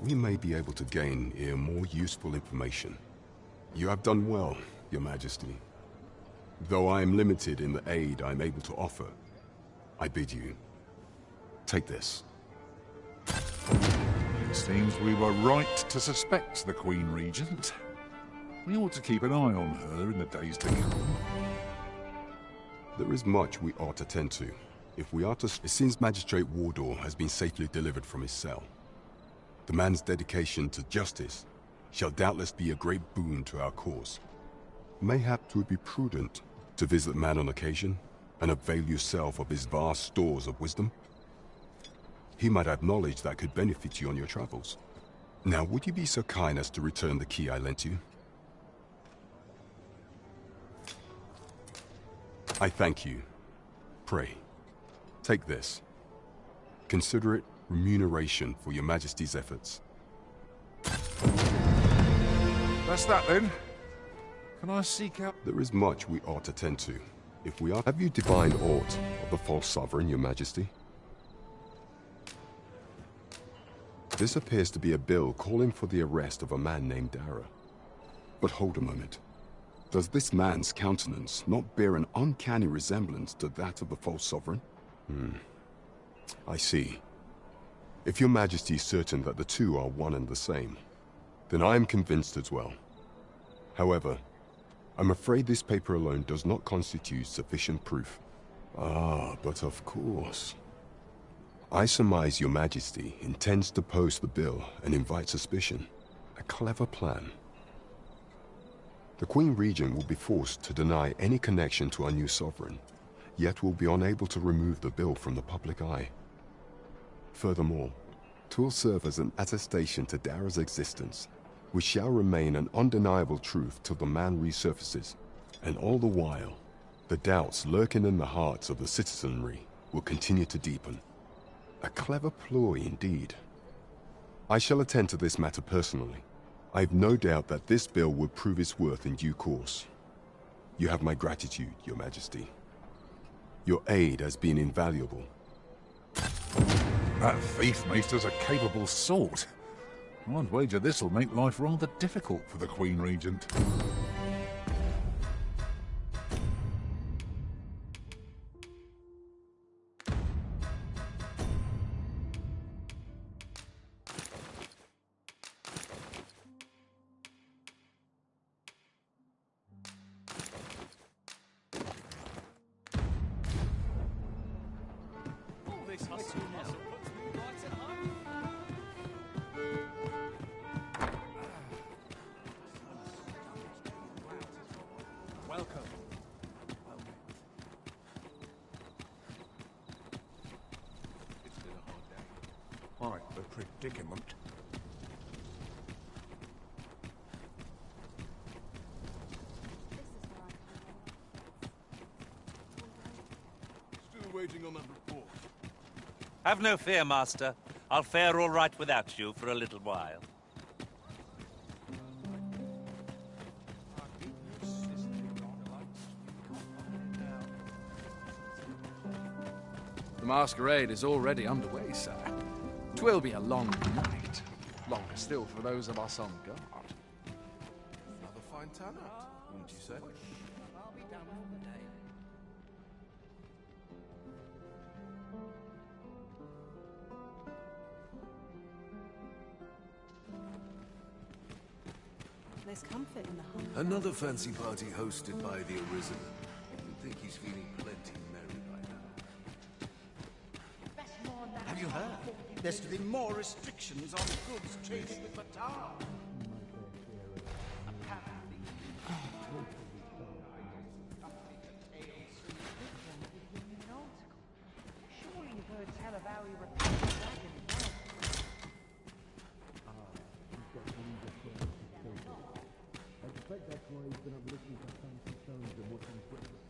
we may be able to gain more useful information. You have done well, Your Majesty. Though I am limited in the aid I am able to offer, I bid you, take this. It seems we were right to suspect the Queen Regent. We ought to keep an eye on her in the days to come. There is much we ought to tend to. If we are to... It seems Magistrate Wardor has been safely delivered from his cell. The man's dedication to justice shall doubtless be a great boon to our cause. Mayhap 'twould be prudent to visit the man on occasion and avail yourself of his vast stores of wisdom. He might have knowledge that could benefit you on your travels. Now, would you be so kind as to return the key I lent you? I thank you. Pray, take this. Consider it remuneration for your Majesty's efforts. That's that then. Can I seek out... There is much we ought to tend to. If we are... Have you divined aught of the false sovereign, your majesty? This appears to be a bill calling for the arrest of a man named Dara. But hold a moment. Does this man's countenance not bear an uncanny resemblance to that of the false sovereign? I see. If your majesty is certain that the two are one and the same, then I am convinced as well. However, I'm afraid this paper alone does not constitute sufficient proof. Ah, but of course. I surmise your majesty intends to post the bill and invite suspicion. A clever plan. The Queen Regent will be forced to deny any connection to our new sovereign, yet will be unable to remove the bill from the public eye. Furthermore, 'twill serve as an attestation to Dara's existence, which shall remain an undeniable truth till the man resurfaces. And all the while, the doubts lurking in the hearts of the citizenry will continue to deepen. A clever ploy indeed. I shall attend to this matter personally. I've no doubt that this bill would prove its worth in due course. You have my gratitude, your majesty. Your aid has been invaluable. That thief maester's a capable sort. I'd wager this'll make life rather difficult for the Queen Regent. Welcome. It's been a hard day. Quite the predicament. Still waiting on that report. Have no fear, Master. I'll fare all right without you for a little while. The masquerade is already underway, sir. 'Twill be a long night. Longer still for those of us on guard. Another fine turnout, wouldn't you say? There's comfort in the hunt. Another fancy party hosted by the Arisen. You'd think he's feeling plenty merry by now. Have you heard? There's to be more restrictions on goods traded with Batar. Surely you've heard tell of how he repaired the wagon in Wales. I expect that's why he's been up listening to fancy tones and watching Britain's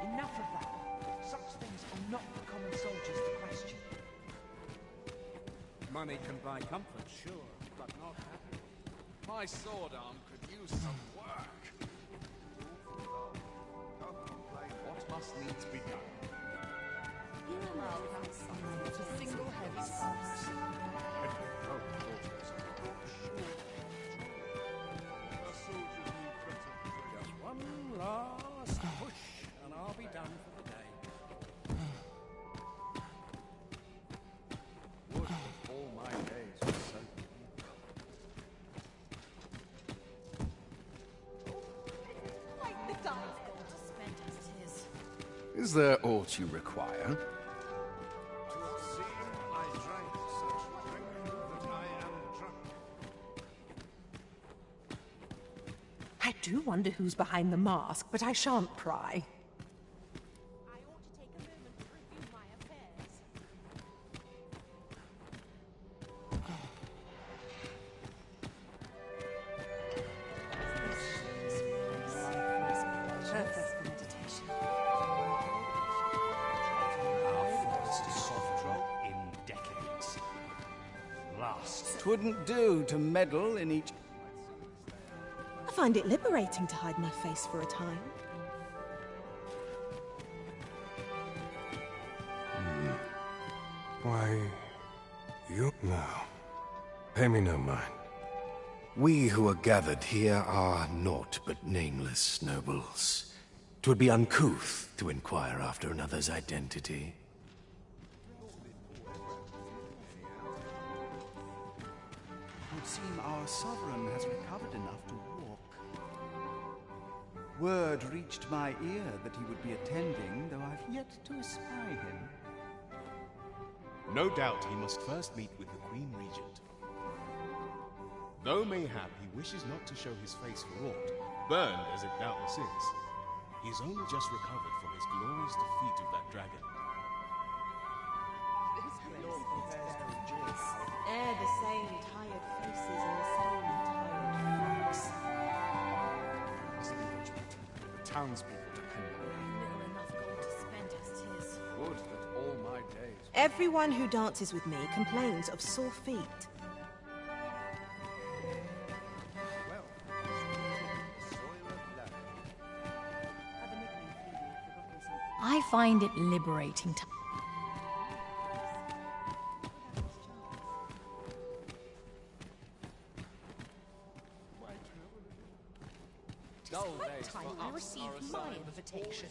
Enough of that. Such things are not for common soldiers to question. Money can buy comfort, sure, but not happiness. My sword arm could use some work. What must needs be done? To single heavy swords. Just one last push, and I'll be done for the day. Would that all my days were so. Like the dice gone to spend as it is. Is there aught you require? I do wonder who's behind the mask, but I shan't pry. Perfect for meditation. Our fast, soft last. 'Twouldn't do to meddle in each... I find it liberating to hide my face for a time. Why, you... No. Pay me no mind. We who are gathered here are naught but nameless nobles. 'Twould be uncouth to inquire after another's identity. It would seem our sovereign has recovered enough to walk. Word reached my ear that he would be attending, though I've yet to espy him. No doubt he must first meet with the Queen Regent. Though mayhap he wishes not to show his face for aught, burned as it doubtless is, he has only just recovered from his glorious defeat of that dragon. They're the same tired faces and the same tired folks. The townspeople depend on me. Little enough gold to spend as 'tis. Would that all my days... Everyone who dances with me complains of sore feet. I find it liberating to... It's high time I received my invitation.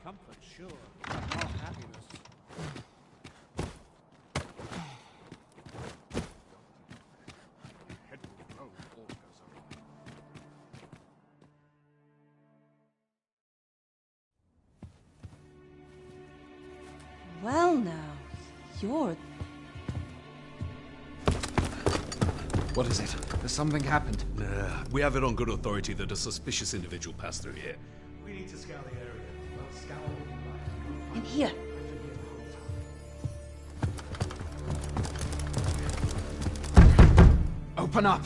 comfort, sure, but not happiness. Well now, you're... What is it? Has something happened? We have it on good authority that a suspicious individual passed through here. We need to scour the area. Well, scour what you like. In here. Open up!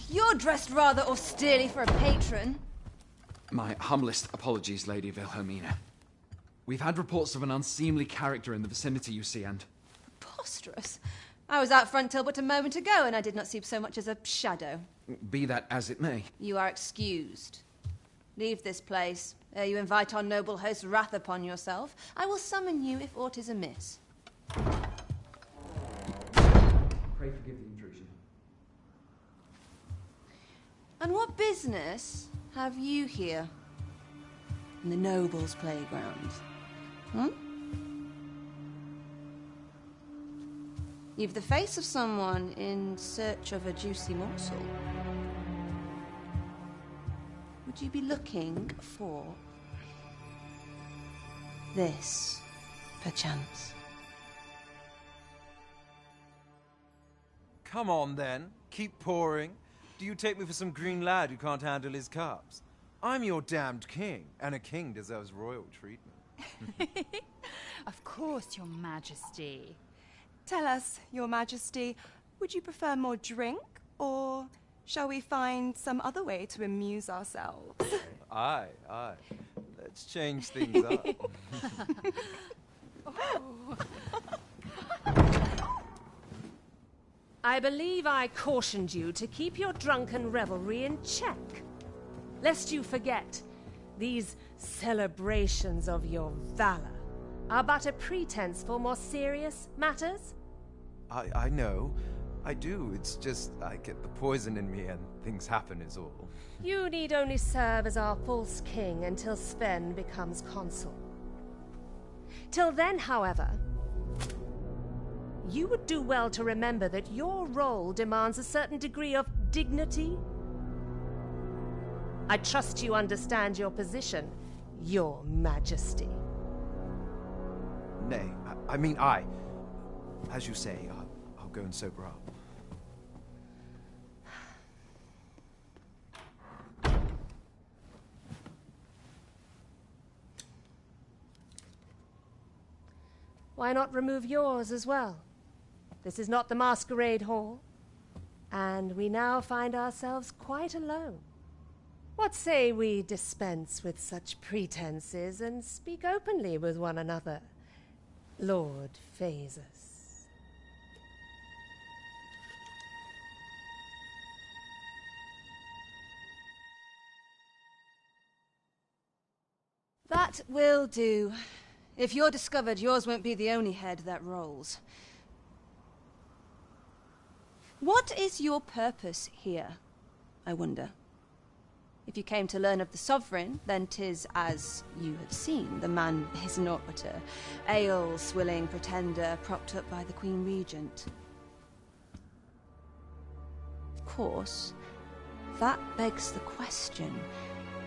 You're dressed rather austerely for a patron. My humblest apologies, Lady Wilhelmina. We've had reports of an unseemly character in the vicinity, you see, and... Preposterous. I was out front till but a moment ago, and I did not see so much as a shadow. Be that as it may. You are excused. Leave this place, ere you invite our noble host's wrath upon yourself. I will summon you if aught is amiss. Pray forgive the intrusion. And what business have you here? In the nobles' playground? Hmm? You've the face of someone in search of a juicy morsel. Would you be looking for this, perchance? Come on, then. Keep pouring. Do you take me for some green lad who can't handle his cups? I'm your damned king, and a king deserves royal treatment. Of course, Your Majesty. Tell us, Your Majesty, would you prefer more drink, or shall we find some other way to amuse ourselves? Aye. Let's change things up. I believe I cautioned you to keep your drunken revelry in check. Lest you forget, these celebrations of your valor are but a pretense for more serious matters. I know. I do. It's just I get the poison in me and things happen is all. You need only serve as our false king until Sven becomes consul. Till then, however, you would do well to remember that your role demands a certain degree of dignity. I trust you understand your position, Your Majesty. Nay, I mean I. As you say, I'll go and sober up. Why not remove yours as well? This is not the masquerade hall, and we now find ourselves quite alone. What say we dispense with such pretenses and speak openly with one another, Lord Phasus? That will do. If you're discovered, yours won't be the only head that rolls. What is your purpose here, I wonder? If you came to learn of the Sovereign, then 'tis as you have seen. The man is naught but a ale-swilling pretender propped up by the Queen Regent. Of course, that begs the question.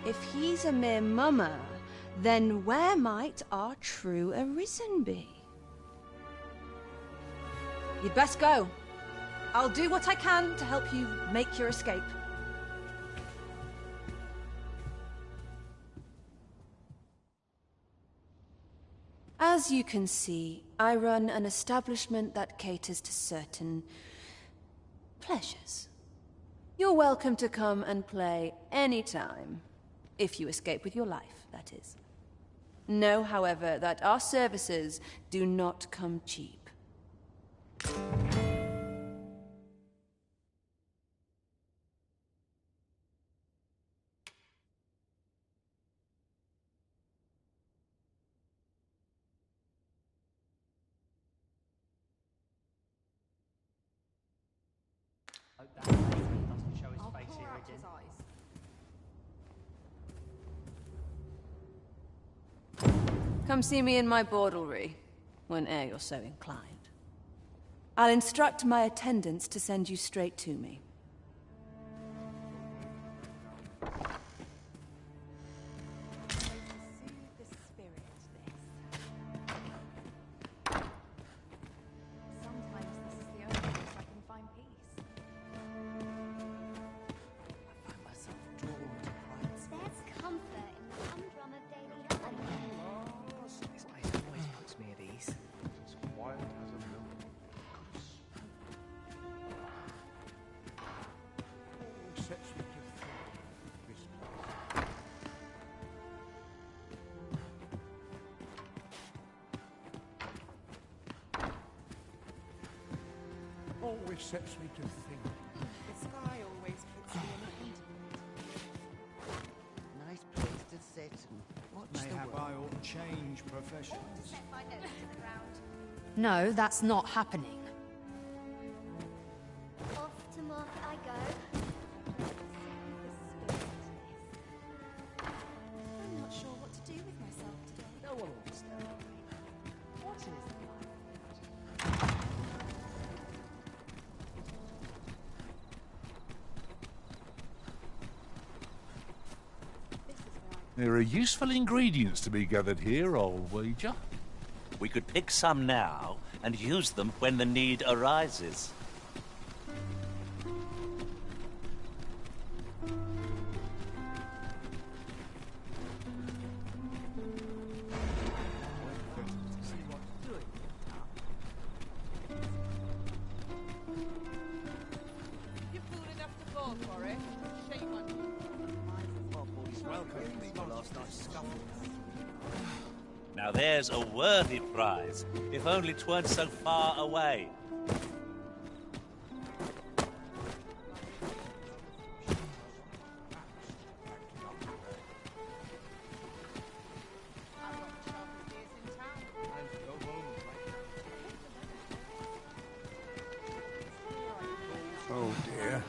If he's a mere mummer, then where might our true Arisen be? You'd best go. I'll do what I can to help you make your escape. As you can see, I run an establishment that caters to certain pleasures. You're welcome to come and play anytime, if you escape with your life, that is. Know, however, that our services do not come cheap. Hope that vagrant doesn't show his face here again. Come see me in my bordlery, whene'er you're so inclined. I'll instruct my attendants to send you straight to me. Always sets me to think. The sky always keeps me in a Nice place to sit and watch the Mayhap Oh, I ought to change professions. No, that's not happening. Off to market I go. I'm not sure what to do with myself today. No one understands. What is There are useful ingredients to be gathered here, I'll wager. We could pick some now and use them when the need arises. You're fool enough to fall for it. Shame on you. Welcome me to last night's scuffle. Now there's a worthy prize, if only 'tweren't so far away. Oh dear.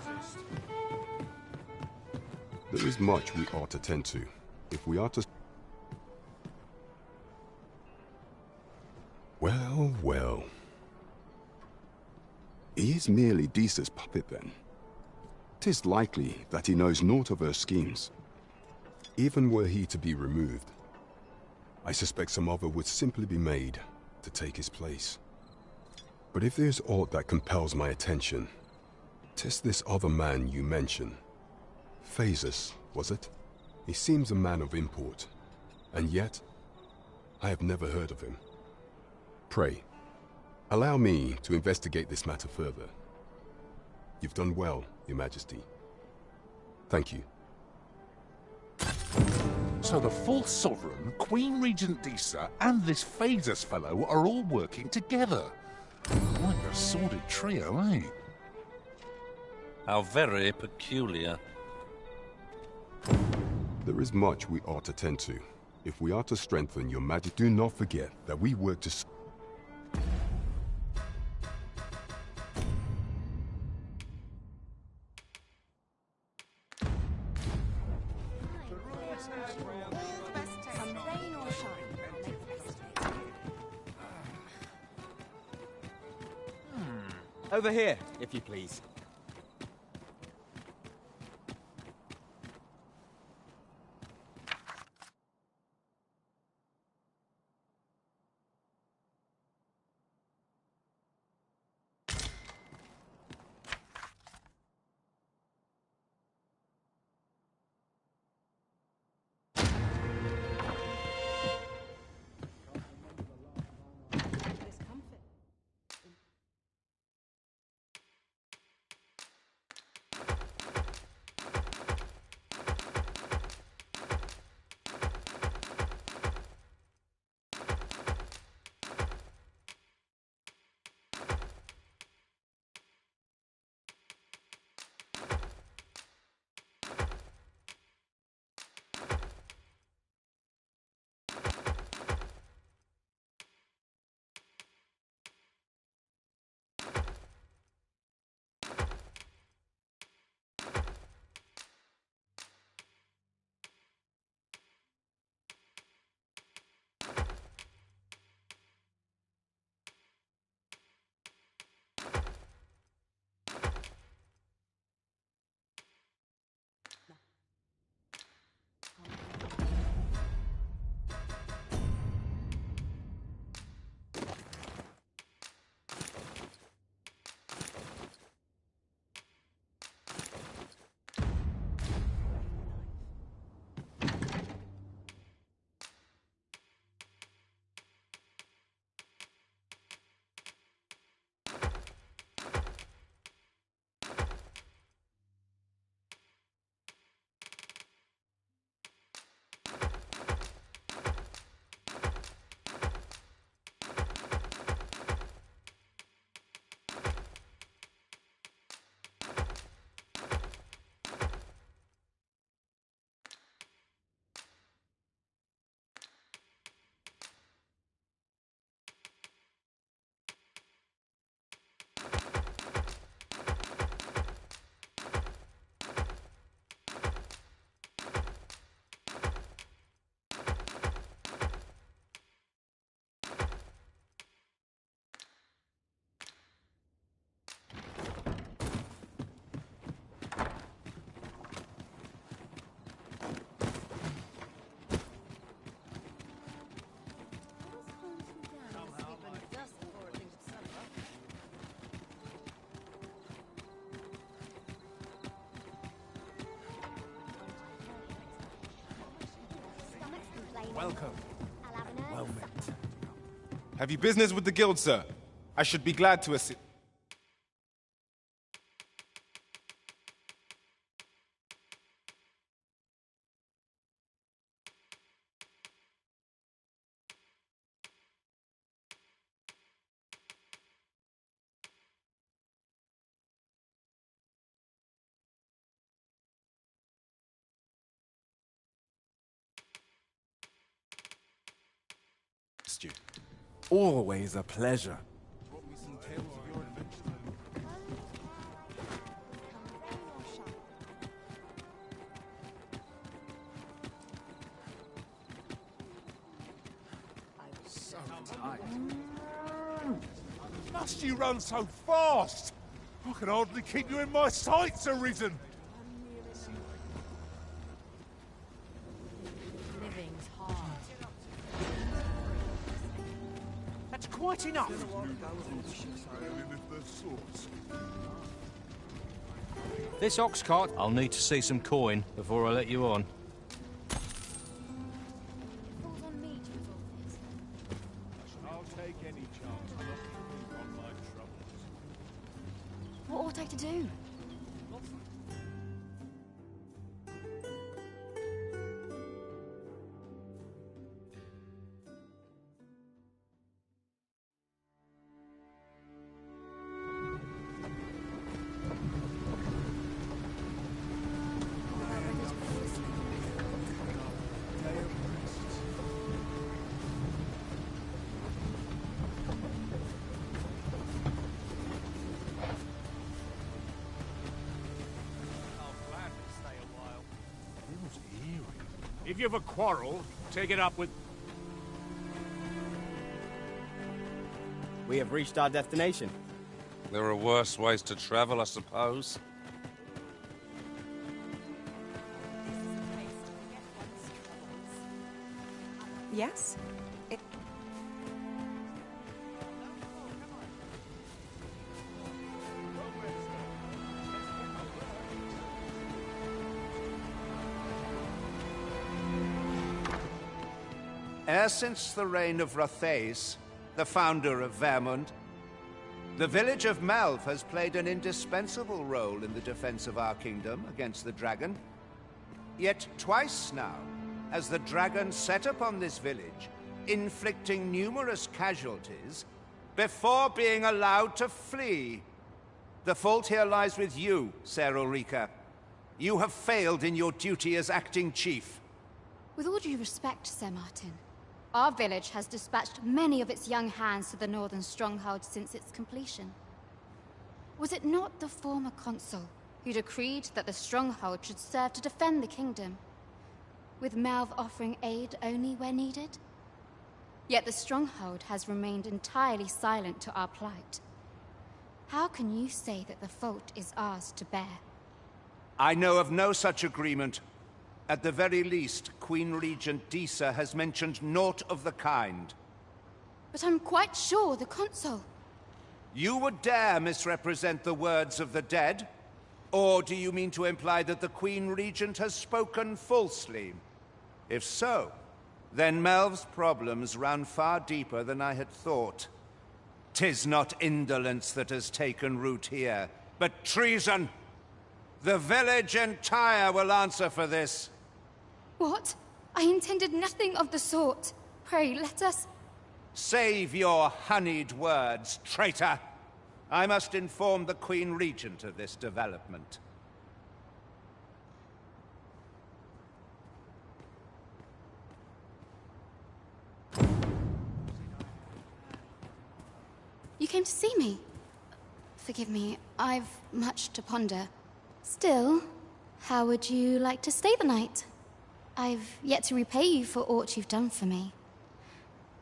There is much we ought to tend to. If we are to... Well, well. He is merely Disa's puppet then. 'Tis likely that he knows naught of her schemes. Even were he to be removed, I suspect some other would simply be made to take his place. But if there's aught that compels my attention, 'tis this other man you mention. Phasus, was it? He seems a man of import, and yet I have never heard of him. Pray, allow me to investigate this matter further. You've done well, Your Majesty. Thank you. So the fourth sovereign, Queen Regent Disa, and this Phasus fellow are all working together. Quite a sordid trio, eh? How very peculiar. There is much we ought to tend to. If we are to strengthen Your Majesty, do not forget that we work to... Come rain or shine, I'll make the best of it. Over here, if you please. Welcome. Well met. Have you business with the guild, sir? I should be glad to assist. You. Always a pleasure. So tight. Must you run so fast? I can hardly keep you in my sights, Arisen. Living's hard. That's quite enough. This ox cart, I'll need to see some coin before I let you on. I'll take any chance not on my troubles. What ought I to do? If you've a quarrel, take it up with... We have reached our destination. There are worse ways to travel, I suppose. Yes? E'er since the reign of Rothaeus, the founder of Vermund, the village of Melve has played an indispensable role in the defense of our kingdom against the dragon. Yet twice now has the dragon set upon this village, inflicting numerous casualties before being allowed to flee. The fault here lies with you, Ser Ulrika. You have failed in your duty as acting chief. With all due respect, Sir Martin, our village has dispatched many of its young hands to the northern stronghold since its completion. Was it not the former consul who decreed that the stronghold should serve to defend the kingdom, with Melve offering aid only where needed? Yet the stronghold has remained entirely silent to our plight. How can you say that the fault is ours to bear? I know of no such agreement. At the very least, Queen Regent Disa has mentioned naught of the kind. But I'm quite sure the consul... You would dare misrepresent the words of the dead? Or do you mean to imply that the Queen Regent has spoken falsely? If so, then Melve's problems run far deeper than I had thought. 'Tis not indolence that has taken root here, but treason. The village entire will answer for this. What? I intended nothing of the sort. Pray, let us... Save your honeyed words, traitor! I must inform the Queen Regent of this development. You came to see me? Forgive me, I've much to ponder. Still, how would you like to stay the night? I've yet to repay you for aught you've done for me.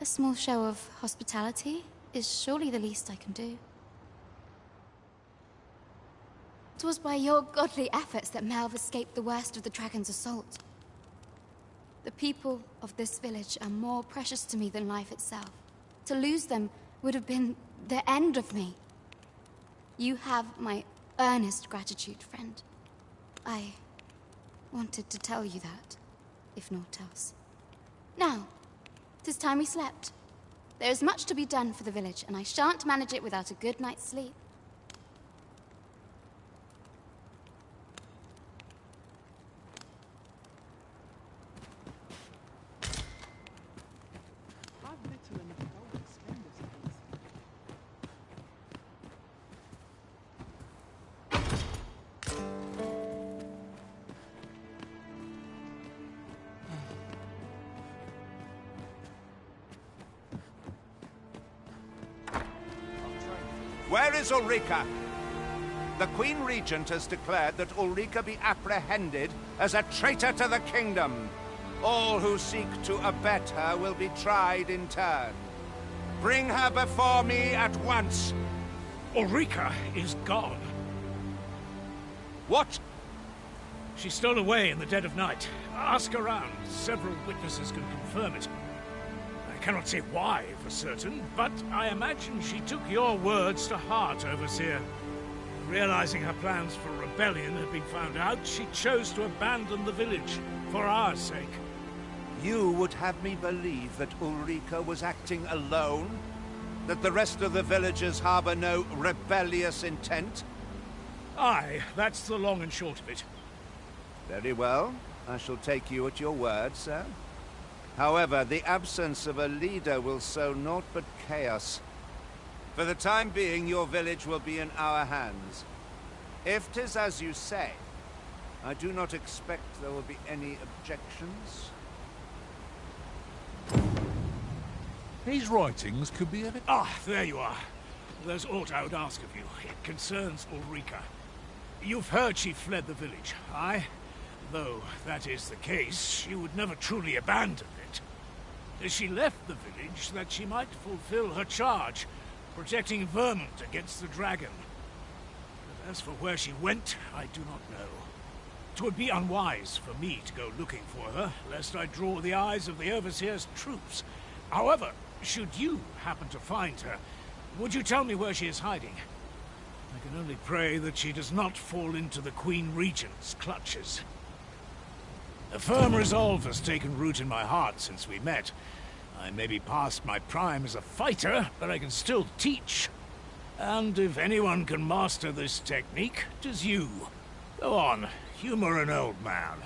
A small show of hospitality is surely the least I can do. 'Twas by your godly efforts that Melve escaped the worst of the dragon's assault. The people of this village are more precious to me than life itself. To lose them would have been the end of me. You have my earnest gratitude, friend. I wanted to tell you that, if naught else. Now, 'tis time we slept. There is much to be done for the village, and I shan't manage it without a good night's sleep. Where is Ulrika? The Queen Regent has declared that Ulrika be apprehended as a traitor to the kingdom. All who seek to abet her will be tried in turn. Bring her before me at once. Ulrika is gone. What? She stole away in the dead of night. Ask around. Several witnesses can confirm it. I cannot say why for certain, but I imagine she took your words to heart, Overseer. Realizing her plans for rebellion had been found out, she chose to abandon the village, for our sake. You would have me believe that Ulrika was acting alone? That the rest of the villagers harbor no rebellious intent? Aye, that's the long and short of it. Very well. I shall take you at your word, sir. However, the absence of a leader will sow naught but chaos. For the time being, your village will be in our hands. If 'tis as you say, I do not expect there will be any objections. These writings could be of it. Ah, there you are. There's aught I would ask of you. It concerns Ulrika. You've heard she fled the village, aye? Though that is the case, she would never truly abandon it. She left the village that she might fulfill her charge, protecting Vermont against the dragon. But as for where she went, I do not know. 'Twould be unwise for me to go looking for her, lest I draw the eyes of the Overseer's troops. However, should you happen to find her, would you tell me where she is hiding? I can only pray that she does not fall into the Queen Regent's clutches. A firm resolve has taken root in my heart since we met. I may be past my prime as a fighter, but I can still teach. And if anyone can master this technique, 'tis you. Go on, humor an old man.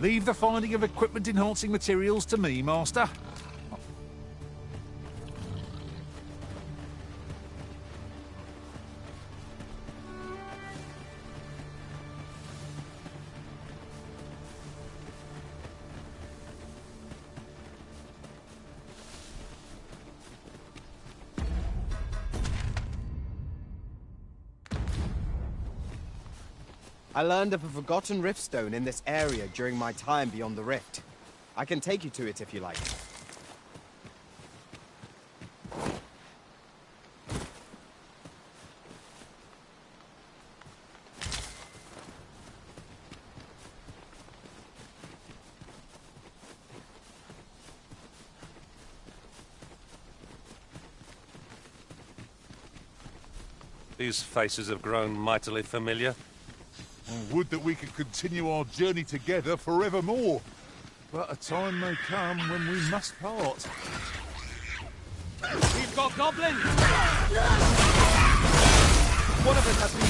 Leave the finding of equipment-enhancing materials to me, Master. I learned of a forgotten riftstone in this area during my time beyond the rift. I can take you to it if you like. These faces have grown mightily familiar. Would that we could continue our journey together forevermore. But a time may come when we must part. We've got goblins! One of us has been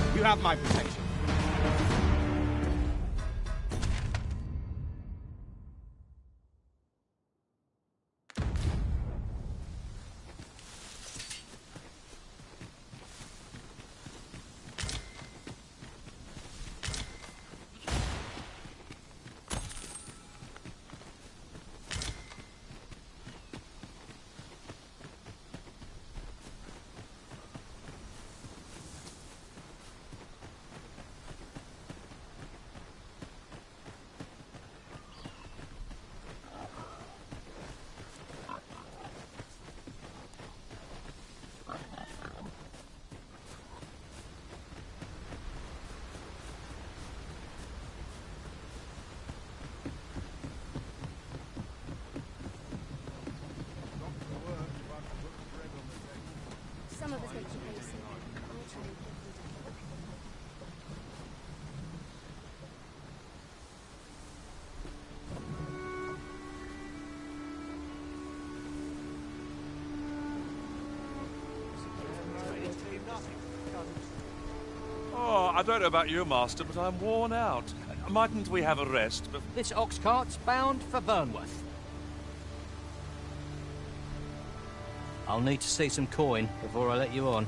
tricked. You have my protection. Some of us make you pay some. Oh, I don't know about you, Master, but I'm worn out. Mightn't we have a rest? This ox cart's bound for Burnworth. I'll need to see some coin before I let you on.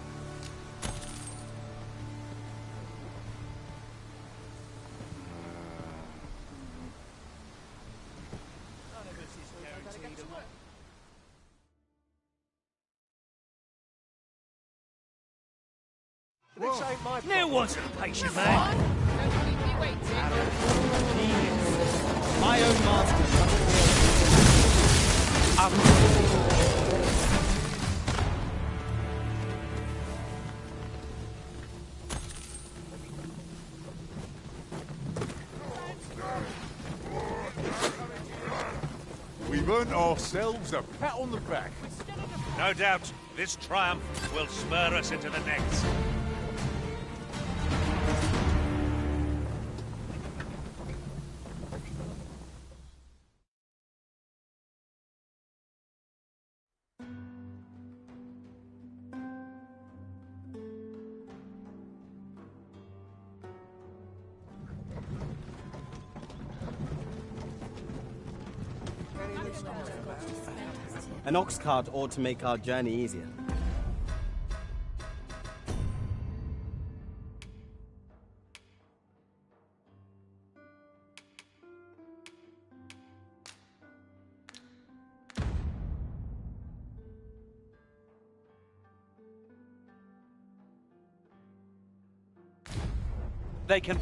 There wasn't a patient man. My own master. We've earned ourselves a pat on the back. No doubt, this triumph will spur us into the next. An ox cart ought to make our journey easier. They can...